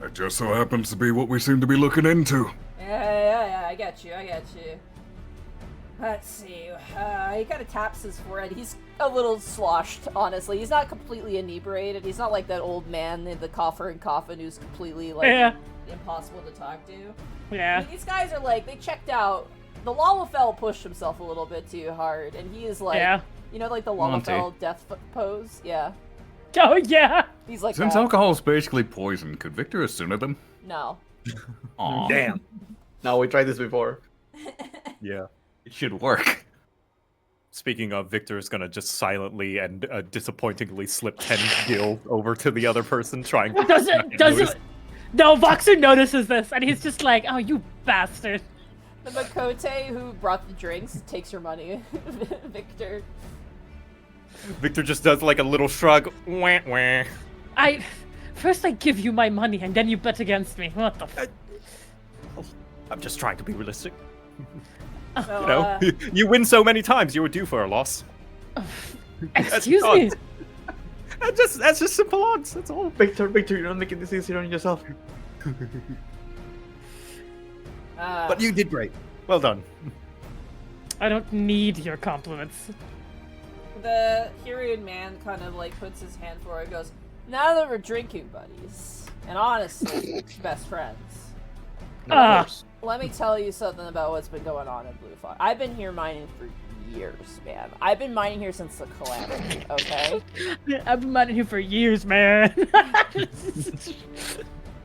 That just so happens to be what we seem to be looking into. Yeah, I get you. Let's see. He kind of taps his forehead. He's a little sloshed, honestly. He's not completely inebriated. He's not like that old man in the coffer and coffin who's completely, impossible to talk to. Yeah. I mean, these guys are they checked out. The Lalafell pushed himself a little bit too hard, and he is the Lalafell death pose? Yeah. Oh, yeah! He's like Since alcohol is basically poison, could Victor have sooner them? No. Aw. Damn. No, we tried this before. Yeah. It should work. Speaking of, Victor is gonna just silently and disappointingly slip 10 gil over to the other person, trying to Does it? No, Voxer notices this, and he's just like, oh, you bastard. The Makote who brought the drinks takes your money, Victor. Victor just does like a little shrug. Wah, wah. First I give you my money, and then you bet against me. What the f- I'm just trying to be realistic. So, You know, you win so many times, you were due for a loss. Excuse me? That's just simple odds. That's all. Victor, you're not making this easier on yourself. But you did great. Well done. I don't need your compliments. The Hurian man kind of puts his hand forward and goes, now that we're drinking buddies, and honestly, best friends, let me tell you something about what's been going on in Blue Fox. I've been here mining for years, man. I've been mining here since the Calamity, okay? I've been mining here for years, man.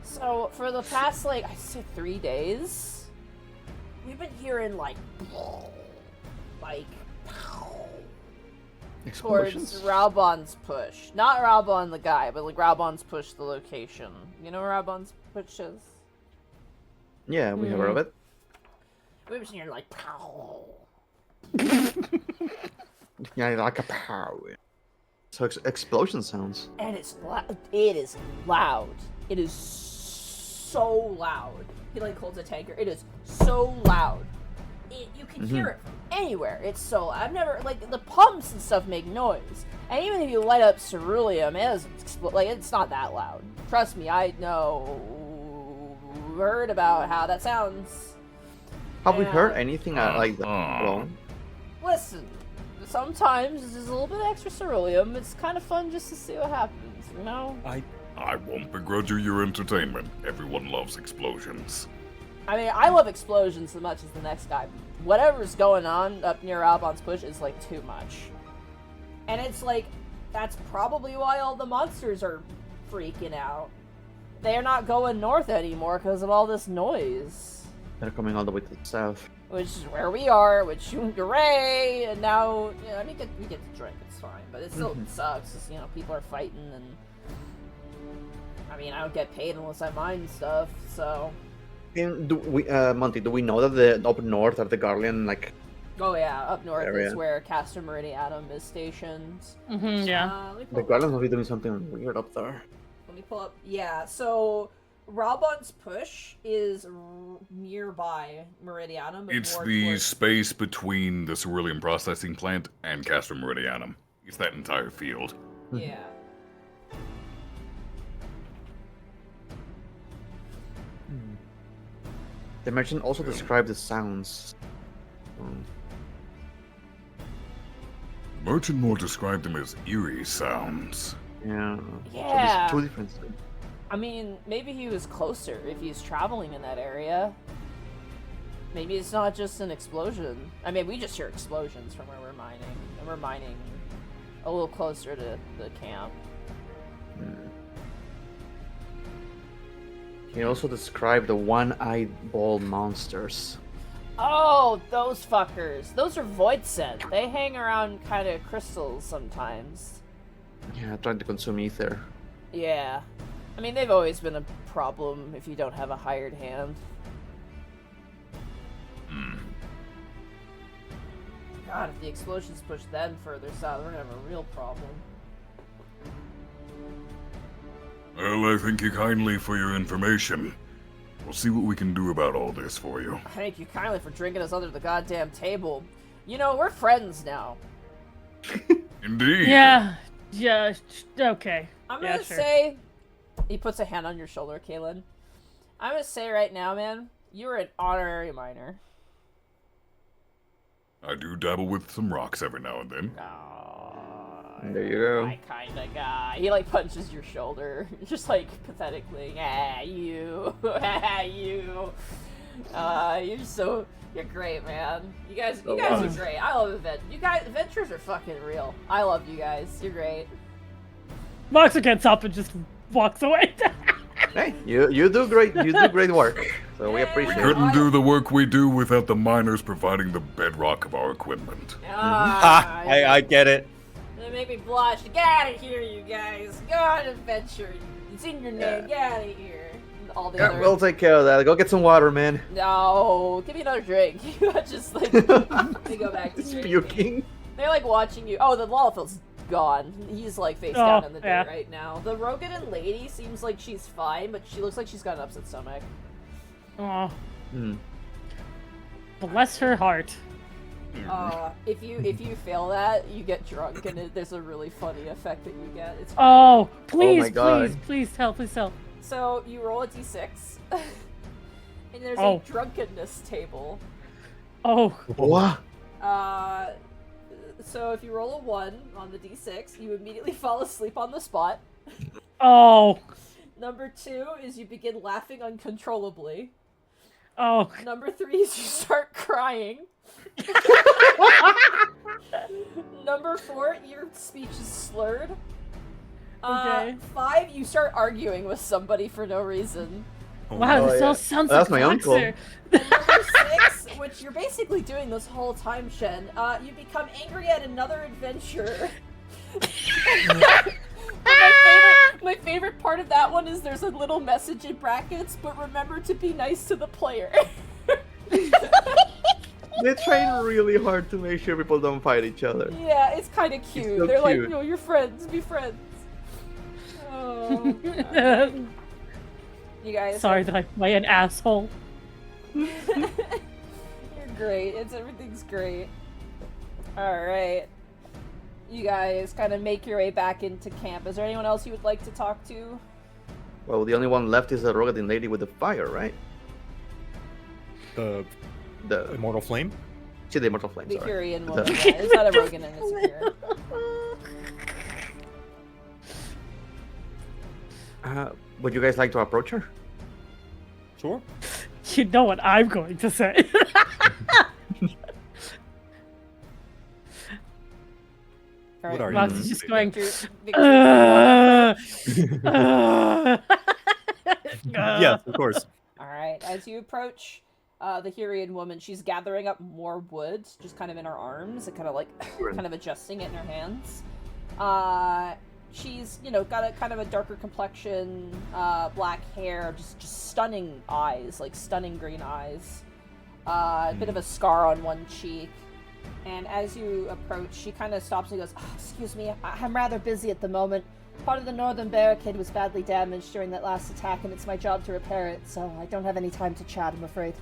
So, for the past, I say 3 days, we've been hearing, towards Raubon's push. Not Raubon the guy, but Raubon's push the location. You know where Raubon's push is? Yeah, we have heard of it. We've been hearing pow. Yeah, like a pow. So explosion sounds. And it is loud. It is so loud. He holds a tanker. It is so loud. You can hear it from anywhere. It's so loud. I've never the pumps and stuff make noise. And even if you light up ceruleum, it's not that loud. Trust me, I know. Heard about how that sounds. Have we heard anything like that? Well, listen, sometimes it's just a little bit extra ceruleum. It's kind of fun just to see what happens, you know? I won't begrudge you your entertainment. Everyone loves explosions. I mean, I love explosions as much as the next guy. Whatever's going on up near Albon's push is too much. And it's that's probably why all the monsters are freaking out. They're not going north anymore because of all this noise. they're coming all the way to the south. Which is where we are, which hooray! And now, we get to drink, it's fine. But it still sucks, because, people are fighting, and I mean, I don't get paid unless I mine stuff, so. And Monty, do we know that the up north are the Garlean, Oh yeah, up north area. is where Castor Meridianum is stationed. Yeah. the Garleans must be doing something weird up there. Let me pull up. Yeah, so Raubon's push is nearby Meridianum. But It's more the towards... space between the cerulean processing plant and Castor Meridianum. It's that entire field. Yeah. The merchant also described the sounds. The merchant more described them as eerie sounds. Yeah. Yeah. So there's 2 different things. I mean, maybe he was closer if he's traveling in that area. Maybe it's not just an explosion. I mean, we just hear explosions from where we're mining. And we're mining a little closer to the camp. Can you also describe the one-eyed ball monsters? Oh, those fuckers. Those are void scent. They hang around kind of crystals sometimes. Yeah, trying to consume ether. Yeah. I mean, they've always been a problem if you don't have a hired hand. God, if the explosions push them further south, we're gonna have a real problem. Well, I thank you kindly for your information. We'll see what we can do about all this for you. Thank you kindly for drinking us under the goddamn table. You know, we're friends now. Indeed. Yeah. Okay. I'm Yeah, gonna sure. say... He puts a hand on your shoulder, Caelan. I'm gonna say right now, man, you're an honorary miner. I do dabble with some rocks every now and then. There you go. My kind of guy. He like punches your shoulder, just like pathetically. You. You. You're great, man. You guys are great. I love adventures are fucking real. I love you guys. You're great. Voxer gets up and just walks away. Hey, you do great. You do great work. So we Yeah. appreciate We it. couldn't do the work we do without the miners providing the bedrock of our equipment. I get it. They make me blush. Get out of here, you guys. Go on adventure. It's in your name. Get out of here. All the Yeah, other... we'll take care of that. Go get some water, man. No, give me another drink. Just like they go back to He's drinking. puking. They're like watching you. Oh, the Lalafell's gone. He's like face down in the dirt right now. The Rogadan lady seems like she's fine, but she looks like she's got an upset stomach. Oh, Hmm. bless her heart. If you fail that, you get drunk, and there's a really funny effect that you get. It's Oh, please, God. please tell. so you roll a d6, and there's Oh. a drunkenness table. Oh, What? So if you roll a 1 on the d6, you immediately fall asleep on the spot. oh, Number 2 is you begin laughing uncontrollably. oh. Number 3 is you start crying. Number 4, your speech is slurred. Okay. 5, you start arguing with somebody for no reason. Wow, this yeah. all sounds That's like my uncle. Voxer. And number 6, which you're basically doing this whole time, Shen, you become angry at another adventurer. My favorite part of that one is there's a little message in brackets, but remember to be nice to the player. They're trying really hard to make sure people don't fight each other. Yeah, it's kind of cute. so They're like, cute. no, you're friends, be friends. Oh, you guys. Sorry that I play an asshole. You're great. Everything's great. Alright. You guys kind of make your way back into camp. Is there anyone else you would like to talk to? Well, the only one left is the Rogadin lady with the fire, right? The The Immortal Flame? the immortal flame. The Sorry. Curian woman. Yeah, it's not a Rogan and it's a Curian. Would you guys like to approach her? Sure. You know what I'm going to say. What are Alright. you? Voxer's just going. Yes, of course. Alright, as you approach the Hurian woman, she's gathering up more wood, just kind of in her arms, and kind of like, kind of adjusting it in her hands. She's, got a kind of a darker complexion, black hair, just stunning eyes, like stunning green eyes. A bit of a scar on one cheek. And as you approach, she kind of stops and goes, "Oh, excuse me, I'm rather busy at the moment. Part of the northern barricade was badly damaged during that last attack, and it's my job to repair it, so I don't have any time to chat, I'm afraid."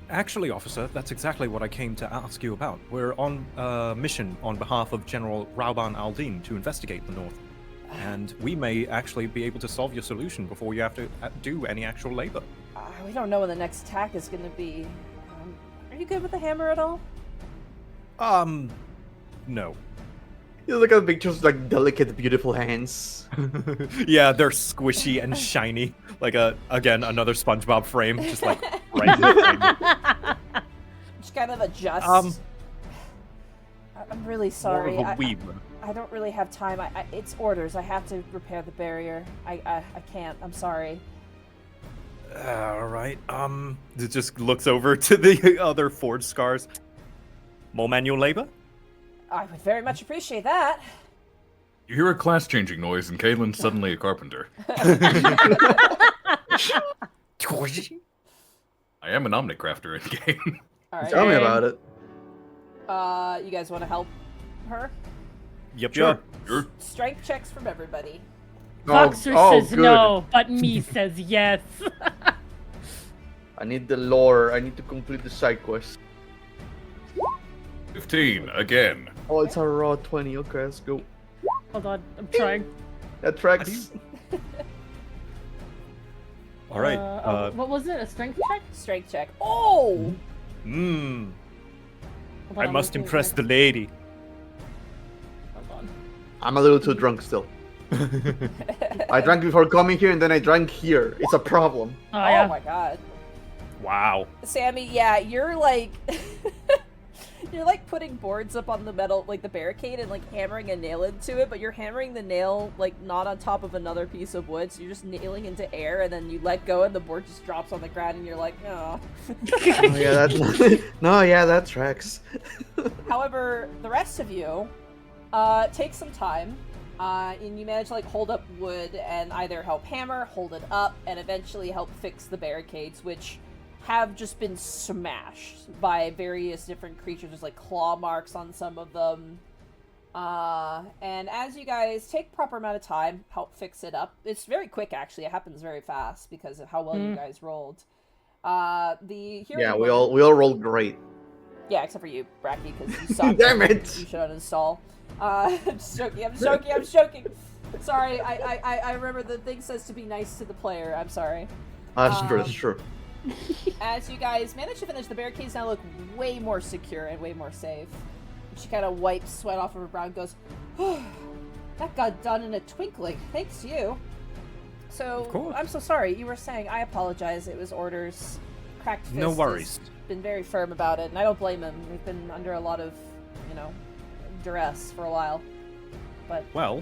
Actually, officer, that's exactly what I came to ask you about. We're on a mission on behalf of General Rauban Aldin to investigate the north. And we may actually be able to solve your solution before you have to do any actual labor. We don't know when the next attack is going to be. Are you good with the hammer at all? No. You look at pictures like delicate, beautiful hands. Yeah, they're squishy and shiny. Like again, another SpongeBob frame, just like right in the frame. Just kind of adjust. I'm really More sorry. of a weeb. I don't really have time. It's orders. I have to repair the barrier. I can't. I'm sorry. All right. It just looks over to the other forge scars. More manual labor? I would very much appreciate that. You hear a class-changing noise, and Caelan's suddenly a carpenter. I am an Omnicrafter in game. All right. Tell me about it. You guys want to help her? Yep, Sure. Sure. Strength checks from everybody. Voxer says good. no, but me says yes. I need the lore. I need to complete the side quest. 15, again. Oh, it's a raw 20. Okay, let's go. Hold on, I'm trying. That tracks. All right. What was it? A strength check? Strength check. Oh! Hold on, I I'm must looking impress at the lady. Hold on. I'm a little too drunk still. I drank before coming here, and then I drank here. It's a problem. Oh, Oh yeah. my god. Wow. Sammie, yeah, you're like... You're like putting boards up on the metal, like the barricade, and like hammering a nail into it, but you're hammering the nail like not on top of another piece of wood, so you're just nailing into air, and then you let go and the board just drops on the ground, and you're like, oh. Oh, yeah, that. No, yeah, that tracks. However, the rest of you take some time, and you manage to like hold up wood and either help hammer, hold it up, and eventually help fix the barricades, which have just been smashed by various different creatures. There's like claw marks on some of them. And as you guys take proper amount of time, help fix it up. It's very quick, actually. It happens very fast because of how well you guys rolled. The hero Yeah, we all rolled great. Yeah, except for you, Bracky, because you suck. Damn it! You should uninstall. I'm just joking. Sorry, I remember the thing says to be nice to the player. I'm sorry. That's true. That's true. As you guys manage to finish, the barricades now look way more secure and way more safe. She kind of wipes sweat off of her brow and goes, oh, that got done in a twinkling. Thanks to you. So, Of course. I'm so sorry. You were saying, I apologize. It was orders. Cracked Fist No worries. has been very firm about it, and I don't blame him. We've been under a lot of, duress for a while. But Well,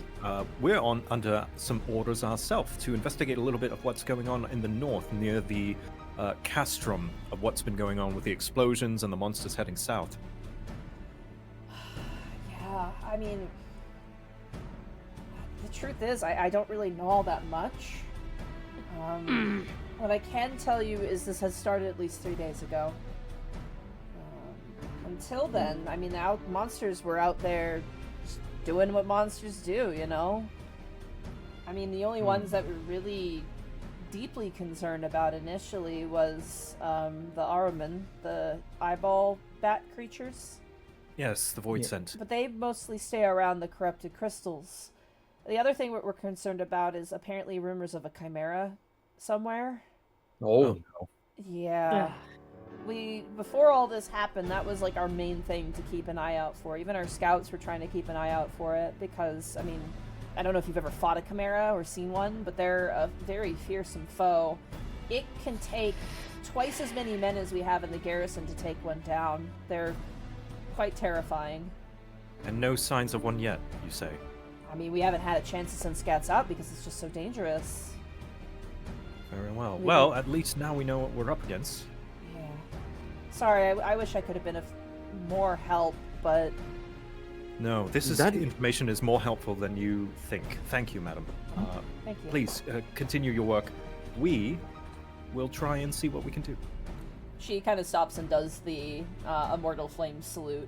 we're under some orders ourselves to investigate a little bit of what's going on in the north near the castrum of what's been going on with the explosions and the monsters heading south. yeah, I mean, the truth is, I don't really know all that much. What I can tell you is this has started at least 3 days ago. Until then, I mean, monsters were out there just doing what monsters do, I mean, the only ones that were really deeply concerned about initially was the Ahriman, the eyeball bat creatures. Yes, the void scent. But they mostly stay around the corrupted crystals. The other thing we're concerned about is apparently rumors of a Chimera somewhere. Oh. no. Yeah. Before all this happened, that was like our main thing to keep an eye out for. Even our scouts were trying to keep an eye out for it because, I mean, I don't know if you've ever fought a Chimera or seen one, but they're a very fearsome foe. It can take twice as many men as we have in the garrison to take one down. They're quite terrifying. And no signs of one yet, you say? I mean, we haven't had a chance to send scouts out because it's just so dangerous. Very well. We Well, don't- at least now we know what we're up against. Yeah. Sorry, I wish I could have been of more help, but No, this information is more helpful than you think. Thank you, madam. thank you. Please, continue your work. We will try and see what we can do. She kind of stops and does the Immortal Flame salute,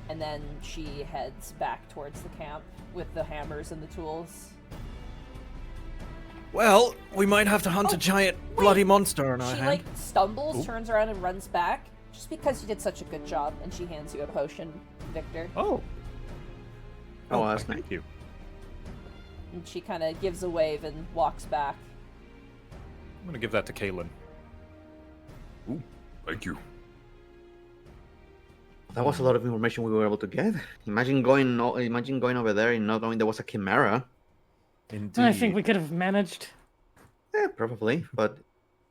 and then she heads back towards the camp with the hammers and the tools. Well, we might have to hunt a giant bloody monster on our She, hand. stumbles, Ooh. turns around, and runs back, just because you did such a good job, and she hands you a potion, Victor. Oh, That's nice. thank you. And she kind of gives a wave and walks back. I'm gonna give that to Caelan. Ooh, thank you. That was a lot of information we were able to get. Imagine going over there and not knowing there was a Chimera. Indeed. I think we could have managed. Yeah, probably, but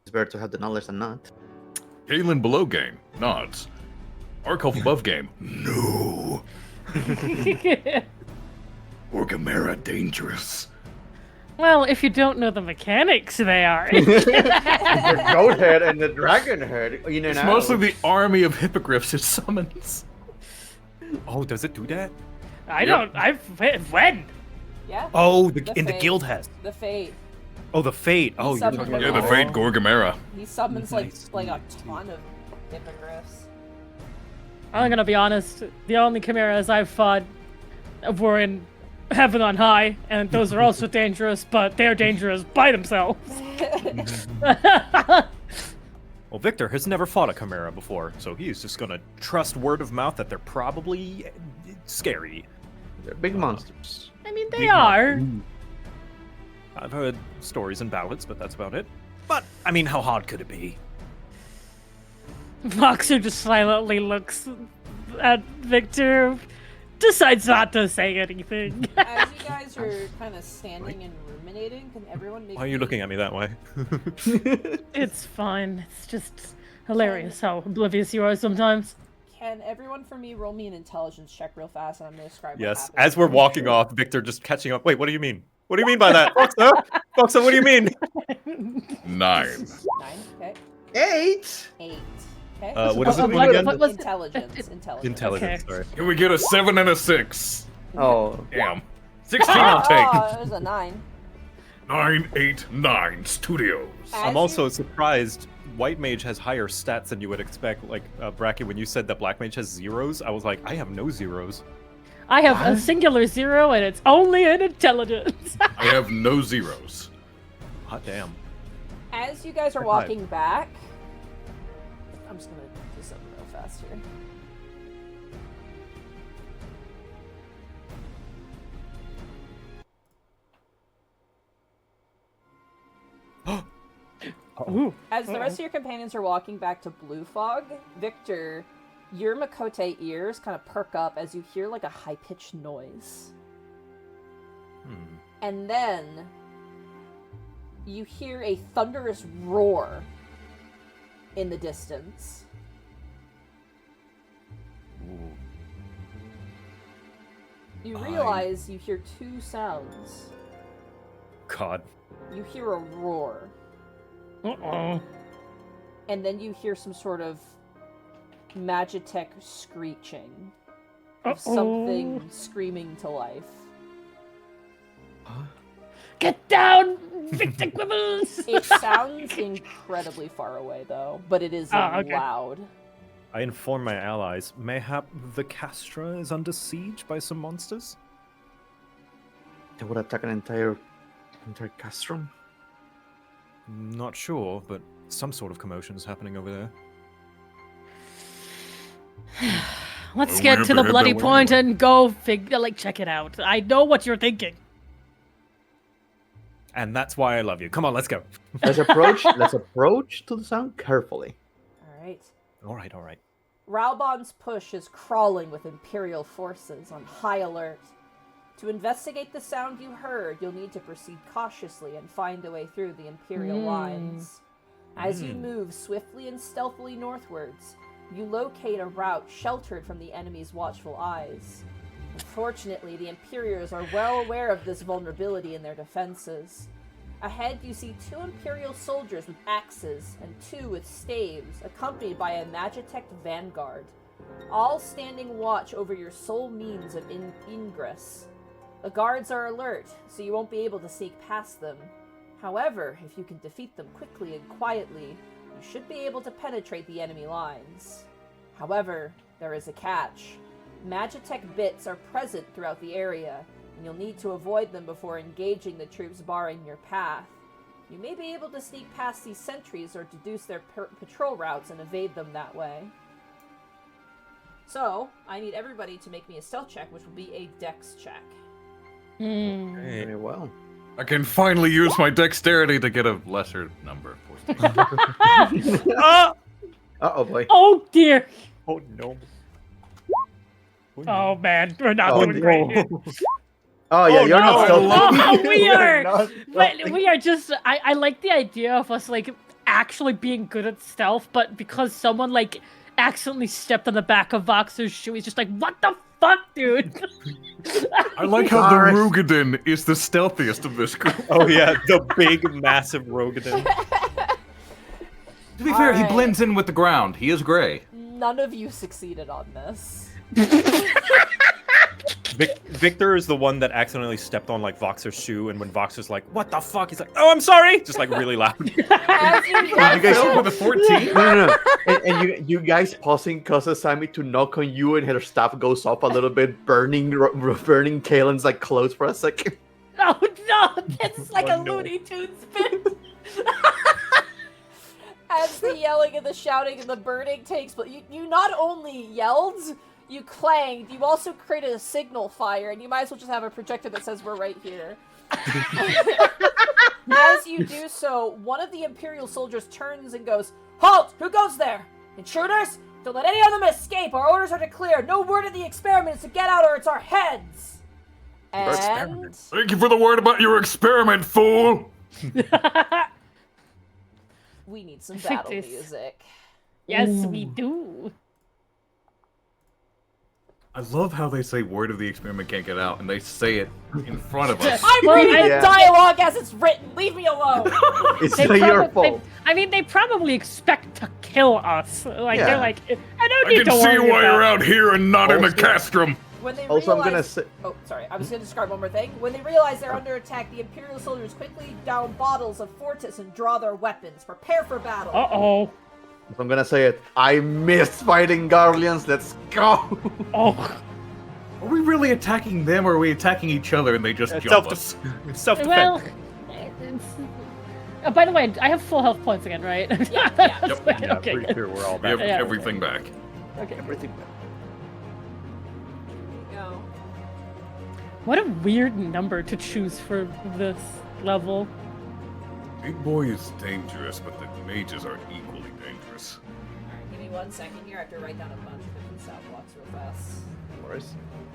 it's better to have the knowledge than not. Caelan below game. Nods. Arkelf above game. No. Or Chimera dangerous. Well, if you don't know the mechanics, they are. The goat head and the dragon head. It's mostly the army of hippogriffs it summons. Oh, does it do that? I don't. When? Yeah. Oh, in the Fate. Guildhest. The Fate. Oh, the Fate. Oh, you're summoned talking them Yeah, about the all. Fate Gorgamera. He summons like Nice. a ton of hippogriffs. I'm gonna be honest. The only chimeras I've fought were in Heaven on High, and those are also dangerous, but they're dangerous by themselves. Well, Victor has never fought a Chimera before, so he's just gonna trust word of mouth that they're probably scary. They're big monsters. I mean, they Big are. I've heard stories and ballads, but that's about it. But, I mean, how hard could it be? Voxer just silently looks at Victor, decides not to say anything. As you guys are kind of standing and ruminating, can everyone make Why are you looking at me that way? It's fine. It's just hilarious how oblivious you are sometimes. Can everyone for me roll me an intelligence check real fast, and I'm going to describe what Yes, happened. as we're walking off, Victor just catching up. Wait, what do you mean? What do you mean by that? Voxer? Voxer, what do you mean? 9. 9, okay. 8. 8, okay. What is it what- again? what was it? Intelligence. Intelligence, Okay. sorry. Can we get a 7 and a 6? Oh, Damn. 16 I'll take. Oh, there's a 9. 9, 8, 9 studios. As I'm you- also surprised White Mage has higher stats than you would expect. Like, Bracket, when you said that Black Mage has zeros, I was like, I have no zeros. I have a singular 0, and it's only in intelligence. I have no zeros. Hot damn. As you guys are High five. walking back, I'm just gonna do something real fast here. Ooh. As the rest of your companions are walking back to Blue Fog, Victor, your Makote ears kind of perk up as you hear like a high-pitched noise. Hmm. And then you hear a thunderous roar in the distance. Ooh. You realize you hear two sounds. God. You hear a roar, Uh-oh. and then you hear some sort of Magitech screeching. Of Uh-oh. something screaming to life. Get down, Victor Quibbles! It sounds incredibly far away, though, but it is Okay. loud. I inform my allies. Mayhap the Castra is under siege by some monsters? they would attack an entire castrum. Not sure, but some sort of commotion is happening over there. Let's Well, get we to the have to bloody head that way point anyway. and go check it out. I know what you're thinking. And that's why I love you. Come on, let's go. Let's approach to the sound carefully. Alright. All right. Ralbon's push is crawling with Imperial forces on high alert. To investigate the sound you heard, you'll need to proceed cautiously and find a way through the Imperial lines. As you move swiftly and stealthily northwards, you locate a route sheltered from the enemy's watchful eyes. Unfortunately, the Imperials are well aware of this vulnerability in their defenses. Ahead, you see 2 Imperial soldiers with axes and 2 with staves, accompanied by a Magitech vanguard, all standing watch over your sole means of ingress. The guards are alert, so you won't be able to sneak past them. However, if you can defeat them quickly and quietly, you should be able to penetrate the enemy lines. However, there is a catch. Magitech bits are present throughout the area, and you'll need to avoid them before engaging the troops barring your path. You may be able to sneak past these sentries or deduce their patrol routes and evade them that way. So, I need everybody to make me a stealth check, which will be a dex check. Very well. I can finally use my dexterity to get a lesser number. Ah! Uh-oh, boy. Oh dear. Oh no. Oh man, we're not Oh, doing great. Oh yeah, Oh, you're not no. stealthy. Oh, we You're are. not But stealthy. we are just. I like the idea of us like actually being good at stealth, but because someone like accidentally stepped on the back of Voxer's shoe, he's just like, what the fuck, dude? I like how the Garth. Rugadin is the stealthiest of this group. Oh yeah, the big, massive Rogadin. To be fair, he Alright. blends in with the ground. He is gray. None of you succeeded on this. Victor is the one that accidentally stepped on like Voxer's shoe, and when Voxer's like, "What the fuck?" He's like, "Oh, I'm sorry," just like really loud. As you You guys guys- Failed with a 14? No. And you guys pausing causes Sammie to knock on you, and her staff goes up a little bit, burning Caelan's like clothes for a second. Oh no, it's like Oh, a no. Looney Tunes bit. As the yelling and the shouting and the burning takes place, you not only yelled, you clanged, you also created a signal fire, and you might as well just have a projector that says we're right here. As you do so, one of the Imperial soldiers turns and goes, "Halt! Who goes there? Intruders? Don't let any of them escape! Our orders are to clear! No word of the experiment is to get out or it's our heads!" And... Thank you for the word about your experiment, fool! we need some I think battle this- music. Yes, we do. I love how they say word of the experiment can't get out, and they say it in front of us. I'm Well, reading Yeah. the dialogue as it's written! Leave me alone! It's They not your probably- fault. I mean, they probably expect to kill us. Like Yeah. they're like, I don't I need can to see worry why about you're out here and not in the Also- castrum. When they Also, I'm realize... gonna say. Oh, sorry. I was going to describe one more thing. When they realize they're under attack, the Imperial soldiers quickly down bottles of Fortis and draw their weapons. Prepare for battle. Uh-oh. I'm gonna say it. I miss fighting Garleans. Let's go. Oh. Are we really attacking them, or are we attacking each other and they just jump us? Self-defense. Well, it's... by the way, I have full health points again, right? Yeah. Yeah, okay. pretty sure we're all We have back. Yeah. everything back. Okay. Everything. Go. What a weird number to choose for this level. Big boy is dangerous, but the mages are equally dangerous. Alright, give me 1 second here. I have to write down a bunch of different stat blocks real fast. Of course.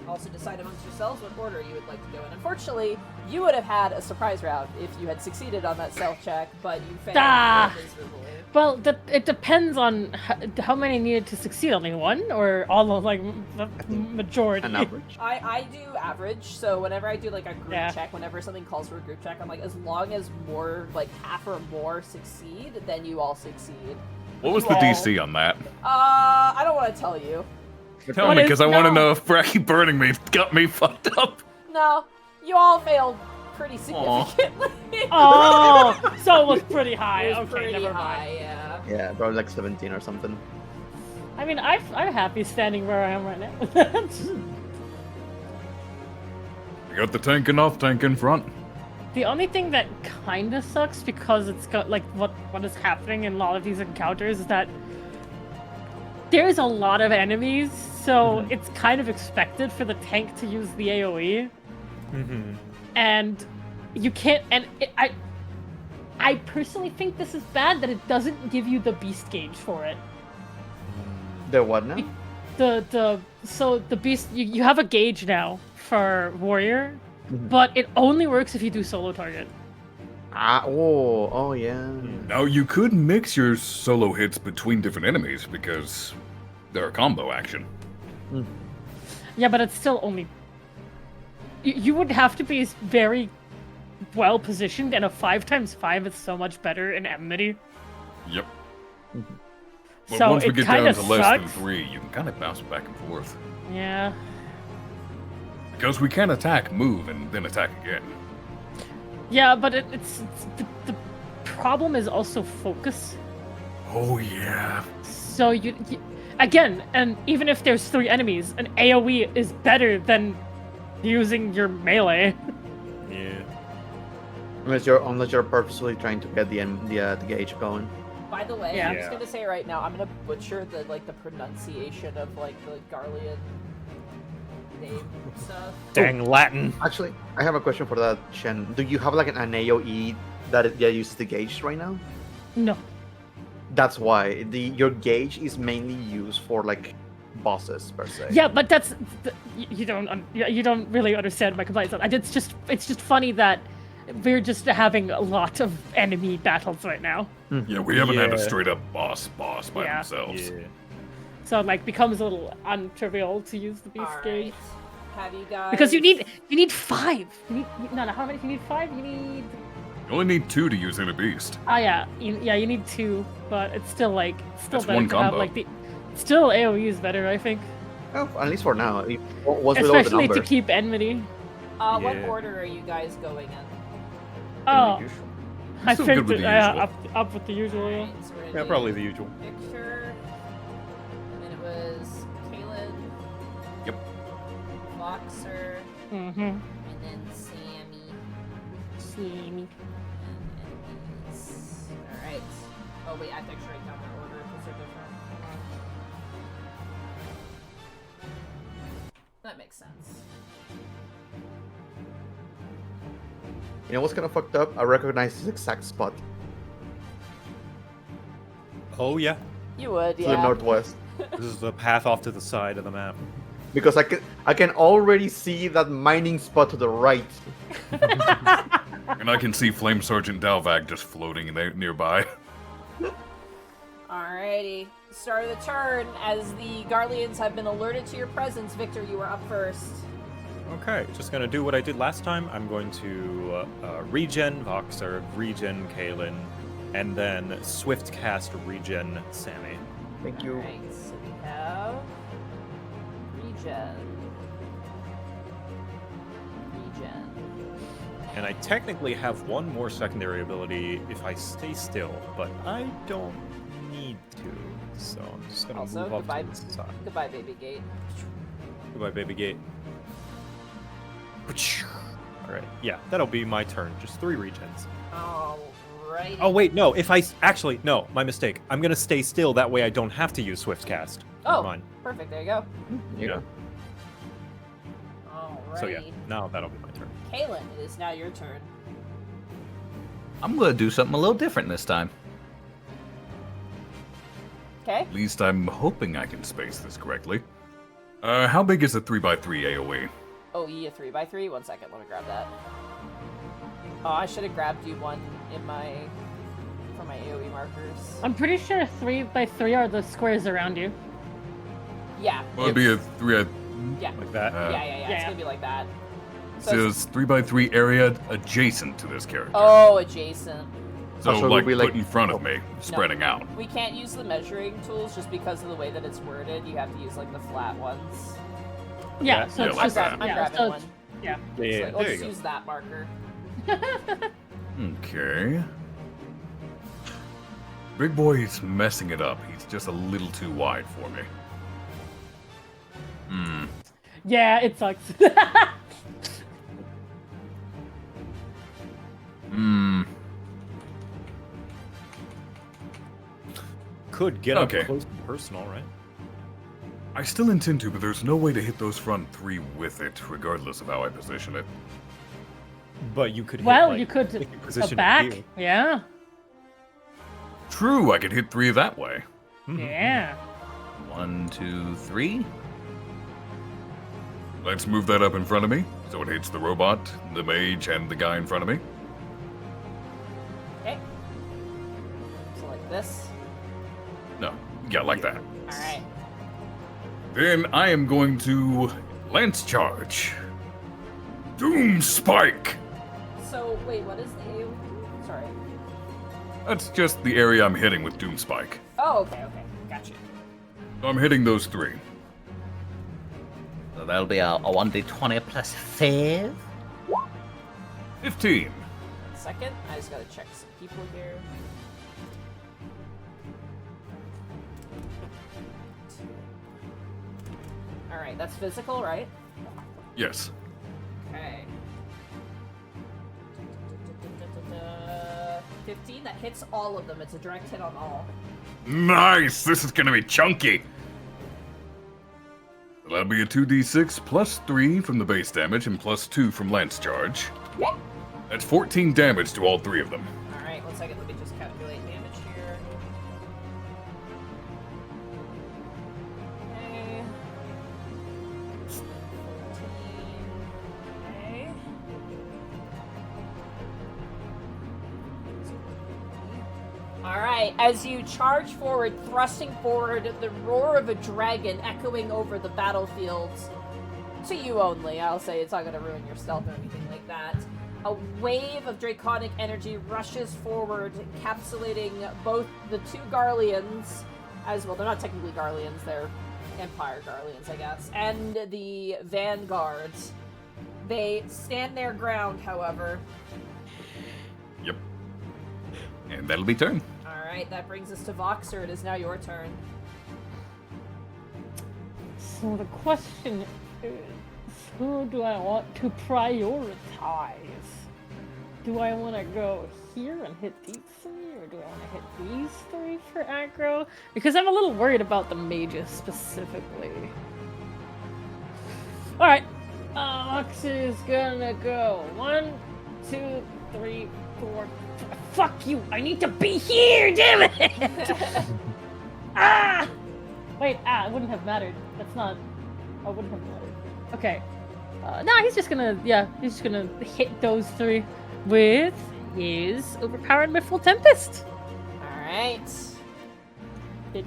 Also decide amongst yourselves what order you would like to go in. Unfortunately, you would have had a surprise round if you had succeeded on that stealth check, but you failed Ah. miserably. Well, it depends on how many needed to succeed. Only one, or all of like the majority. An average. I do average, so whenever I do like a group Yeah. check, whenever something calls for a group check, I'm like, as long as more, like half or more succeed, then you all succeed. What was the DC on that? I don't want to tell you. Tell What me, is- because I want to no. know if Bracky burning me got me fucked up. No, you all failed pretty significantly. Oh, so it was pretty high. It was Okay, pretty never high, mind. yeah. Yeah, probably like 17 or something. I mean, I'm happy standing where I am right now. We got the tank and off tank in front. The only thing that kind of sucks, because it's got like what is happening in a lot of these encounters, is that there's a lot of enemies, so it's kind of expected for the tank to use the AoE, Mm-hmm. and you can't. And I personally think this is bad that it doesn't give you the beast gauge for it. The what now? So the beast, you have a gauge now for warrior, Mhm. but it only works if you do solo target. Oh yeah. Now you could mix your solo hits between different enemies because they're a combo action. Yeah, but it's still only. You would have to be very well positioned, and a 5x5 is so much better in enmity. Yep. But So once we it get down kinda to less than sucks. 3, you can kind of bounce back and forth. Yeah. Because we can attack, move, and then attack again. Yeah, but it's the problem is also focus. Oh yeah. So you again, and even if there's 3 enemies, an AoE is better than using your melee. Yeah. Unless you're purposely trying to get the gauge going. By the way, Yeah. I'm just gonna say right now, I'm gonna butcher the pronunciation of like the Garlean name stuff. Dang Latin. Actually, I have a question for that, Shen. Do you have like an AoE that uses the gauge right now? No. That's why your gauge is mainly used for like bosses per se. Yeah, but that's you don't really understand my complaints. It's just funny that we're just having a lot of enemy battles right now. Yeah, we haven't had a Yeah. straight up boss by Yeah. themselves. Yeah. So it like becomes a little untrivial to use the beast All gauge. right. Have you guys? Because you need 5. You need no, how many? You need 5. You need You only need 2 to use in a beast. you need 2, but it's still That's better one to have combo. like the. Still, AoE is better, I think, Well, at least for now. Once we lower the especially to numbers. keep enmity. What Yeah. order are you guys going in? Oh, I Still good think with the up with the usual. Alright, so we're gonna Yeah, do probably the usual. Picture. And then it was Caelan. Yep. Voxer. Mm-hmm. And then Sammie. Sammy. And enemies. Alright. Oh wait, I have to actually write down their order because they're different. That makes sense. You know what's kind of fucked up? I recognize this exact spot. Oh yeah, You would, To yeah. the northwest. this is the path off to the side of the map. Because I can already see that mining spot to the right. And I can see Flame Sergeant Dalvag just floating there nearby. Alrighty. Start of the turn. As the Garleans have been alerted to your presence, Victor, you are up first. Okay, just gonna do what I did last time. I'm going to regen Voxer, regen Caelan, and then swift cast regen Sammie. Thank you. Alright, so we have regen. And I technically have one more secondary ability if I stay still, but I don't need to. So I'm just gonna Also, move off goodbye. to the side. Goodbye, baby gate. Goodbye, baby gate. Alright, yeah, that'll be my turn. Just 3 regens. Alrighty. Oh wait, no, if I actually no, my mistake. I'm gonna stay still, that way I don't have to use swift cast. Oh, Never mind. perfect. There you go. Yeah. Alrighty. So yeah, now that'll be my turn. Caelan, it is now your turn. I'm gonna do something a little different this time. Okay. At least I'm hoping I can space this correctly. How big is a 3x3 AoE? Oh, a 3x3? 1 second, let me grab that. Oh, I should have grabbed you one in for my AoE markers. I'm pretty sure 3x3 are the squares around you. Yeah. Well, it'd be a 3 Yeah. Like that. Yeah. It's Yeah. gonna be like that. It So it's- says 3x3 area adjacent to this character. oh, adjacent. so so it like would be put like- in front of me, spreading out. We can't use the measuring tools just because of the way that it's worded. You have to use like the flat ones. Yeah, Yeah, so yeah, it's like just that. I'm yeah, grabbing so one. yeah. Yeah, It's yeah, like, there let's you go. use that marker. Okay. Big boy is messing it up. He's just a little too wide for me. Hmm. Yeah, it sucks. Hmm. Could get Okay. up close and personal, right? I still intend to, but there's no way to hit those front 3 with it, regardless of how I position it. But you could hit, Well, like, you could if you a position it back. here. Yeah. True, I could hit 3 that way. Mhm. Yeah. 1, 2, 3. Let's move that up in front of me, so it hits the robot, the mage, and the guy in front of me. Okay. So like this. No, yeah, like that. Alright. Then I am going to lance charge. Doom Spike! So wait, what is the AoE? Sorry. That's just the area I'm hitting with Doom Spike. Oh, okay. Gotcha. So I'm hitting those 3. So that'll be a 1d20 plus 5. 15. 1 second. I just gotta check some people here. Alright, that's physical, right? Yes. Okay. 15, that hits all of them. It's a direct hit on all. Nice! This is gonna be chunky! That'll be a 2d6 plus 3 from the base damage and plus 2 from lance charge. Okay. That's 14 damage to all 3 of them. Alright, 1 second. Let me just calculate damage here. Okay. Alright, as you charge forward, thrusting forward, the roar of a dragon echoing over the battlefield. To you only, I'll say. It's not going to ruin your stealth or anything like that. A wave of draconic energy rushes forward, encapsulating both the two Garleans, as well, they're not technically Garleans, they're Empire Garleans, I guess, and the Vanguards. They stand their ground, however. Yep. And that'll be turn. Alright, that brings us to Voxer. It is now your turn. So the question is, who do I want to prioritize? Do I want to go here and hit these three, or do I want to hit these three for aggro? Because I'm a little worried about the mages specifically. Alright, Voxer is gonna go 1, 2, 3, 4. Fuck you! I need to be here, damn it! Ah! Wait, it wouldn't have mattered. That's not. I wouldn't have mattered. Okay. Nah, he's just gonna hit those three with his overpowered Mythril Tempest. Alright. It's a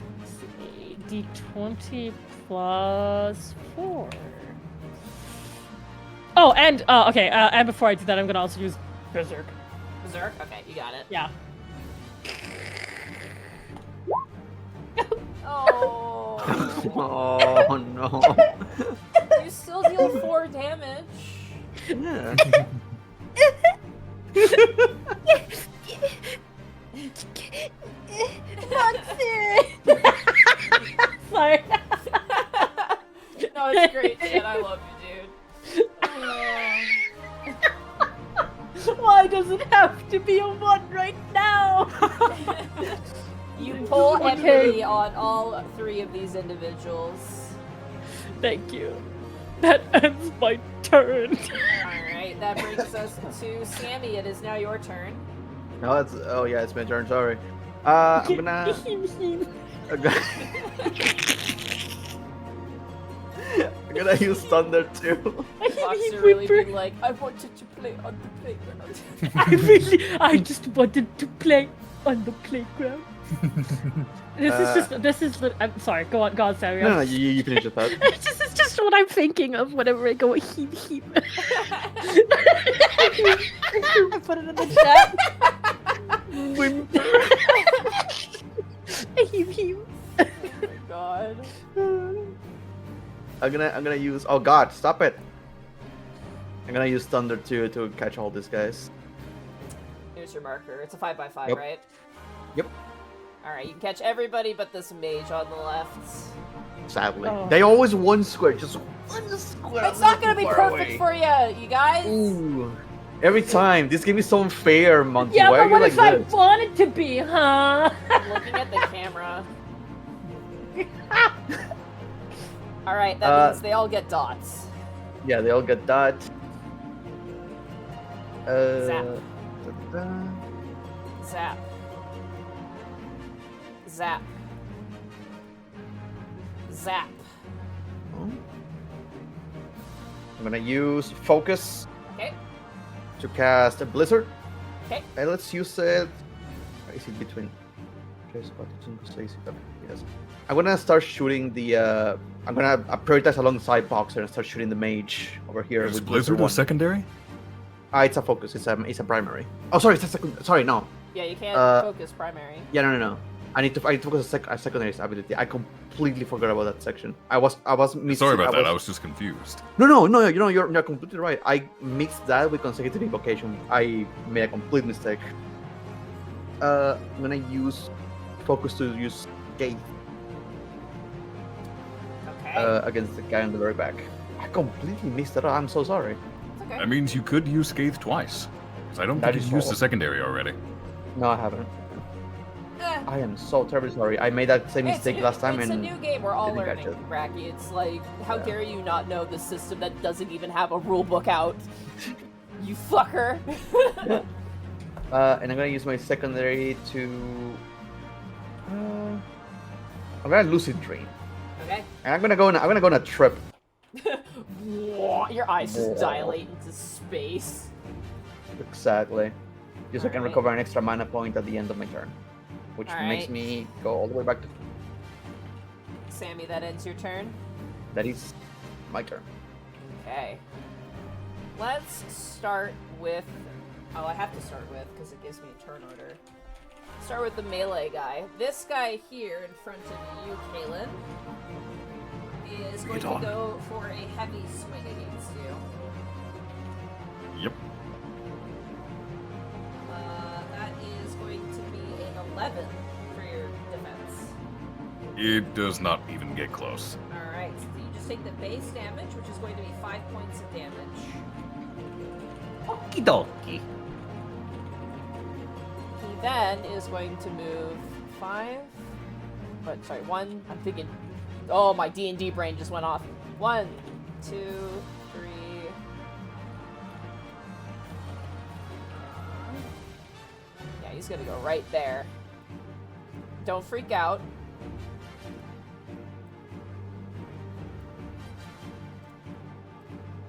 d20 plus 4. Oh, and okay, and before I do that, I'm gonna also use Berserk. Berserk? Okay, you got it. Yeah. Oh. Oh no. You still deal 4 damage. Yeah. Sorry. No, it's great, shit. I love you, dude. Why does it have to be a 1 right now? You pull Okay. empathy on all 3 of these individuals. Thank you. That ends my turn. Alright, that brings us to Sammie. It is now your turn. No, it's oh yeah, it's my turn. Sorry. I'm gonna. I'm gonna use Thunder too. Voxer really being like, I wanted to play on the playground. I just wanted to play on the playground. I'm sorry, go on, Samuel. No, you finish your thought. It's just what I'm thinking of whenever I go heap. I put it in the chat. Heap. Oh my god. I'm gonna use. Oh god, stop it! I'm gonna use Thunder too to catch all these guys. Here's your marker. It's a 5x5, Yep. right? Yep. Alright, you can catch everybody but this mage on the left. Sadly, Oh. they always one square, just one square. It's not gonna be far perfect away. for you, you guys. Ooh. Every time, this game is so unfair, Monkey. Yeah, Why but are you what like if I this? want it to be, huh? I'm looking at the camera. Alright, that means they all get dots. Yeah, they all get that. Zap. da-da. Zap. Zap. Zap. Oh. I'm gonna use Focus Okay. to cast a Blizzard. Okay. And let's use it. Where is it between? Okay, yes. I'm gonna start shooting the. I'm gonna prioritize alongside Boxer and start shooting the mage over here. Is with Blizzard a one. secondary? It's a focus. It's a primary. Oh, sorry. It's a second. Sorry, no. Yeah, you can't focus primary. Yeah, no. I need to focus a secondary ability. I completely forgot about that section. I was missing. Sorry about that. I was just confused. No. You're completely right. I mixed that with consecutive invocation. I made a complete mistake. I'm gonna use focus to use gate Okay. against the guy on the very back. I completely missed that up. I'm so sorry. It's okay. That means you could use Scathe twice. Because I don't That think is you used all. the secondary already. No, I haven't. Eh, I am so terribly sorry. I made that same it's mistake new- last time it's and a new game. We're all didn't catch learning, it. Bracky. It's like, how Yeah. dare you not know the system that doesn't even have a rule book out? You fucker. and I'm gonna use my secondary to. I'm gonna lucid dream, Okay. and I'm gonna go on a trip. Your eyes just dilate into space. Exactly. Just so I can Alright. recover an extra mana point at the end of my turn. which All makes right. me go all the way back to. Sammie, that ends your turn. That is my turn. Okay. Let's start with... Oh, I have to start with, because it gives me a turn order. Start with the melee guy. This guy here in front of you, Caelan, is going to go for a heavy swing against you. Yep. That is going to be an 11 for your defense. It does not even get close. Alright, so you just take the base damage, which is going to be 5 points of damage. Okie dokie. He then is going to move 5. But sorry, 1. I'm thinking. Oh, my D&D brain just went off. 1, 2, 3. Yeah, he's gonna go right there. Don't freak out.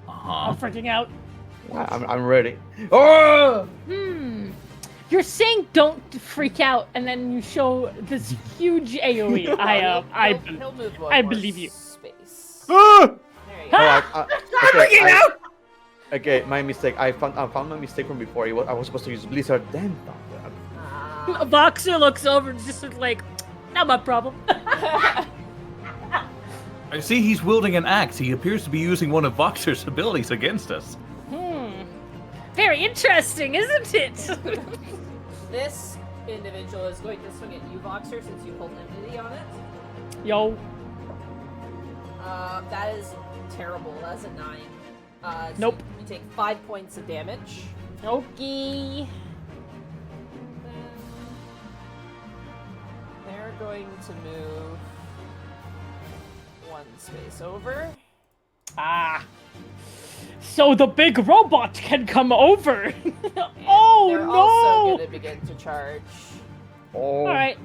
I'm freaking out. I'm ready. Oh! You're saying don't freak out, and then you show this huge AoE. He'll move one I more believe you. Space. Ah! There you go. Ah! Okay, okay, my mistake. I found my mistake from before. I was supposed to use Blizzard then Thunder. Ah. Voxer looks over and just like, not my problem. I see he's wielding an axe. He appears to be using one of Voxer's abilities against us. Very interesting, isn't it? This individual is going to swing at you, Voxer, since you pulled Enmity on it. Yo. That is terrible. That's a 9. So Nope. You take 5 points of damage. Okay. They're going to move 1 space over. Ah. So the big robot can come over. And Oh they're no! also going to begin to charge. Oh. All right.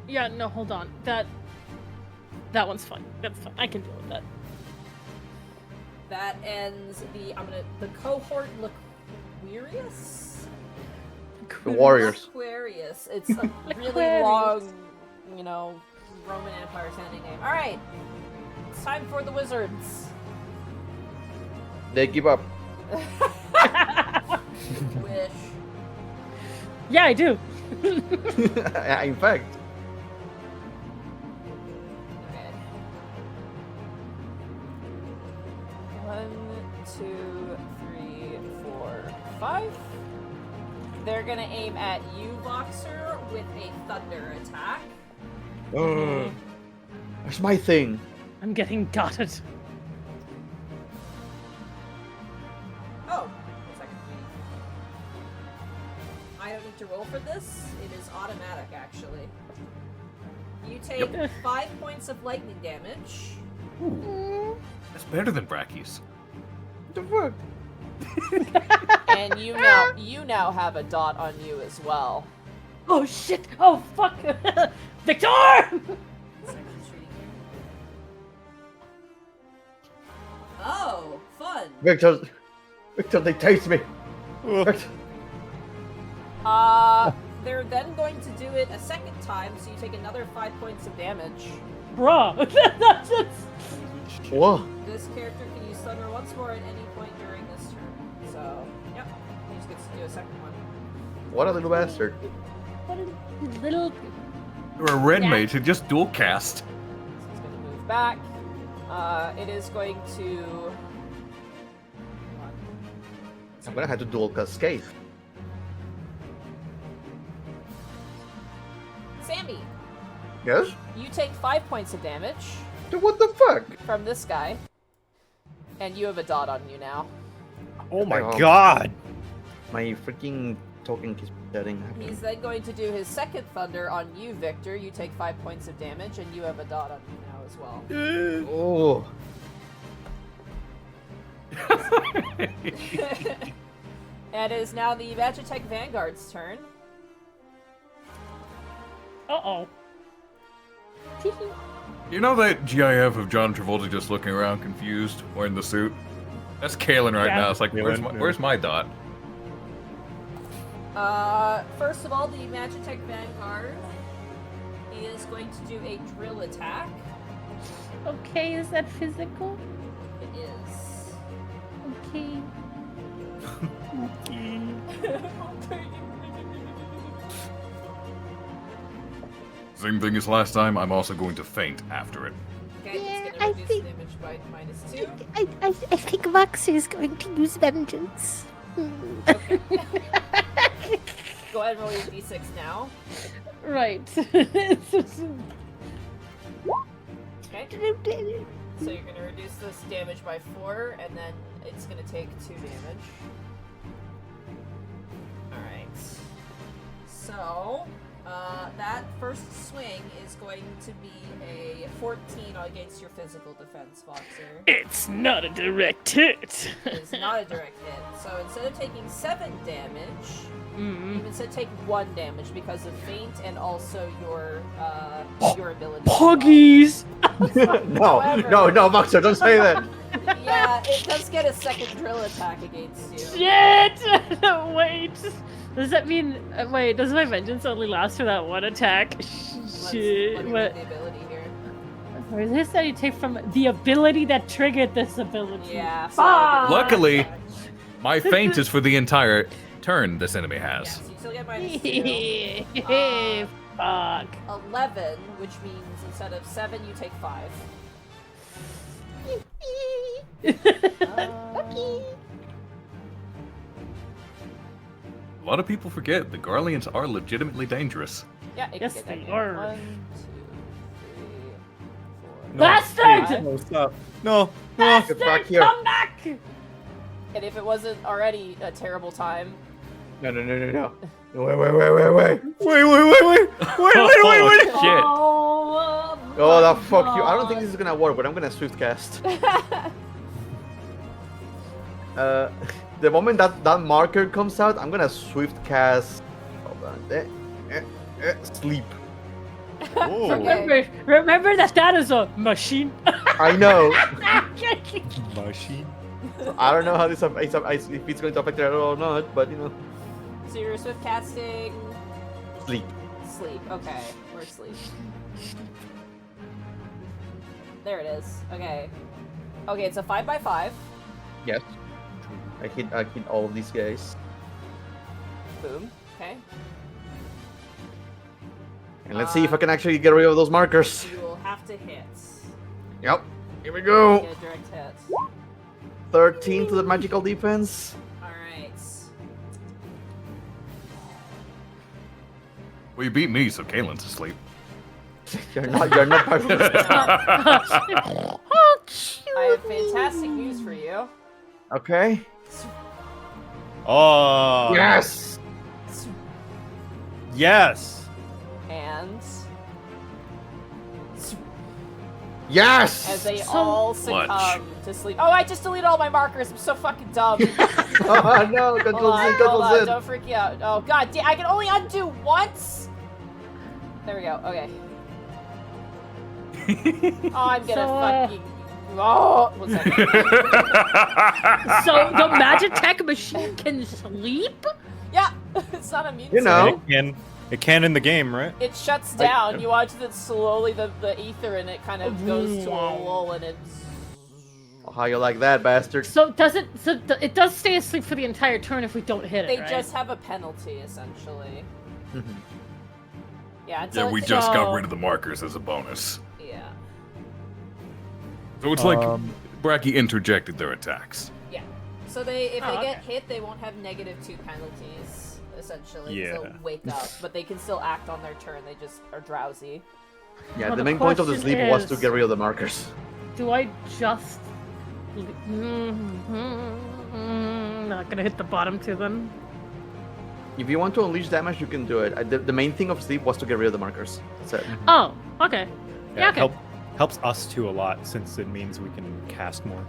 Yeah. No. Hold on. That one's fine. That's fine. I can deal with that. That ends the cohort Aquarius? The Warriors. Aquarius. It's a really long, Roman Empire sounding name. Alright. It's time for the wizards. They give up. Wish. Yeah, I do. In fact. Okay. 1, 2, 3, 4, 5. They're gonna aim at you, Voxer, with a thunder attack. That's my thing. I'm getting dotted. Oh, 1 second. I don't need to roll for this. It is automatic, actually. You take 5 points of lightning damage. Ooh, that's better than Brachy's. What the fuck? And you now have a dot on you as well. Oh shit! Oh fuck! Victor! Oh, fun. Victor, they taste me. Victor. They're then going to do it a second time, so you take another 5 points of damage. Bruh. Whoa. This character can use Thunder once more at any point during this turn. So, yep, he just gets to do a second one. What a little bastard. What a little. You're a red mage who just dual cast. So he's going to move back. It is going to... I'm gonna have to dual cascade. Sammie, Yes? you take 5 points of damage What the fuck? from this guy. And you have a dot on you now. Oh my Oh. god! My freaking token keeps setting. He's then going to do his second thunder on you, Victor. You take 5 points of damage, and you have a dot on you now as well. Oh. It is now the Magitech Vanguard's turn. Uh-oh. You know that GIF of John Travolta just looking around confused, wearing the suit? That's Caelan right Yeah. now. It's like, Caelan, where's my dot? First of all, the Magitech Vanguard He is going to do a drill attack. Okay, is that physical? It is. Okay. Same thing as last time, I'm also going to faint after it. Okay, Yeah, it's I gonna reduce think- damage by -2. I think Voxer is going to use vengeance. Okay. Go ahead and roll your d6 now. Right. Okay. So you're gonna reduce this damage by 4, and then it's gonna take 2 damage. Alright. So, that first swing is going to be a 14 against your physical defense, Voxer. It's not a direct hit. It is not a direct hit. So instead of taking 7 damage, Mm. you instead take 1 damage because of feint and also your ability. Puggies! No, Voxer, don't say that. Yeah, it does get a second drill attack against you. Shit! Wait. Does that mean? Wait, does my vengeance only last for that one attack? Shit. Let me What? read the ability here. Or this that you take from the ability that triggered this ability? Yeah. Fuck! Luckily, my feint is for the entire turn this enemy Yeah, has. so you still get -2. Fuck. 11, which means instead of 7, you take 5. A lot of people forget the Garleans are legitimately dangerous. Yeah, it Yes, can get they that. are. 1, 2, 3, 4. Bastard! No, stop. No, no. Bastard! Get back here. Come back! And if it wasn't already a terrible time, No. Wait. Wait. Oh, shit. Oh, the fuck you. I don't think this is gonna work, but I'm gonna swift cast. The moment that marker comes out, I'm gonna swift cast. Hold on. Sleep. Okay. Remember that is a machine. I know. Machine. I don't know how this if it's going to affect it or not, but you know. So you're swift casting Sleep. sleep. Okay, where's sleep? There it is. Okay. Okay, it's a 5x5. Yes. I hit all of these guys. Boom. Okay. And let's see if I can actually get rid of those markers. You will have to hit. Yep. Here we go. Get a direct hit. 13 to the magical defense. Alright. Well, you beat me, so Caelan's asleep. You're not part of this. Oh, cute. I have fantastic news for you. Okay. Oh. Yes. Yes. And Yes. as they So all much. succumb to sleep. Oh, I just deleted all my markers. I'm so fucking dumb. Oh no! Hold Control on, Z, Control hold on. Z. Don't freak out. Oh god, I can only undo once. There we go. Okay. Oh, I'm gonna So, fucking. Oh, one second. So the Magitech machine can sleep? Yeah, it's not immune. You to know. it. It can in the game, right? It shuts down. You watch that slowly. The ether in it kind of goes to a lull, and it's. How you like that, bastard? So does it? So it does stay asleep for the entire turn if we don't hit it, They right? just have a penalty, essentially. Mhm. Yeah. Until Yeah, we it's- just got Oh. rid of the markers as a bonus. Yeah. So it's like Um, Bracky interjected their attacks. Yeah. So if they Oh, get okay. hit, they won't have -2 penalties, essentially. 'cause Yeah. They'll wake up, but they can still act on their turn. They just are drowsy. Yeah, Well, the the main point of the question sleep was to is- get rid of the markers. Do I just? Not gonna hit the bottom two then. If you want to unleash damage, you can do it. The main thing of sleep was to get rid of the markers. That's it. Oh, okay. Yeah, okay. Helps us too a lot since it means we can cast more.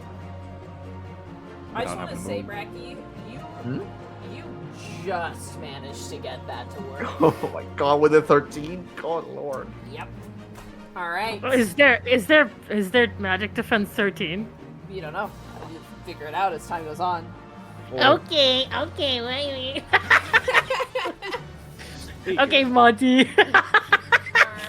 I just Not want to having say, room. Bracky, Hmm? you just managed to get that to work. Oh my god, with the 13? God lord. Yep. All right. Is there magic defense 13? You don't know. You figure it out as time goes on. Okay, wait. Okay, Monty. All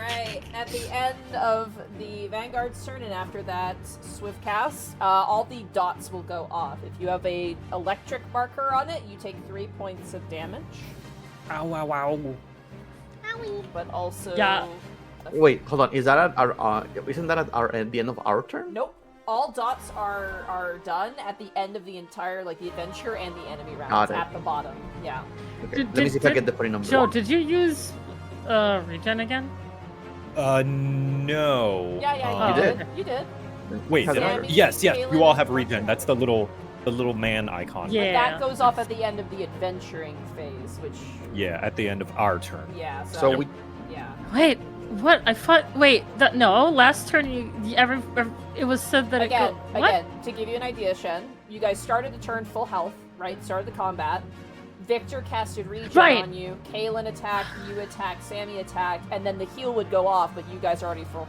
right. at the end of the Vanguard's turn, and after that swift cast, all the dots will go off. If you have a electric marker on it, you take 3 points of damage. Ow, ow, ow. Owie. But also... Yeah. Wait, hold on. Is that at our? Isn't that at the end of our turn? Nope. All dots are done at the end of the entire, like, the adventure and the enemy Got rounds it. at the bottom. Yeah. Okay. Let me see if I get the funny number. Joe, did you use regen again? No. Yeah, You did. You did. Wait, Has did I? Sammie, Yes, Caelan, you all have and regen. That's the little man icon. Yeah. That goes off at the end of the adventuring phase, which, Yeah, at the end of our turn. yeah, So we. yeah. Wait, what? I thought. Wait, no. Last turn, it was said that Again, What? again, to give you an idea, Shen, you guys started the turn full health, right? Started the combat. Victor casted regen Right. on you. Caelan attacked, you attacked, Sammie attacked, and then the heal would go off, but you guys are already full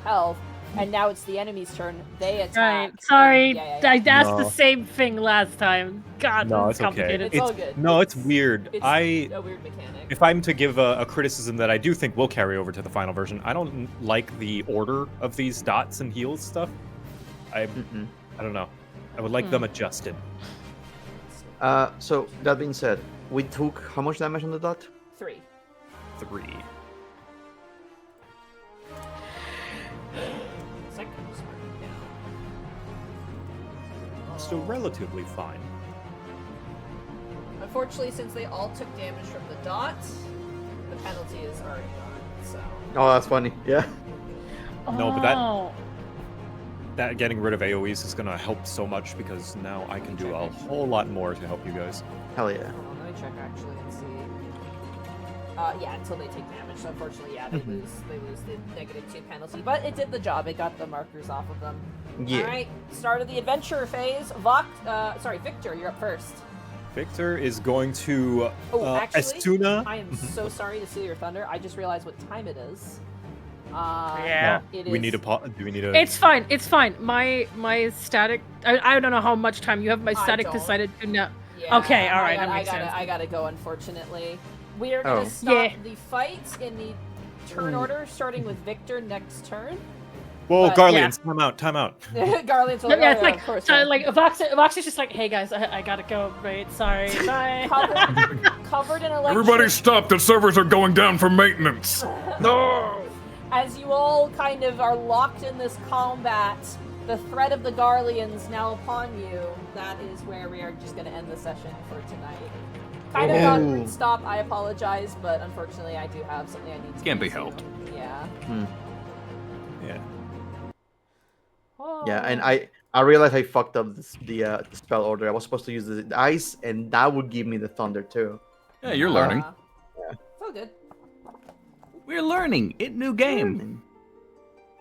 health. And now it's the enemy's turn. They attack. Right. and- Sorry, yeah. I asked No. the same thing last time. God, No, this is it's okay. complicated. It's all good. No, it's weird. It's I a weird mechanic. If I'm to give a criticism that I do think will carry over to the final version, I don't like the order of these dots and heals stuff. I don't know. I would like them adjusted. So that being said, we took how much damage on the dot? 3. 3. Second, yeah. Still relatively fine. Unfortunately, since they all took damage from the dot, the penalty is already gone. So. Oh, that's funny. Yeah. No, but that- Oh. That getting rid of AoEs is gonna help so much because now I can do a whole lot more to help you guys. Hell yeah. Hold on, let me check actually and see. Yeah, until they take damage. So unfortunately, yeah, they lose the -2 penalty. But it did the job. It got the markers off of them. Yeah. All right, start of the adventure phase. Victor, you're up first. Victor is going to Actually, Estuna. I am so sorry to steal your thunder. I just realized what time it is. Yeah. It Do we is- need a do we need a It's fine. It's fine. My static. I don't know how much time you have. My I static don't. decided to no. Yeah, Okay, all right, that I makes gotta, sense. I gotta go, unfortunately. We are gonna Oh. stop Yeah. the fight in the turn order, starting with Victor next turn. Whoa, but- Garleans, time out. Garland's No, like, yeah, it's oh, like of course. like Voxer's just like, hey guys, I gotta go. Right, sorry, bye. Covered in electric. Everybody stop! The servers are going down for maintenance! No. As you all kind of are locked in this combat, the threat of the Garleans now upon you, that is where we are just going to end the session for tonight. Kind of got Oh. stop, I apologize, but unfortunately I do have something I need to Can't do be soon. helped. Yeah. Yeah. Oh. Yeah, and I realized I fucked up the spell order. I was supposed to use the ice, and that would give me the thunder too. Yeah, you're learning. It's all good. We're learning. It new game.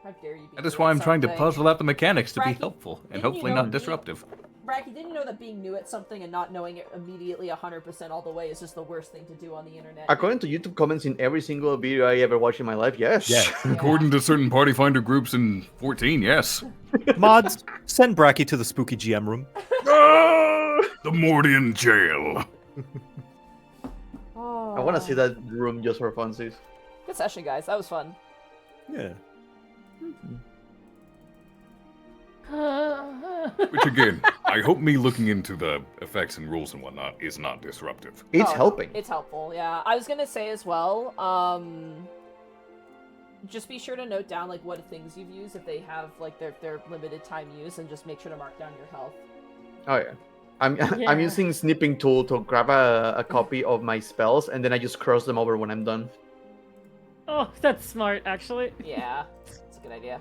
How dare you be That is new why at I'm trying to something. puzzle out the mechanics to be Bracky, helpful and didn't you hopefully know not me? disruptive. Bracky, didn't you know that being new at something and not knowing it immediately 100% all the way is just the worst thing to do on the internet? According to YouTube comments in every single video I ever watched in my life, yes. Yes. Yeah. According to certain party finder groups in 14, yes. Mods, send Bracky to the spooky GM room. The Mordian jail. Oh. I want to see that room just for funsies. Good session, guys. That was fun. Yeah. Which again, I hope me looking into the effects and rules and whatnot is not disruptive. It's Oh, helping. It's helpful, yeah. I was gonna say as well, just be sure to note down like what things you've used if they have like their limited time use, and just make sure to mark down your health. Oh yeah. I'm Yeah. using snipping tool to grab a copy of my spells, and then I just cross them over when I'm done. Oh, that's smart, actually. Yeah, it's a good idea.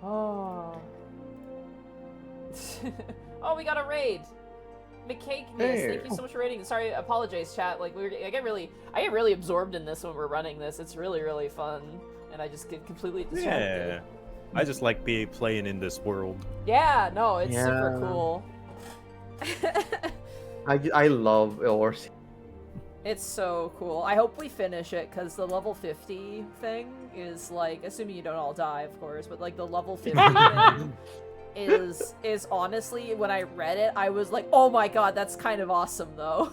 Oh. Oh, we got a raid. McCakeness, thank you so much for raiding. Sorry, apologize, chat. Like I get really absorbed in this when we're running this. It's really, really fun, and I just get completely distracted. Yeah. I just like playing in this world. Yeah, no, it's super Yeah. cool. I love Eorzea. It's so cool. I hope we finish it, because the level 50 thing is like, assuming you don't all die, of course, but like the level 50 thing is honestly, when I read it, I was like, oh my god, that's kind of awesome though.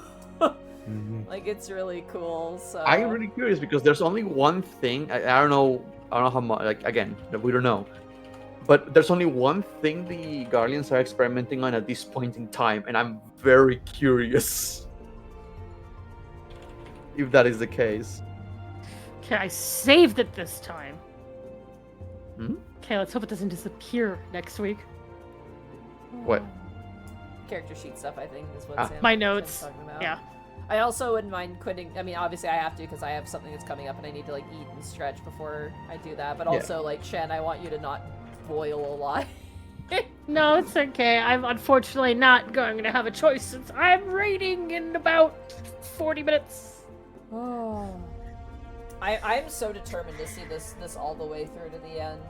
Like, it's really cool, so... I'm really curious because there's only one thing. I don't know I don't know how much. Like again, we don't know. But there's only one thing the Guardians are experimenting on at this point in time, and I'm very curious if that is the case. Okay, I saved it this time. Hmm? Okay, let's hope it doesn't disappear next week. What? Character sheet stuff, I think, is what My Sam's notes. talking about. Yeah. I also wouldn't mind quitting. I mean, obviously I have to because I have something that's coming up and I need to like eat and stretch before I do that. But also, like, Shen, I want you to not boil a lot. No, it's okay. I'm unfortunately not going to have a choice since I'm raiding in about 40 minutes. Oh. I'm so determined to see this all the way through to the end.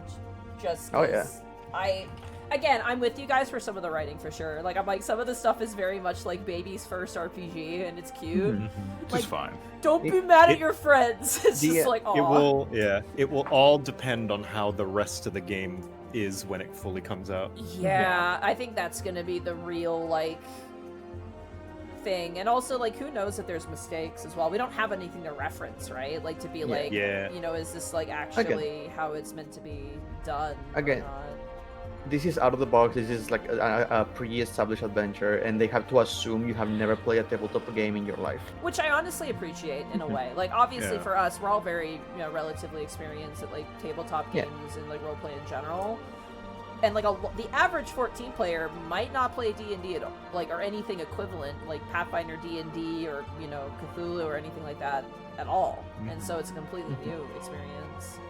Just 'cause I'm with you guys for some of the writing for sure. Like, I'm like, some of the stuff is very much like baby's first RPG and it's cute. Which Like, is fine. Don't be mad at your friends. It's just like, aw. It will all depend on how the rest of the game is when it fully comes out. Yeah, I think that's gonna be the real, like, thing. And also, like, who knows if there's mistakes as well. We don't have anything to reference, right? Like, to be like, you know, is this, like, actually how it's meant to be done Again. or not? This is out of the box. This is like a pre-established adventure, and they have to assume you have never played a tabletop game in your life. Which I honestly appreciate in a way. Like, obviously Yeah. for us, we're all very, you know, relatively experienced at, like, tabletop games and, like, roleplay in general. And, like, the average 14 player might not play D&D at all, like, or anything equivalent, like Pathfinder D&D or, you know, Cthulhu or anything like that at all. And so it's a completely new experience.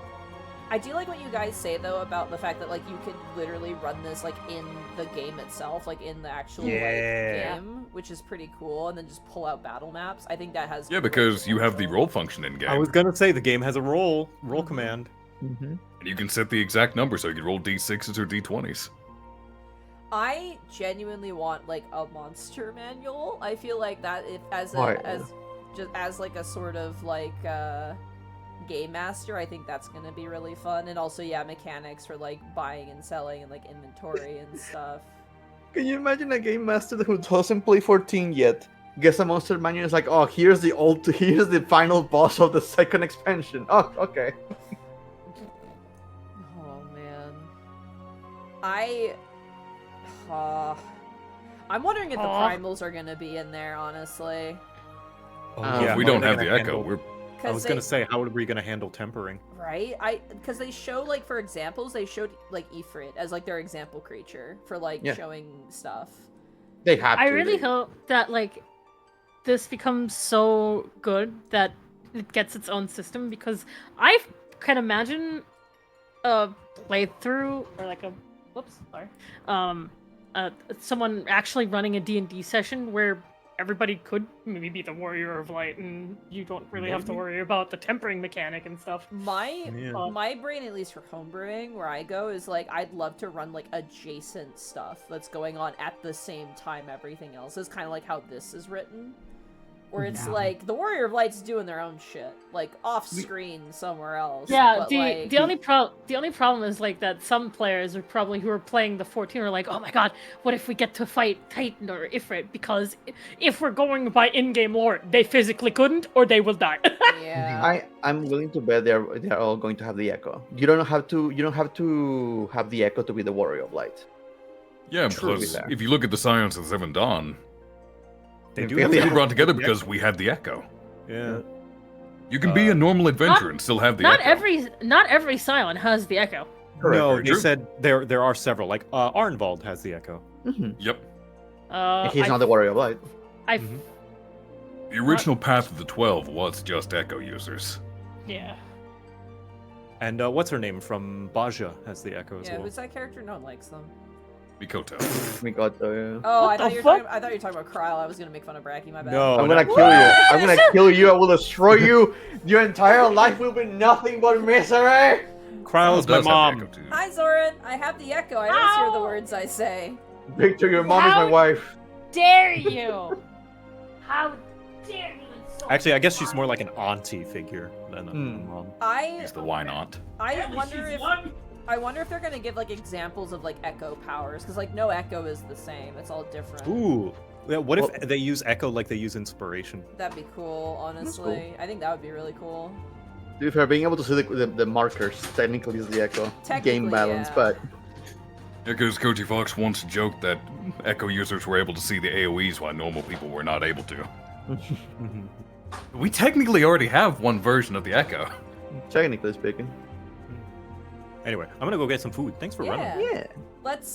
I do like what you guys say, though, about the fact that, like, you could literally run this, like, in the game itself, like, in the actual like, game, which is pretty cool, and then just pull out battle maps. I think that has... Yeah, because you have the roll function in game. I was gonna say the game has a roll command. And you can set the exact number, so you can roll d6s or d20s. I genuinely want, like, a monster manual. I feel like that, as like a sort of, like, game master, I think that's gonna be really fun. And also, yeah, mechanics for, like, buying and selling and, like, inventory and stuff. Can you imagine a game master who doesn't play 14 yet gets a monster manual? It's like, oh, here's the final boss of the second expansion. Oh, okay. Oh man, I'm wondering if the primals are gonna be in there. Honestly, If we don't have the echo, we're... I was gonna say, how are we gonna handle tempering? Right? Because they show, like, for examples, they showed, like, Ifrit as, like, their example creature for, like, showing stuff. They have to. I really hope that, like, this becomes so good that it gets its own system, because I can imagine a playthrough, or like a... Whoops, sorry. Someone actually running a D&D session where everybody could maybe be the Warrior of Light, and you don't really have to worry about the tempering mechanic and stuff. My brain, at least for homebrewing, where I go, is like, I'd love to run, like, adjacent stuff that's going on at the same time everything else is, kind of like how this is written. Where it's like, the Warrior of Light's doing their own shit, like, off-screen somewhere else. Yeah, but, the only problem is, like, that some players are probably, who are playing the 14, are like, oh my god, what if we get to fight Titan or Ifrit? Because if we're going by in-game lore, they physically couldn't, or they will die. Yeah. I'm willing to bet they're all going to have the echo. You don't have to have the echo to be the Warrior of Light. Yeah, because if you look at the Scions of the Seven Dawn, They were brought together because we had the echo. Yeah. You can be a normal adventurer and still have the echo. Not every Scion has the echo. No, they said there are several. Like Arnvald has the echo. Yep. He's not the Warrior of Light. The original Path of the 12 was just echo users. Yeah. And what's her name from Baja has the echo as well. Yeah, who's that character? No one likes them. Mikoto. Mikoto, Oh, What I the thought you were talking about Kryl. I was gonna make fun of Bracky, my bad. No, I'm gonna kill you. I'm gonna kill you. I will destroy you. Your entire life will be nothing but misery. Kryl is my mom. Hi, Zoran. I have the echo. I always hear the words I say. Victor, your mom is my wife. Dare you? How dare you? Actually, I guess she's more like an auntie figure than a mom. He's the wine aunt. I wonder if they're gonna give, like, examples of, like, echo powers, because, like, no echo is the same. It's all different. Ooh. Yeah, what if they use echo like they use inspiration? That'd be cool, honestly. Cool. I think that would be really cool. To be fair, being able to see the markers technically is the echo game balance, yeah. but Because Koji Fox once joked that Echo users were able to see the AoEs while normal people were not able to. We technically already have one version of the Echo. technically speaking. Anyway, I'm gonna go get some food. Thanks for running. Yeah. Let's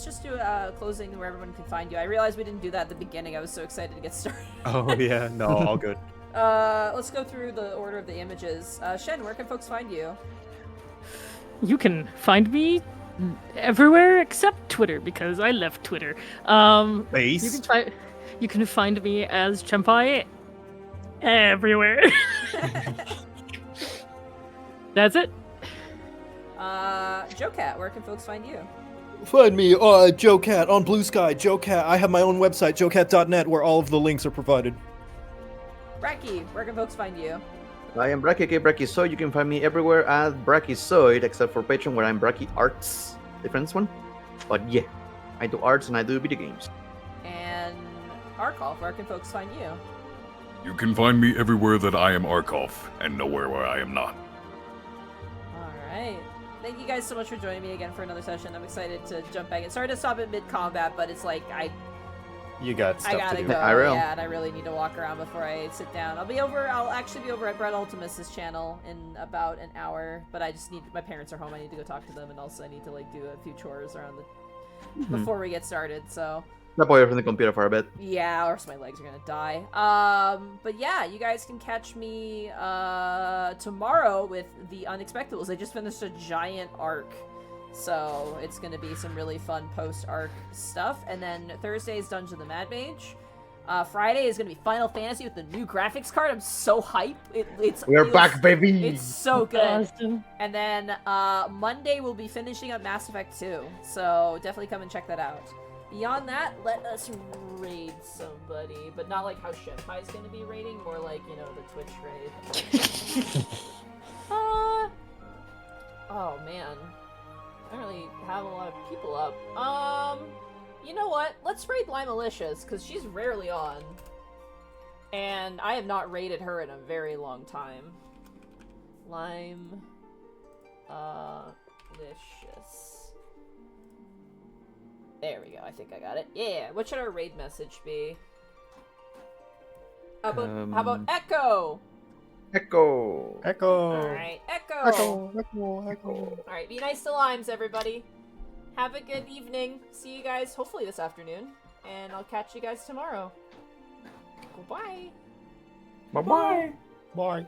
just do a closing where everyone can find you. I realized we didn't do that at the beginning. I was so excited to get started. Oh yeah, no, all good. Let's go through the order of the images. Shen, where can folks find you? You can find me everywhere except Twitter because I left Twitter. Base. You can find me as Chempai everywhere. That's it. Joe Cat, where can folks find you? Find me, Joe Cat on Blue Sky. Joe Cat. I have my own website, joecat.net, where all of the links are provided. Bracky, where can folks find you? I am Bracky, Brachyzoid. You can find me everywhere at Brachyzoid, except for Patreon, where I'm Bracky Arts, different one. But yeah, I do arts and I do video games. And Arkolf, where can folks find you? You can find me everywhere that I am Arkolf, and nowhere where I am not. Alright. Thank you guys so much for joining me again for another session. I'm excited to jump back in. Sorry to stop at mid-combat, but it's like, You got stuff I gotta to do. go. IRL. Yeah, and I really need to walk around before I sit down. I'll actually be over at Brett Ultimus's channel in about an hour, but I just my parents are home. I need to go talk to them, and also I need to like do a few chores around before we get started, so. Step away from the computer for a bit. Yeah, or else my legs are gonna die. But yeah, you guys can catch me tomorrow with the Unexpectables. I just finished a giant arc, so it's gonna be some really fun post-arc stuff. And then Thursday is Dungeon of the Mad Mage. Friday is gonna be Final Fantasy with the new graphics card. I'm so hyped. We're back, baby! It's so good. Awesome. And then Monday we'll be finishing up Mass Effect 2, so definitely come and check that out. Beyond that, let us raid somebody, but not like how Shenpai's gonna be raiding, more like, you know, the Twitch raid. Oh man, I don't really have a lot of people up. You know what? Let's raid Lime Malicious, because she's rarely on. And I have not raided her in a very long time. Lime... Malicious. There we go, I think I got it. Yeah, what should our raid message be? How about Echo? Echo! Alright, Echo! Echo. Alright, be nice to Limes, everybody. Have a good evening. See you guys hopefully this afternoon. And I'll catch you guys tomorrow. Goodbye. Bye-bye! Bye.